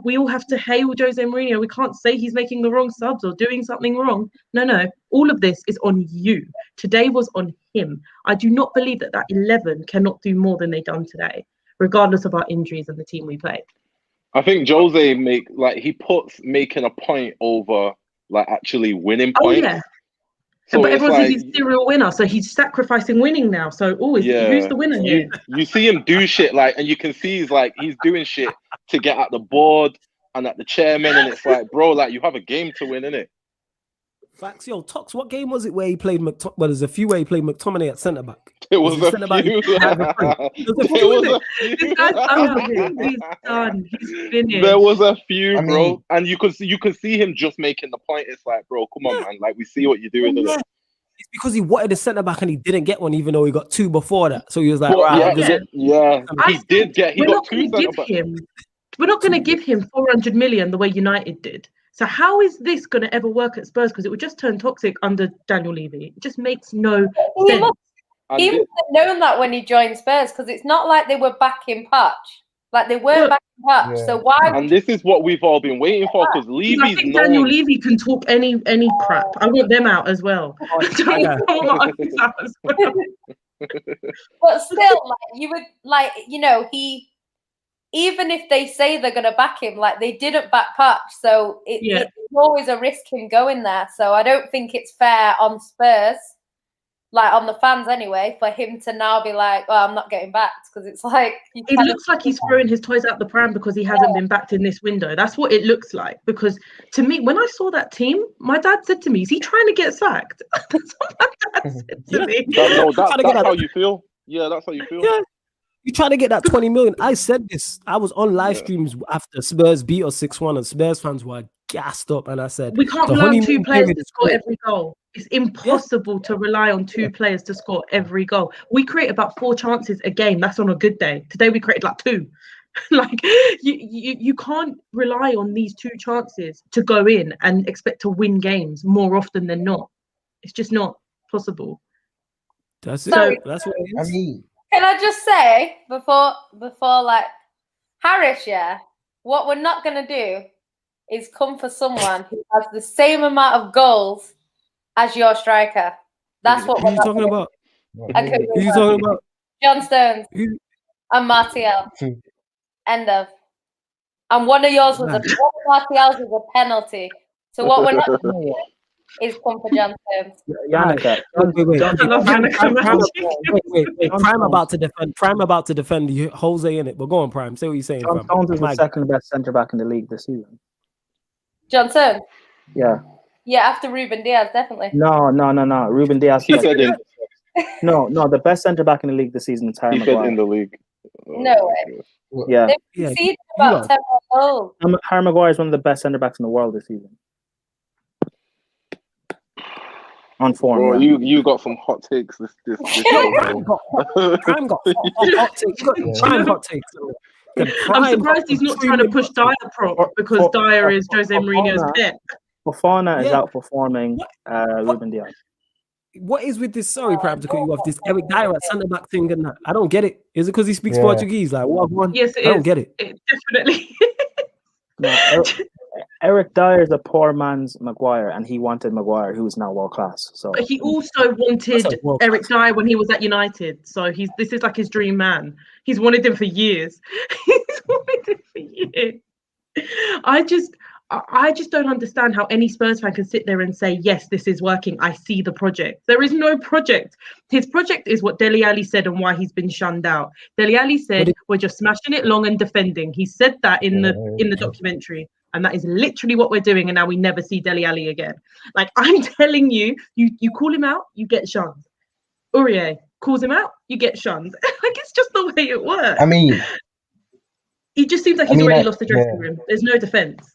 we all have to hail Jose Mourinho. We can't say he's making the wrong subs or doing something wrong. No. All of this is on you. Today was on him. I do not believe that 11 cannot do more than they done today, regardless of our injuries and the team we play. I think Jose he puts making a point over like actually winning points. Oh yeah. So but everyone like, says he's serial winner, so he's sacrificing winning now. So who's the winner here? You see him do shit and you can see he's doing shit to get at the board and at the chairman, and it's like, bro, like you have a game to win, innit? Facts, yo, Tox. What game was it where he played Well, there's a few where he played McTominay at centre back. It was a few. This guy's out of it. He's done. He's finished. There was a few, bro, and you can see him just making the point. It's like, bro, come on, man. Like we see what you're doing. Yeah. It's because he wanted a centre back and he didn't get one, even though he got 2 before that. So he was like, He got 2 centre backs. We're not going to give him 400 million the way United did. So how is this going to ever work at Spurs? Because it would just turn toxic under Daniel Levy. It just makes no sense. He must have known that when he joined Spurs, because it's not like they were back in patch. Like they were back in patch. Yeah. So why? And this is what we've all been waiting for, because Levy's I think Daniel Levy can talk any crap. I want them out as well. But still, like you would like, even if they say they're going to back him, like they didn't back Patch, so it's always a risk him going there. So I don't think it's fair on Spurs, like on the fans anyway, for him to now be like, "Oh, I'm not getting backed," because it's like it looks like he's throwing his toys out the pram because he hasn't been backed in this window. That's what it looks like. Because to me, when I saw that team, my dad said to me, "Is he trying to get sacked?" That's what my dad said to me. That's how you feel. Yeah, that's how you feel. Yeah. You trying to get that 20 million. I said this. I was on live streams after Spurs beat us 6-1 and Spurs fans were gassed up. And I said, we can't rely on 2 players to score every goal. It's impossible to rely on 2 players to score every goal. We create about 4 chances a game. That's on a good day. Today we created like 2. Like you can't rely on these 2 chances to go in and expect to win games more often than not. It's just not possible. That's it. That's what it is. I mean, can I just say before like Harris, what we're not gonna do is come for someone who has the same amount of goals as your striker. That's what we're talking about. Who are you talking about? John Stones and Martial. End of. And one of yours was Martial's was a penalty. So what we're not gonna do is come for John Stones. Yannicka. Wait. Prime about to defend Jose in it. But go on, Prime. Say what you're saying. John Stones is the second best centre back in the league this season. John Stones? Yeah. Yeah, after Ruben Diaz, definitely. No. Ruben Diaz. He said in. No. The best centre back in the league this season is Harry He Maguire. said in the league. No way. Yeah. They've conceded about 10 goals. Harry Maguire is one of the best centre backs in the world this season. On form. Bro, you got some hot takes. This Prime got hot takes. Prime hot takes. I'm surprised he's not trying to push Dyer prop because Dyer is Jose Mourinho's pet. Fofana is outperforming Ruben Diaz. What is with this? Sorry, Prime, to cut you off. This Eric Dyer at centre back thing and that. I don't get it. Is it because he speaks Portuguese? Like what? Yes, it is. I don't get it. Definitely. No, Eric Dyer is a poor man's Maguire, and he wanted Maguire, who is now world class. So, but he also wanted Eric Dyer when he was at United. So this is like his dream man. He's wanted him for years. I just don't understand how any Spurs fan can sit there and say, yes, this is working. I see the project. There is no project. His project is what Dele Alli said and why he's been shunned out. Dele Alli said, we're just smashing it long and defending. He said that in the documentary. And that is literally what we're doing. And now we never see Dele Alli again. Like, I'm telling you, you call him out, you get shunned. Aurier calls him out, you get shunned. Like, it's just the way it works. I mean, he just seems like he's already lost the dressing room. There's no defense.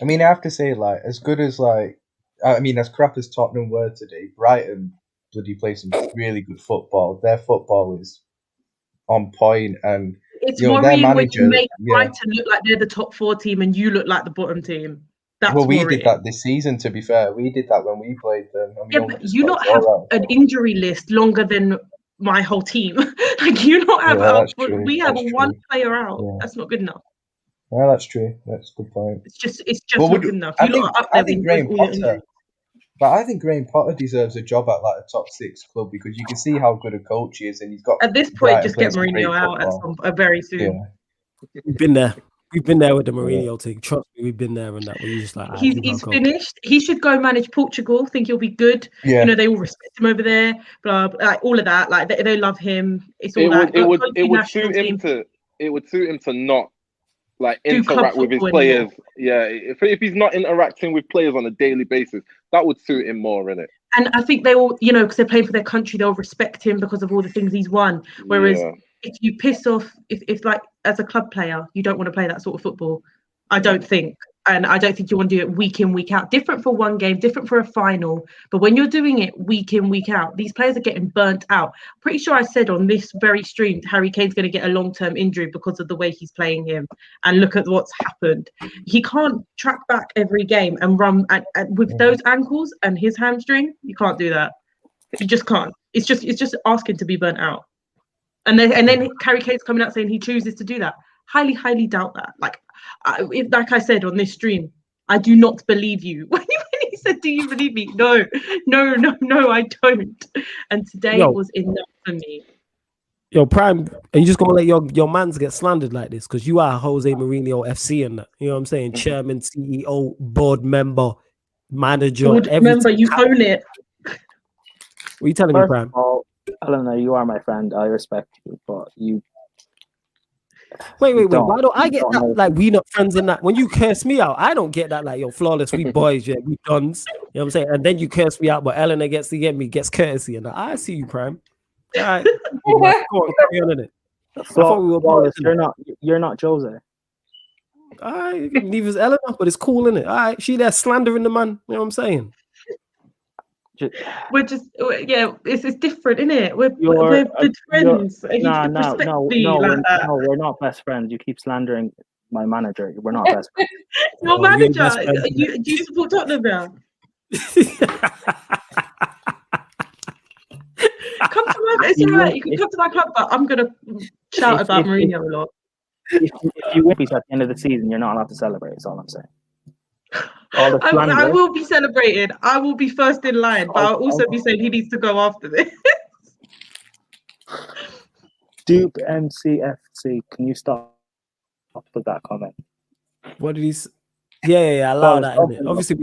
I mean, I have to say, like, as good as, like, I mean, as crap as Tottenham were today, Brighton bloody play some really good football. Their football is on point, and it's their worrying when manager, you make Brighton look like they're the top 4 team and you look like the bottom team. That's we worrying. did that this season, to be fair. We did that when we played them. But you not have an injury list longer than my whole team. Like, you not have we have one player out. Yeah. That's not good enough. Yeah, that's true. That's a good point. It's just not good enough. I think Graham Potter deserves a job at like a top 6 club, because you can see how good a coach he is, and he's got. At this point, just get Mourinho out very soon. Yeah. We've been there. We've been there with the Mourinho thing. Trust me, we've been there and that. We're just like, he's finished. He should go manage Portugal. Think he'll be good. Yeah. You know, they all respect him over there. Blah, blah, like all of that. Like they love him. It's all that. It would suit him to not like interact with his players. Anymore. Yeah, if he's not interacting with players on a daily basis, that would suit him more, innit? And I think they all, you know, because they're playing for their country, they'll respect him because of all the things he's won. Whereas if you piss off, if like as a club player, you don't want to play that sort of football, I don't think. And I don't think you want to do it week in, week out. Different for one game, different for a final. But when you're doing it week in, week out, these players are getting burnt out. Pretty sure I said on this very stream, Harry Kane's going to get a long-term injury because of the way he's playing him. And look at what's happened. He can't track back every game and run with those ankles and his hamstring. You can't do that. You just can't. It's just asking to be burnt out. And then Harry Kane's coming out saying he chooses to do that. Highly, highly doubt that. Like I said on this stream, I do not believe you. When he said, "Do you believe me?" No, I don't. And today was enough for me. Yo, Prime, are you just gonna let your mans get slandered like this? Because you are Jose Mourinho FC and that. You know what I'm saying? Chairman, CEO, board member, manager. Board member, you own it. What are you telling me, Prime? Eleanor, you are my friend. I respect you, but you. Wait. Why don't I get that? Like, we not friends in that. When you curse me out, I don't get that. Like, yo, flawless, we boys, yeah, we dons. You know what I'm saying? And then you curse me out, but Eleanor gets courtesy, and I see you, Prime. All right, go on, carry on in it. Flawless, you're not Jose. All right, neither is Eleanor, but it's cool, innit? All right, she there slandering the man. You know what I'm saying? It's different, isn't it? We're good friends. No, we're not best friends. You keep slandering my manager. We're not best friends. Your manager? Do you support Tottenham now? Come to my. It's alright. You can come to my club, but I'm gonna shout about Mourinho a lot. If you win at the end of the season, you're not allowed to celebrate. That's all I'm saying. I will be celebrating. I will be first in line, but I'll also be saying he needs to go after this. Duke MCFC, can you stop with that comment? What did he say? Yeah, allow that. Obviously,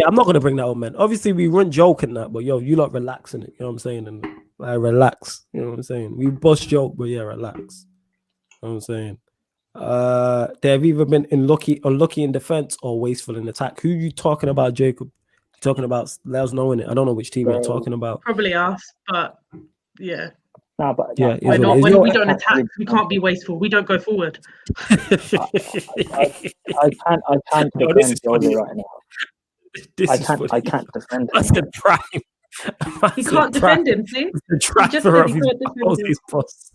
I'm not gonna bring that up, man. Obviously, we run joking that, but yo, you lot relaxing it. You know what I'm saying? And relax. You know what I'm saying? We bust joke, but yeah, relax. You know what I'm saying? They've either been unlucky in defense or wasteful in attack. Who you talking about, Jacob? You talking about? Let us know in it. I don't know which team you're talking about. Probably us, but yeah. No, but yeah, when we don't attack, we can't be wasteful. We don't go forward. I can't defend Jose right now. I can't defend him. That's the Prime. He can't defend him. See, the driver of his post.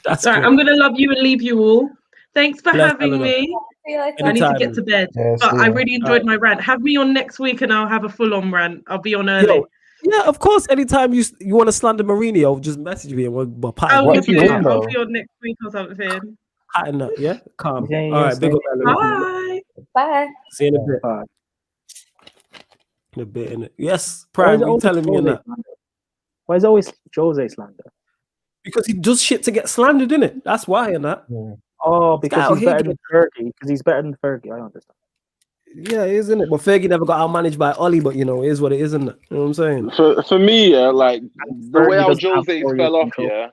That's right. I'm gonna love you and leave you all. Thanks for having me. I need to get to bed, but I really enjoyed my rant. Have me on next week, and I'll have a full-on rant. I'll be on early. Yeah, of course. Anytime you want to slander Mourinho, just message me and we'll I'll be on next week or something. Pattern up, yeah? Calm. Yeah, all right, big up. Bye. See you in a bit. Bye. In a bit, innit? Yes, Prime, you telling me that. Why is always Jose slander? Because he does shit to get slandered, innit? That's why, and that. Yeah. Oh, because Kyle he's better Higgins. than Fergie. Because he's better than Fergie. I understand. Yeah, isn't it? But Fergie never got outmanaged by Ollie, but it is what it is, isn't it? You know what I'm saying? For me, yeah, like the way Fergie how doesn't have Jose's 4 fell European off, yeah.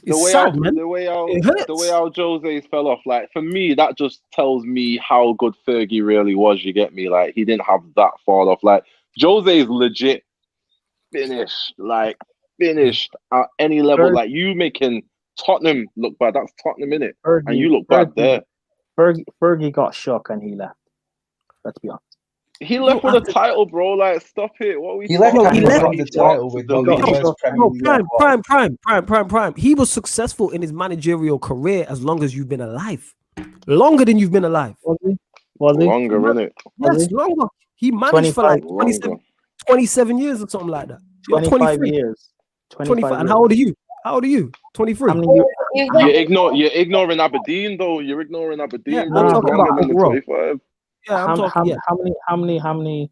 It's sad, man. The way how It hurts. Jose's fell off, like for me, that just tells me how good Fergie really was. You get me? Like he didn't have that fall off. Like Jose's legit finished at any level. Fergie- Like you making Tottenham look bad. That's Tottenham, innit? Fergie, And you look bad there. Fergie got shook and he left. Let's be honest. He left with a title, bro. Like, stop it. What are we He left talking he about? left the title with the worst Premier League. Prime. He was successful in his managerial career as long as you've been alive. Longer than you've been alive. Was he? Longer, innit? Yes, longer. He managed for like 27 years or something like that. 25 years. 25. And how old are you? 23. How many years? You're ignoring Aberdeen, though. You're ignoring Aberdeen, Yeah, bro. I'm talking about Longer than overall. 25. Yeah, I'm talking. Yeah. How many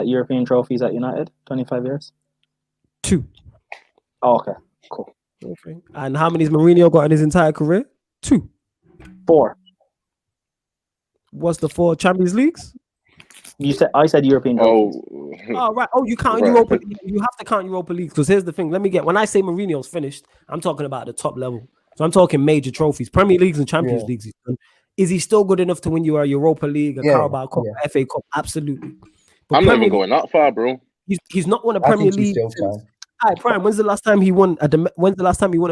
European trophies at United? 25 years? 2. Oh, okay. Cool. Okay. And how many's Mourinho got in his entire career? 2. 4. What's the 4 Champions Leagues? I said European trophies. Oh, right. Oh, you count Europa. You have to count Europa Leagues because here's the thing. When I say Mourinho's finished, I'm talking about the top level. So I'm talking major trophies, Premier Leagues and Champions Leagues. He's done. Is he still good enough to win you a Europa League, a Carabao Cup, a FA Cup? Absolutely. But I'm not even going that far, bro. He's not won a Premier League. All right, Prime. When's the last time he won a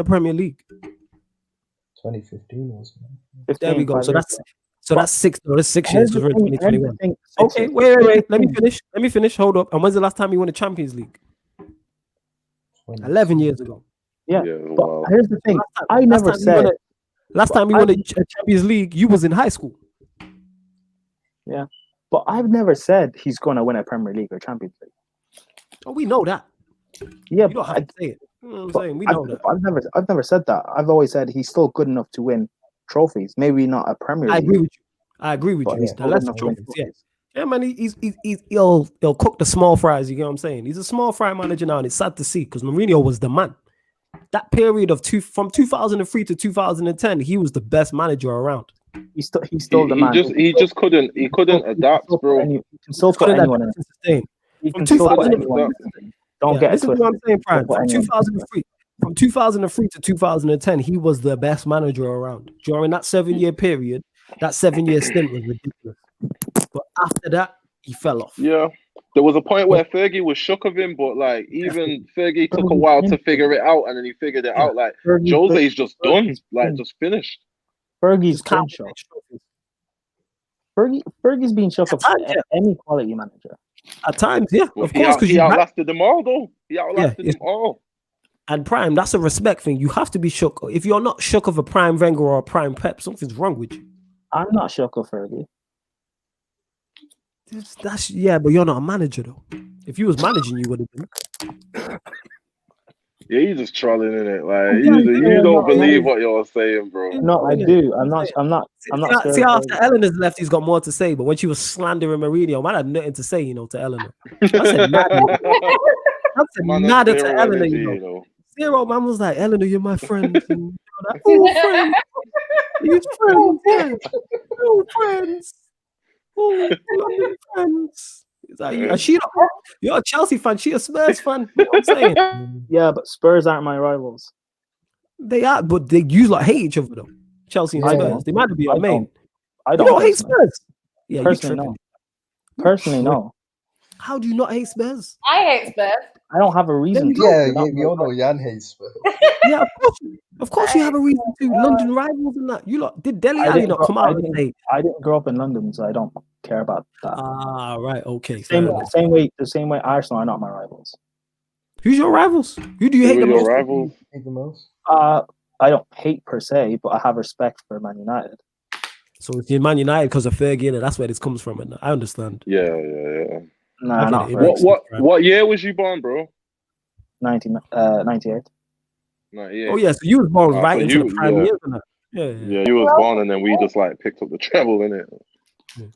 Premier League? 2015 wasn't it? There we go. So that's 6. No, that's 6 years. 2021. Okay, Wait. wait. Let me finish. Hold up. And when's the last time he won a Champions League? 11 years ago. Yeah. Wow. But here's the thing. I never said. Last time he won a Champions League, you was in high school. Yeah. But I've never said he's going to win a Premier League or Champions League. Oh, we know that. Yeah, you don't have to say it. You know what I'm saying? We know that. I've never said that. I've always said he's still good enough to win trophies. Maybe not a Premier League. I agree with you. Yeah, Let's trophies. Yeah, man. He'll cook the small fries. You get what I'm saying? He's a small fry manager now, and it's sad to see because Mourinho was the man. That period of from 2003 to 2010, he was the best manager around. He's still the man. He couldn't adapt, bro. He can still put anyone in. From 2003, don't get it twisted. What I'm saying, Prime. From 2003 to 2010, he was the best manager around. During that 7-year period, that 7-year stint was ridiculous. But after that, he fell off. Yeah. There was a point where Fergie was shook of him, but like even Fergie took a while to figure it out, and then he figured it out. Like Jose's just done, like just finished. Fergie's been shook. Fergie's been shook of any quality manager. At times, yeah, well, of course, because he outlasted them all, though. He outlasted them all. And Prime, that's a respect thing. You have to be shook. If you're not shook of a Prime Wenger or a Prime Pep, something's wrong with you. I'm not shook of Fergie. But you're not a manager though. If you was managing, you would have been. Yeah, you're just trolling in it. Like you don't believe what you're saying, bro. No, I do. I'm not. See, after Eleanor's left, he's got more to say. But when she was slandering Mourinho, man had nothing to say, to Eleanor. I said nada to Eleanor, Zero man was like, Eleanor, you're my friend. Friends. He's friends, yeah. Friends. Friends. He's like, you're a Chelsea fan, she a Spurs fan. You know what I'm saying? Yeah, but Spurs aren't my rivals. They are, but they usually hate each other though. Chelsea and Spurs. They might be your main. I don't hate Spurs. Yeah, personally, no. Personally, no. How do you not hate Spurs? I hate Spurs. I don't have a reason. Yeah, we all know Jan hates Spurs. Yeah, of course you have a reason to. London rivals and that. You lot did Dele Alli not come out and say? I didn't grow up in London, so I don't care about that. Ah, right, okay. The same way Arsenal are not my rivals. Who's your rivals? Who do you hate the most? Rivals? Hate the most? I don't hate per se, but I have respect for Man United. So it's Man United because of Fergie, and that's where this comes from. And I understand. Yeah. Nah, not what year was you born, bro? 98. 98. Oh yeah, so you was born right into the prime years, isn't it? Yeah, you was born, and then we just like picked up the treble, innit? Yeah.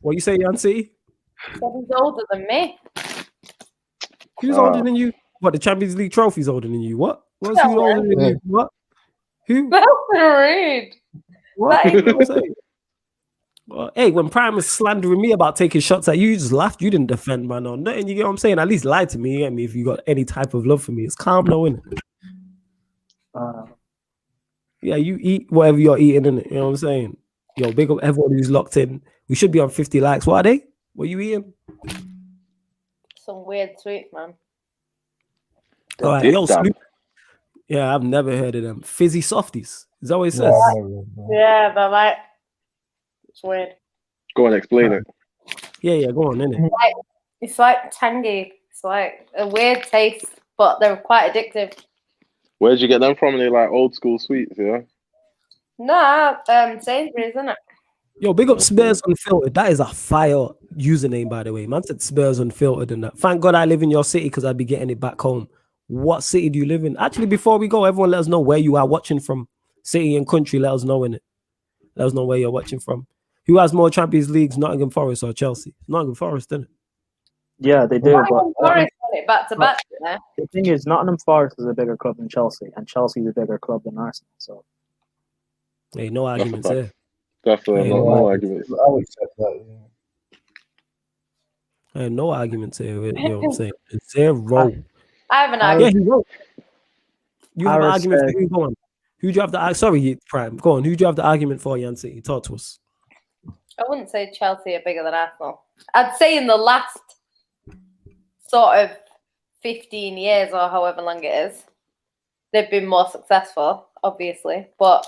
What you say, Yancy? He's older than me. Who's older than you? What, the Champions League trophy's older than you? What? Who's older than you? What? Who? That's rude. What? That You is know what I'm saying? Well, hey, when Prime was slandering me about taking shots at you, you just laughed. You didn't defend, man, or nothing. You get what I'm saying? At least lie to me. You get me? If you got any type of love for me, it's calm, though, innit? Yeah, you eat whatever you're eating, innit? You know what I'm saying? Yo, big up everyone who's locked in. We should be on 50 likes. What are they? What are you eating? some weird sweets, man. All right, Dip yo, dab. Snoop. Yeah, I've never heard of them. Fizzy softies. Is that what it says? Yeah, I've never read that. Yeah, but like, it's weird. Go and explain it. Yeah, go on, innit? It's like tangy. It's like a weird taste, but they're quite addictive. Where'd you get them from? They're like old school sweets, yeah? Nah, Sainsbury's, isn't it? Yo, big up Spurs Unfiltered. That is a fire username, by the way. Man said Spurs Unfiltered and that. Thank God I live in your city because I'd be getting it back home. What city do you live in? Actually, before we go, everyone let us know where you are watching from. City and country, let us know, innit? Let us know where you're watching from. Who has more Champions Leagues, Nottingham Forest or Chelsea? Nottingham Forest, isn't it? Yeah, they do. Nottingham But Forest won it back to back, you know? the thing is, Nottingham Forest is a bigger club than Chelsea, and Chelsea is a bigger club than Arsenal. So Hey, no arguments fact. there. That's Hey, no arguments. I'll accept that. Yeah. Hey, no arguments here. You know what I'm saying? Zero. I have an Yeah, argument. he wrote. You have an Harris argument for said- who? Go on. Who do you have the sorry, Prime? Go on. Who do you have the argument for, Yancy? Talk to us. I wouldn't say Chelsea are bigger than Arsenal. I'd say in the last sort of 15 years or however long it is, they've been more successful, obviously. But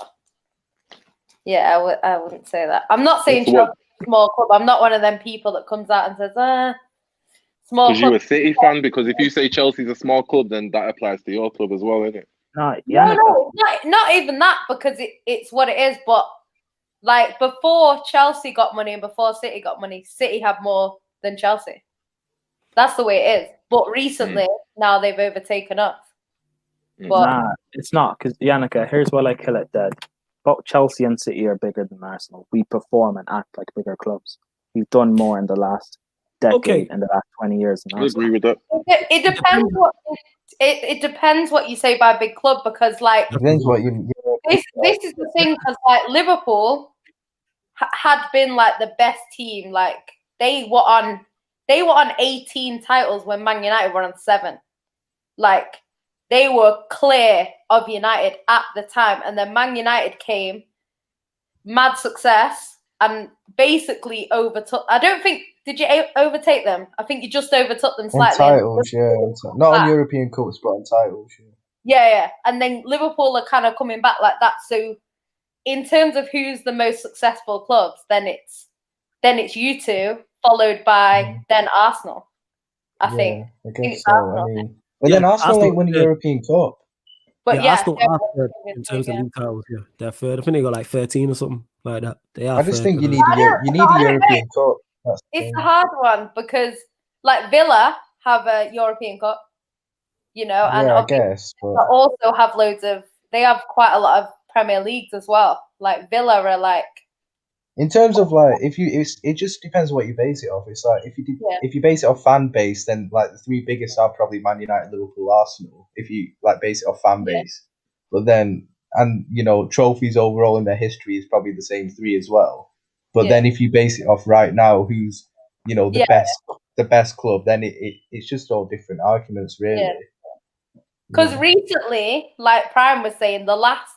yeah, I wouldn't say that. I'm not saying So Chelsea is a small club. I'm not one of them people that comes out and says, small Because you're club. a City fan, because if you say Chelsea's a small club, then that applies to your club as well, isn't it? No, not even that, because it's what it is. But like before Chelsea got money and before City got money, City had more than Chelsea. That's the way it is. But recently, now they've overtaken us. But Nah, it's not, because Yannicka, here's what I kill it dead. Both Chelsea and City are bigger than Arsenal. We perform and act like bigger clubs. We've done more in the last decade, in the last 20 years than I Arsenal. agree with that. it depends what it depends what you say by big club, because like Depends what you. this is the thing, because like Liverpool had been like the best team. Like they were on 18 titles when Man United were on 7. Like they were clear of United at the time, and then Man United came, mad success, and basically overtook. I don't think, did you overtake them? I think you just overtook them On slightly. titles, yeah. Not on European Cups, but on titles, yeah. Yeah. And then Liverpool are kind of coming back like that. So in terms of who's the most successful clubs, then it's you two, followed by then Arsenal. I think. I guess it's so. Arsenal. I mean, but then Arsenal ain't won a European Cup. But Arsenal yeah, are third in terms of league titles. Yeah, they're third. I think they got like 13 or something like that. They are. I just third, think you need I don't a European Cup. That's the it's thing. a hard one, because like Villa have a European Cup, you know, and Yeah, I obviously guess. But they also have they have quite a lot of Premier Leagues as well. Like Villa are like, in terms of like, it just depends what you base it off. It's like if you base it off fan base, then like the 3 biggest are probably Man United, Liverpool, Arsenal. If you like base it off fan base, but then trophies overall in their history is probably the same 3 as well. But then if you base it off right now, who's the best club, then it's just all different arguments, really. Because recently, like Prime was saying, the last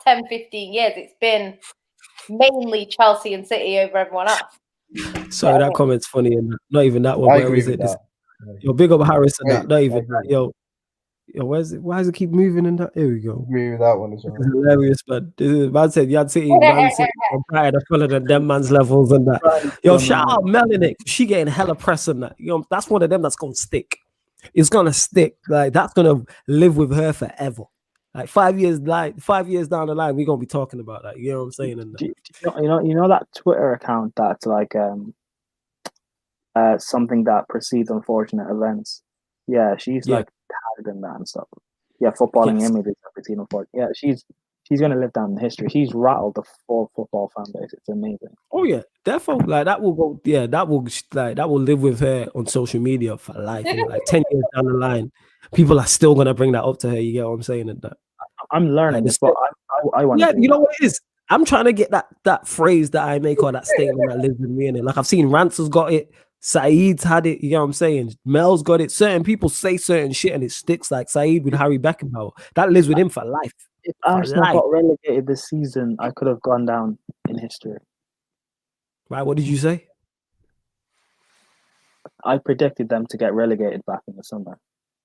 10, 15 years, it's been mainly Chelsea and City over everyone else. Sorry, that comment's funny, and not even that one. I Where agree is with it? that. Yo, big up Harris and that. Not even I that. Yo, where's it? Why does it keep moving in that? Here we go. agree with that one as well. It's hilarious, man. Man said, "Yad City, Man City, I'm tired of following the them man's levels and that." Yo, shout out Melanic. She getting hella press on that. That's one of them that's gonna stick. It's gonna stick. Like that's gonna live with her forever. Like 5 years down the line, we're gonna be talking about that. You know what I'm saying? And You know that Twitter account that's like something that precedes unfortunate events. Yeah, she's like tagged in that and stuff. Yeah, footballing images that precede unfortunate. Yeah, she's gonna live down in history. She's rattled the full football fan base. It's amazing. oh yeah, definitely. Like that will go. Yeah, that will live with her on social media for life. Like 10 years down the line, people are still gonna bring that up to her. You get what I'm saying? And that. I'm learning. It's what I want. Yeah, you know what it is. I'm trying to get that phrase that I make or that statement that lives with me in it. Like I've seen Rancer's got it, Saeed's had it. You know what I'm saying? Mel's got it. Certain people say certain shit and it sticks. Like Saeed with Harry Beckenbauer, that lives with him for life. If Arsenal got relegated this season, I could have gone down in history. Right? What did you say? I predicted them to get relegated back in the summer.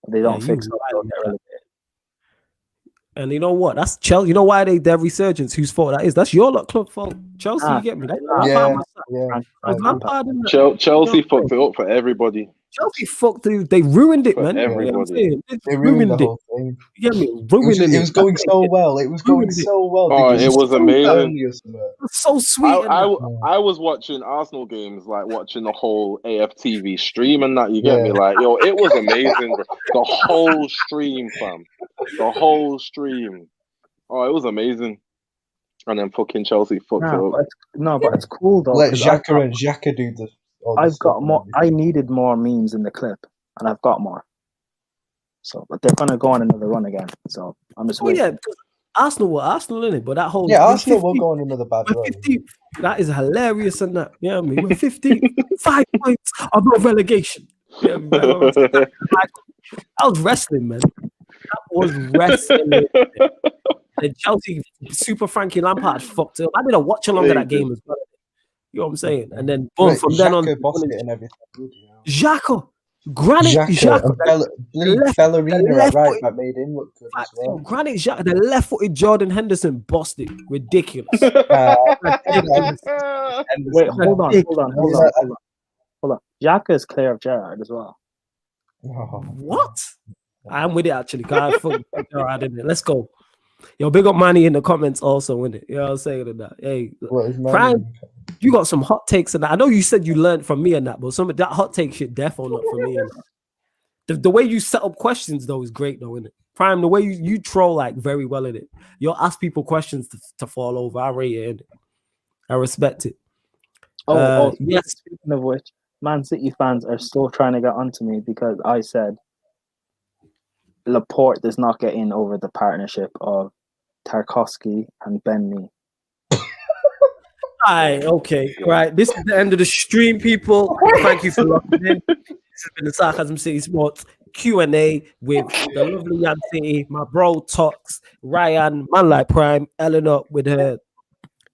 If they don't fix it, they'll get relegated. And you know what? That's Chelsea. You know why their resurgence? Whose fault that is? That's your lot club fault. Chelsea, you get me? Chelsea fucked it up for everybody. Chelsea fucked it. They ruined it, man. Everybody. They ruined the whole thing. You get me? It was going so well. It was going so well. Oh, it was amazing. It was so sweet. I was watching Arsenal games, like watching the whole AFTV stream and that. You get me? Like, yo, it was amazing. The whole stream, fam. The whole stream. Oh, it was amazing. And then fucking Chelsea fucked it up. But it's cool though. Let Xhaka do the. I've got more. I needed more memes in the clip, and I've got more. So, but they're gonna go on another run again. So I'm just waiting. Yeah, because Arsenal were Arsenal in it, but that whole Arsenal will go on another bad run. That is hilarious, and that I mean, we're 15, 5 points above relegation. Yeah, I was wrestling, man. That was wrestling. And Chelsea, Super Frankie Lampard fucked up. I did a watch along of that game as well. You know what I'm saying? And then boom, from then on, Xhaka, Granite Xhaka, Bellerina at right back made him look good as well. Granite Xhaka, the left-footed Jordan Henderson bossed it. Ridiculous. Wait, hold on. Xhaka is clear of Gerrard as well. What? I'm with it actually. God, fuck Gerrard in it. Let's go. Yo, big up Manny in the comments also, in it. You know what I'm saying in that. Hey, Prime, you got some hot takes in that. I know you said you learned from me and that, but some of that hot take shit definitely not from me. The way you set up questions though is great though, isn't it? Prime, the way you troll like very well in it. You'll ask people questions to fall over. I rate it, innit? I respect it. Yes. Speaking of which, Man City fans are still trying to get onto me because I said Laporte does not get in over the partnership of Tarkowski and Ben Mee. Okay, right. This is the end of the stream, people. Thank you for locking in. This has been the Sarcasm City Sports Q&A with the lovely Yan City, my bro Tox, Ryan, man like Prime, Eleanor with her,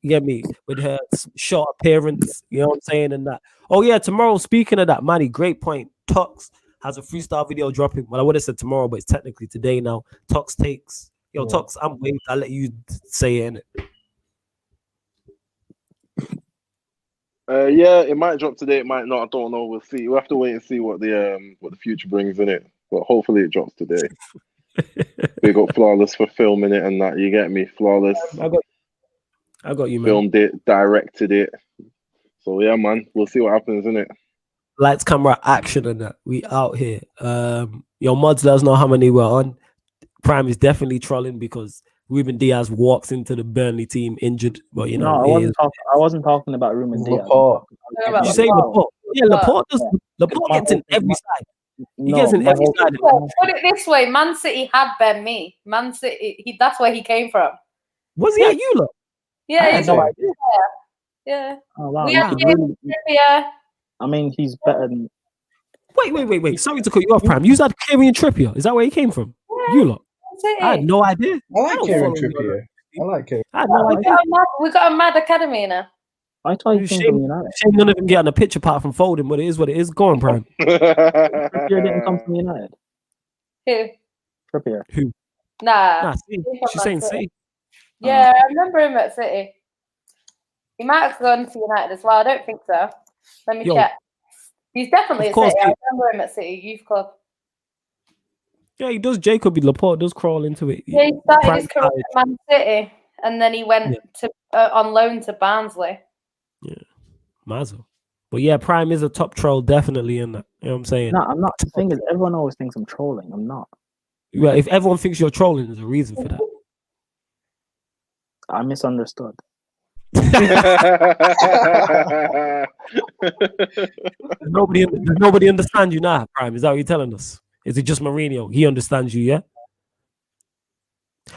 you get me, with her short appearance, you know what I'm saying, and that. Oh yeah, tomorrow, speaking of that, Manny, great point. Tox has a freestyle video dropping. Well, I would have said tomorrow, but it's technically today now. Tox takes. Yo, Tox, I'm waiting. I'll let you say it, innit? Yeah, it might drop today. It might not. I don't know. We'll see. We'll have to wait and see what the future brings in it. But hopefully it drops today. Big up Flawless for filming it and that. You get me? Flawless. I got you, man. Filmed it, directed it. So yeah, man. We'll see what happens in it. Lights, camera, action, and that. We out here. Your mods, let us know how many we're on. Prime is definitely trolling because Ruben Diaz walks into the Burnley team injured. But you know, I wasn't talking about Ruben Diaz. Did you say Laporte? Yeah, Laporte gets in every side. He gets in every side. Put it this way: Man City had Ben Mee. Man City, that's where he came from. Was he at you, look? Yeah, I had no idea. Yeah. Oh, wow. We have Trippier. I mean, he's better than. Wait. Sorry to cut you off, Prime. You said Kieran Trippier. Is that where he came from? Yeah, you lot. I had no idea. I like Kieran Trippier. I had no idea. We got a mad academy now. I thought you came from United. Shame none of them get on the pitch apart from Foden, but it is what it is. Go on, Prime. Trippier didn't come from United. Who? Trippier. Who? Nah. She's saying City. Yeah, I remember him at City. He might have gone to United as well. I don't think so. Let me check. He's definitely at City. I remember him at City Youth Club. Yeah, he does. Jacob Laporte does crawl into it. Yeah, he started his career at Man City, and then he went to on loan to Barnsley. Yeah, Mazel. But yeah, Prime is a top troll, definitely in that. You know what I'm saying? No, I'm not. The thing is, everyone always thinks I'm trolling. I'm not. Well, if everyone thinks you're trolling, there's a reason for that. I misunderstood. Nobody understands you now, Prime. Is that what you're telling us? Is it just Mourinho? He understands you, yeah?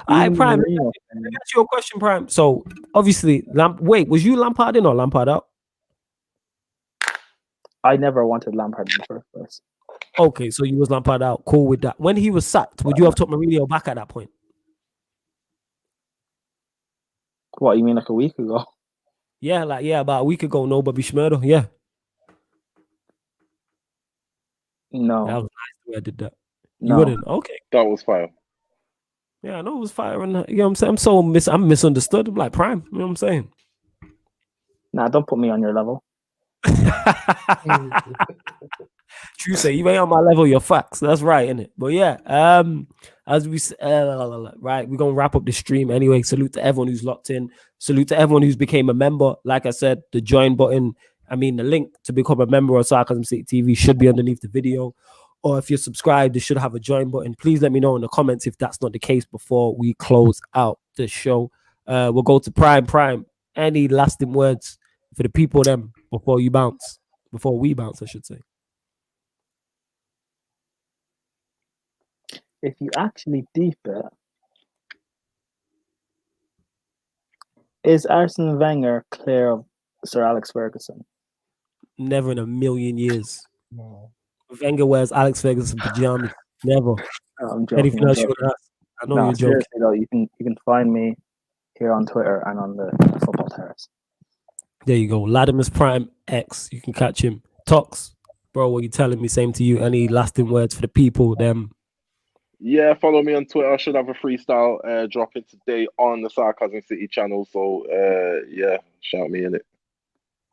All right, Even Prime. Mourinho Let me ask you a question, Prime. So obviously, wait, was you Lampard in or Lampard out? I never wanted Lampard in the first place. Okay, so you was Lampard out. Cool with that. When he was sacked, would you have took Mourinho back at that point? What, you mean like a week ago? Yeah, about a week ago, no, Bobby Schmurdo. Yeah. No. That was nice the way I did that. You No. wouldn't? Okay. That was fire. Yeah, I know it was fire. And you know what I'm saying? I'm misunderstood. I'm like Prime. You know what I'm saying? Nah, don't put me on your level. True say you ain't on my level, your facts. That's right, innit? But yeah, as we right, we're gonna wrap up the stream anyway. Salute to everyone who's locked in. Salute to everyone who's became a member. Like I said, the join button, the link to become a member of Sarcasm City TV should be underneath the video. Or if you're subscribed, they should have a join button. Please let me know in the comments if that's not the case before we close out the show. We'll go to Prime. Prime, any lasting words for the people them before we bounce, I should say. If you actually deep it, is Arsene Wenger clear of Sir Alex Ferguson? Never in a million years. No. Wenger wears Alex Ferguson pajamas. Never. I'm joking. Anything else you want to ask? I know you're joking. Though, you can find me here on Twitter and on the Football Terrace. There you go. Latimus Prime X. You can catch him. Tox, bro, what you telling me? Same to you. Any lasting words for the people? Them. Yeah, follow me on Twitter. I should have a freestyle dropping today on the Sarcasm City channel. So yeah, shout me in it.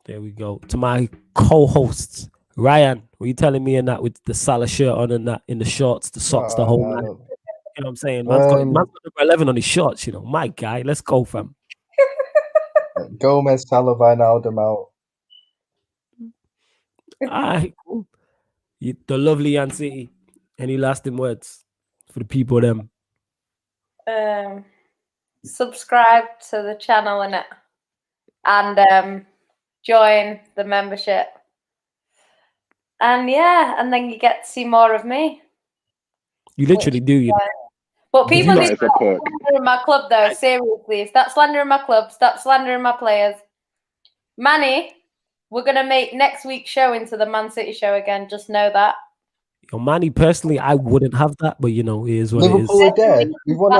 There we go. To my co-hosts, Ryan, what you telling me in that with the Salah shirt on and that in the shorts, the socks, the whole night? You know what I'm saying? Man's got number 11 on his shorts, you know. My guy, let's go, fam. Gomez, Salah, Wijnaldum out. All right, cool. The lovely Yan City. Any lasting words for the people, them? Subscribe to the channel, innit? And join the membership. And yeah, and then you get to see more of me. You literally do, you know. But people need to stop slandering my club, though. Seriously, stop slandering my club. Stop slandering my players. Manny, we're gonna make next week's show into the Man City show again. Just know that. Yo, Manny, personally, I wouldn't have that, but you know, it is what Liverpool it is. again. We've won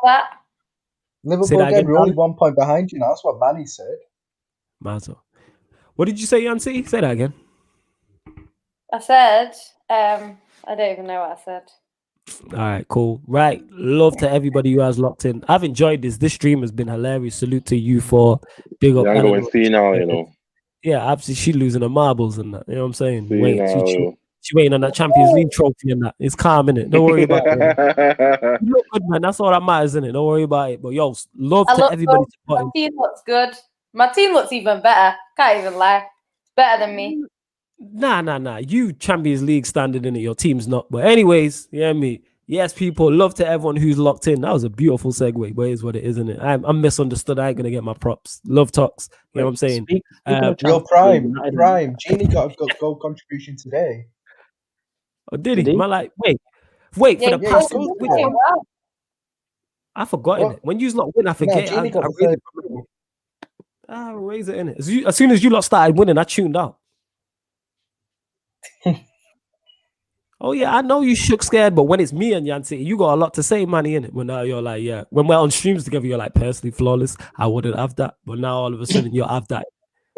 that. Liverpool again. We're only 1 point behind you now. That's what Manny said. Mazo. What did you say, Yancy? Say that again. I said, I don't even know what I said. All right, cool. Right. Love to everybody who has locked in. I've enjoyed this. This stream has been hilarious. Salute to you for big up. I'm going to see now, you know. Yeah, absolutely. She losing her marbles and that. You know what I'm saying? Wait, she waiting on that Champions League trophy and that. It's calm, innit? Don't worry about it. You look good, man. That's all that matters, innit? Don't worry about it. But yo, love to everybody. My team looks good. My team looks even better. Can't even lie. It's better than me. Nah. You Champions League standard in it. Your team's not. But anyways, you hear me? Yes, people. Love to everyone who's locked in. That was a beautiful segue. But it is what it is, isn't it? I'm misunderstood. I ain't gonna get my props. Love talks. You know what I'm saying? Real Prime. Genie got a goal contribution today. Oh, did he? Man, like, wait for the pass. I forgot it. When you lot win, I forget. I raise it in it. As soon as you lot started winning, I tuned out. Oh yeah, I know you shook scared, but when it's me and Yancy, you got a lot to say, money in it. When now you're like, yeah. When we're on streams together, you're like personally flawless. I wouldn't have that, but now all of a sudden you have that.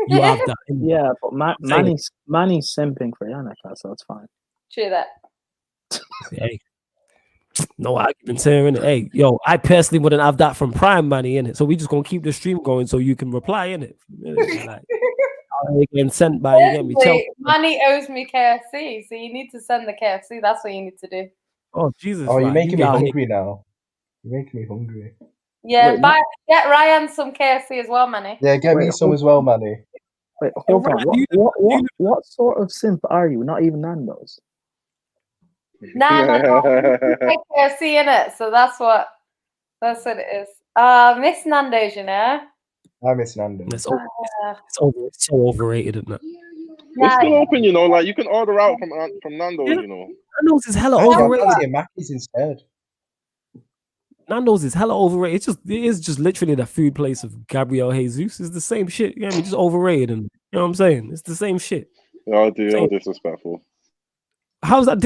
You have that. Yeah, but Manny's simping for Yannick, so it's fine. True that. Hey, no arguments here, innit? Hey, yo, I personally wouldn't have that from Prime Money in it, so we just gonna keep the stream going so you can reply in it. Like, getting sent by you get me. Money owes me KFC, so you need to send the KFC. That's what you need to do. Oh Jesus! Oh, you're making me hungry now. You're making me hungry. Yeah, get Ryan some KFC as well, Manny. Yeah, get me some as well, Manny. Wait, hold on. What sort of simp are you? Not even Nando's. Nah, KFC in it, so that's what it is. Miss Nando's, you know. I miss Nando's. It's so overrated, isn't it? It's still open, you know. Like you can order out from Nando's, you know. Nando's is hella overrated. Mackey's instead. Nando's is hella overrated. It is just literally the food place of Gabriel Jesus. It's the same shit. You know what I mean? Just overrated, and you know what I'm saying? It's the same shit. Oh, dude, you're disrespectful. How's that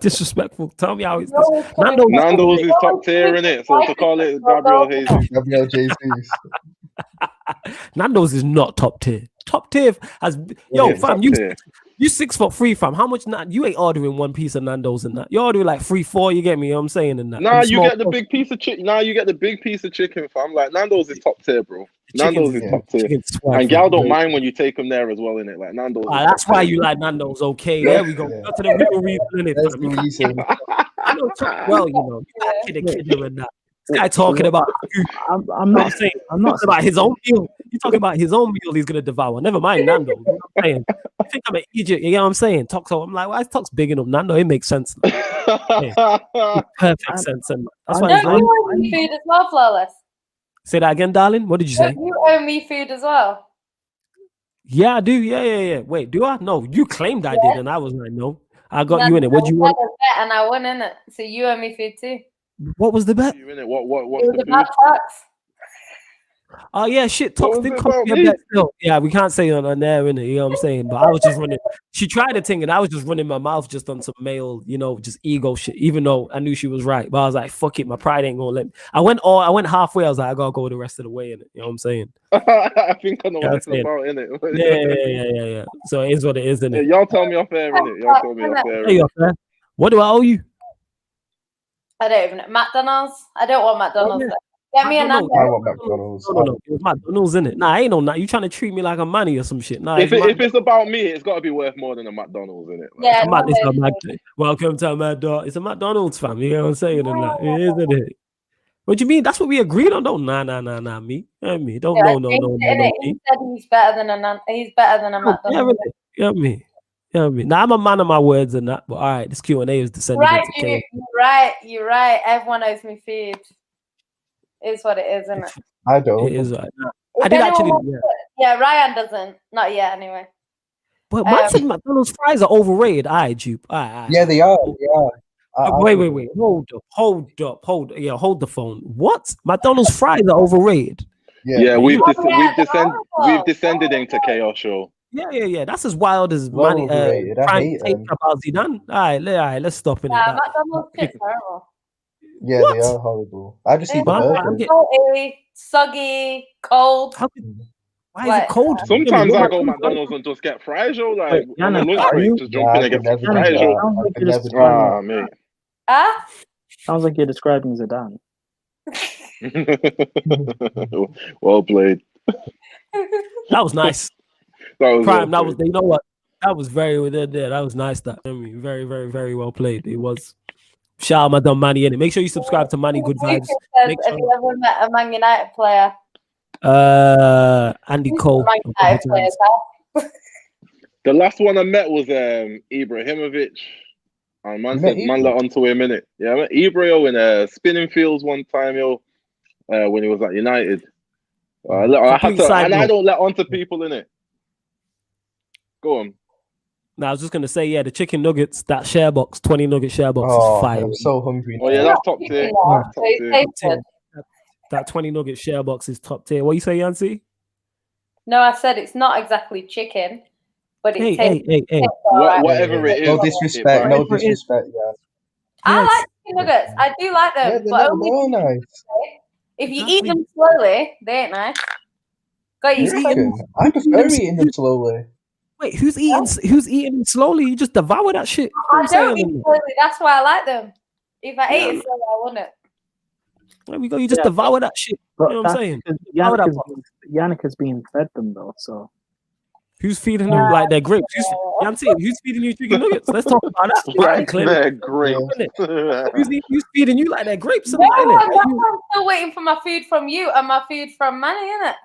disrespectful? Tell me how it's Nando's is top tier, innit? So to call it Gabriel Jesus. Gabriel Jesus. Nando's is not top tier. Top tier has fam. You 6'3", fam. How much? You ain't ordering one piece of Nando's and that. You ordering like 3-4. You get me? You know what I'm saying? And that. Nah, you get the big piece of chicken. Nah, you get the big piece of chicken, fam. Like Nando's is top tier, bro. Nando's is top tier. And gal don't mind when you take them there as well, innit? Like Nando's. That's why you like Nando's. Okay, there we go. Go to the real reason, innit? I know well, you know, you got kid and that. This guy talking about food. I'm not saying. I'm not about his own meal. You're talking about his own meal he's gonna devour. Never mind Nando. You know what I'm saying? I think I'm an idiot. You know what I'm saying? I'm like, why is Tox big enough? Nando, it makes sense. Perfect sense. And that's why you owe me food as well, Flawless. Say that again, darling. What did you say? You owe me food as well. Yeah, I do. Yeah. Wait, do I? No, you claimed I did, and I was like, no. I got you in it. What do you want? And I won in it. So you owe me food too. What was the bet? You in it? What's it was the about food? Tox. Oh yeah, shit. Tox did come me a bet still. Yeah, we can't say on there, innit? You know what I'm saying? But I was just running. She tried a thing, and I was just running my mouth just on some male, you know, just ego shit. Even though I knew she was right, but I was like, fuck it, my pride ain't gonna let me. I went halfway. I was like, I gotta go the rest of the way, innit? You know what I'm saying? I think I know what it's about, innit? Yeah. So it is what it is, innit? Yeah, y'all tell me off air, innit? Y'all tell me off air. Hey, what do I owe you? I don't even know. McDonald's. I don't want McDonald's. Get me a Nando's. I want McDonald's. No, it was McDonald's, innit? Nah, ain't no. You trying to treat me like a money or some shit? Nah. If it's about me, it's got to be worth more than a McDonald's, innit? Yeah. Welcome to McDonald's. It's a McDonald's, fam. You know what I'm saying? It is, isn't it? What do you mean? That's what we agreed on. Don't me. Me. Don't no. He said he's better than a McDonald's. Yeah, me. Now I'm a man of my words and that, but all right, this Q&A is descending into chaos. You're right. Everyone owes me food. It's what it is, isn't it? I don't. It is. I did actually. Yeah, Ryan doesn't. Not yet, anyway. But man said McDonald's fries are overrated. Jupe. Yeah, they are. Wait. Hold up. Yeah, hold the phone. What? McDonald's fries are overrated. Yeah, we've descended into chaos show. Yeah. That's as wild as trying to take about Zidane. All right, let's stop in it. McDonald's is terrible. Yeah, they are horrible. I just eat the burgers. Salty, soggy, cold. Why is it cold? Sometimes I go to McDonald's and just get fries, yo. Like, on the lunch break, just jump in and get some fries, yo. Mate. Sounds like you're describing Zidane. Well played. That was nice. That was Prime. That was. You know what? That was very there. That was nice. That very, very, very well played. It was. Shout out my dumb Manny in it. Make sure you subscribe to Manny Good Vibes. Have you ever met a Man United player? Andy Cole. The last one I met was Ibrahimovic. And man said, man, let onto him, innit? Yeah, I met Ibra in Spinning Fields one time, when he was at United. I had to, and I don't let onto people, innit? Go on. Now, I was just going to say, yeah, the chicken nuggets, that share box, 20 nugget share box is fire. I'm so hungry. Oh, yeah, that's top tier. That 20 nugget share box is top tier. What you say, Yancy? No, I said it's not exactly chicken, but it tastes. Hey. Whatever it is. No disrespect, yeah. I like chicken nuggets. I do like them. Yeah, they're nice. If you eat them slowly, they ain't nice. I prefer eating them slowly. Wait, who's eating them slowly? You just devour that shit. I don't eat slowly. That's why I like them. If I ate it slowly, I wouldn't. There we go. You just devour that shit. You know what I'm saying? Yannick is being fed them though. So who's feeding them like they're grapes? Who's feeding you chicken nuggets? Let's talk about that. Like they're grapes. Who's feeding you like they're grapes? I'm still waiting for my food from you and my food from Manny, innit?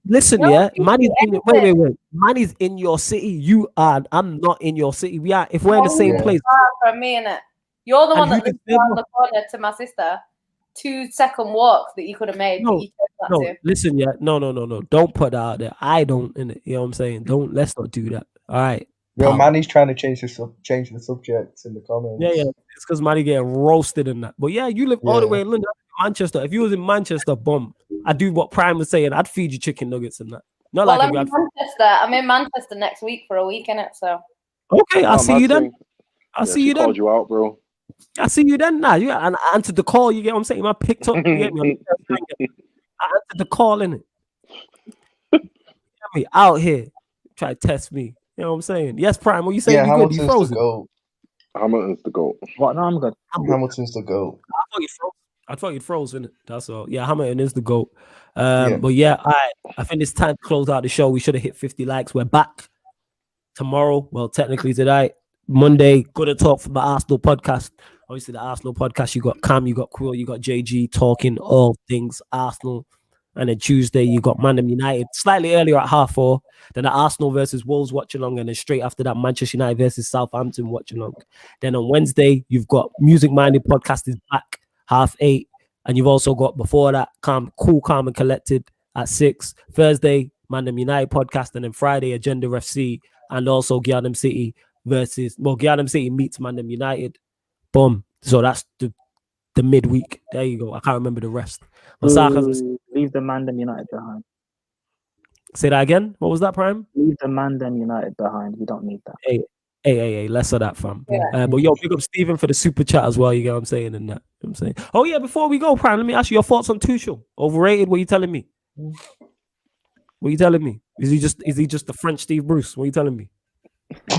Listen, Manny's wait. Manny's in your city. You are. I'm not in your city. We are. If we're in the same place. From me, innit? You're the one that lives around the corner to my sister. 2-second walk that you could have made. No. Listen, no. Don't put that out there. I don't. In it. You know what I'm saying? Don't. Let's not do that. All right. Manny's trying to change the subject in the comments. Yeah. It's because Manny getting roasted in that. But yeah, you live all the way in London. Manchester, if you was in Manchester, bomb, I'd do what Prime was saying. I'd feed you chicken nuggets and that. Not Well, like I'm in Manchester. I'm in Manchester next week for a week, innit? So. Okay, I'll see you then. I'll see you then. Called you out, bro. I see you then. Nah, and I answered the call. You get what I'm saying? I picked up. You get me? I answered the call, innit? Get me out here. Try to test me. You know what I'm saying? Yes, Prime. What you saying? Yeah, You Hamilton's good? You frozen? the GOAT. Hamilton's the GOAT. What? No, I'm good. Hamilton's the GOAT. I thought you'd frozen. That's all. Yeah, Hamilton is the GOAT. Yeah. But yeah, I think it's time to close out the show. We should have hit 50 likes. We're back tomorrow. Well, technically today, Monday. Good to talk from the Arsenal podcast. Obviously, the Arsenal podcast. You got Cam, you got Quill, you got JG talking all things Arsenal. And then Tuesday, you got Man United slightly earlier at 4:30. Then the Arsenal versus Wolves watch along. And then straight after that, Manchester United versus Southampton watch along. Then on Wednesday, you've got Music Minded Podcast is back 8:30. And you've also got before that, Calm and Collected at 6. Thursday, Man United Podcast. And then Friday, Agenda FC. And also Gianum City Gianum City meets Man United. Boom. So that's the midweek. There you go. I can't remember the rest. Leave the Mandem United behind. Say that again. What was that, Prime? Leave the Mandem United behind. We don't need that. Hey, less of that, fam. Yeah. But yo, big up Stephen for the super chat as well. You get what I'm saying? And that. You know what I'm saying. Oh yeah, before we go, Prime, let me ask you your thoughts on Tuchel. Overrated? What are you telling me? What are you telling me? Is he just the French Steve Bruce? What are you telling me?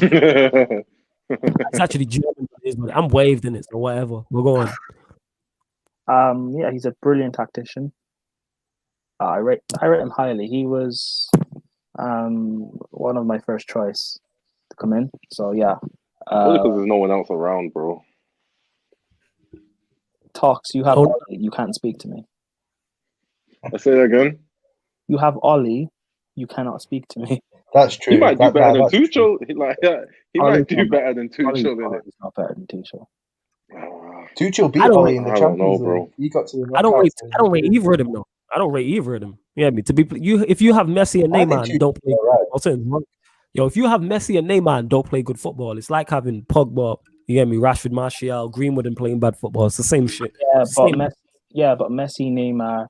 It's actually German. I'm waved in it, so whatever. We'll go on. Yeah, he's a brilliant tactician. I rate him highly. He was one of my first choice to come in. So yeah. Because there's no one else around, bro. Talks, you have Ollie, you can't speak to me. I say that again. You have Ollie, you cannot speak to me. That's true. He might do better than Tuchel. He might do better than Tuchel. He's not better than Tuchel. Tuchel beat Ollie in the Champions League. Bro. He got to the I don't rate either of them though. I don't rate either of them. Yeah, if you have Messi and Neymar and don't play, yo, if you have Messi and Neymar and don't play good football, it's like having Pogba, you get me, Rashford, Martial, Greenwood, and playing bad football. It's the same shit. Yeah, but Messi, Neymar,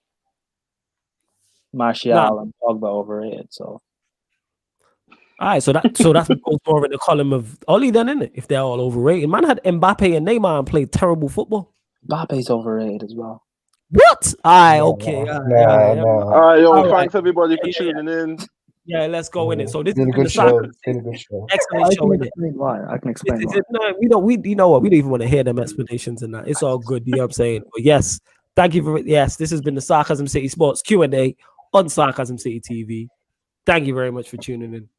Martial, and Pogba overrated. So, all right, so that goes more in the column of Ollie then, isn't it? If they're all overrated, man had Mbappe and Neymar and played terrible football. Mbappe's overrated as well. What? Okay. All right, yo, thanks everybody for tuning in. Yeah, let's go in it. So this is a good show. Excellent show. I can explain why. No, you know what? We don't even want to hear them explanations and that. It's all good. You know what I'm saying? But yes, thank you for this has been the Sarcasm City Sports Q&A on Sarcasm City TV. Thank you very much for tuning in.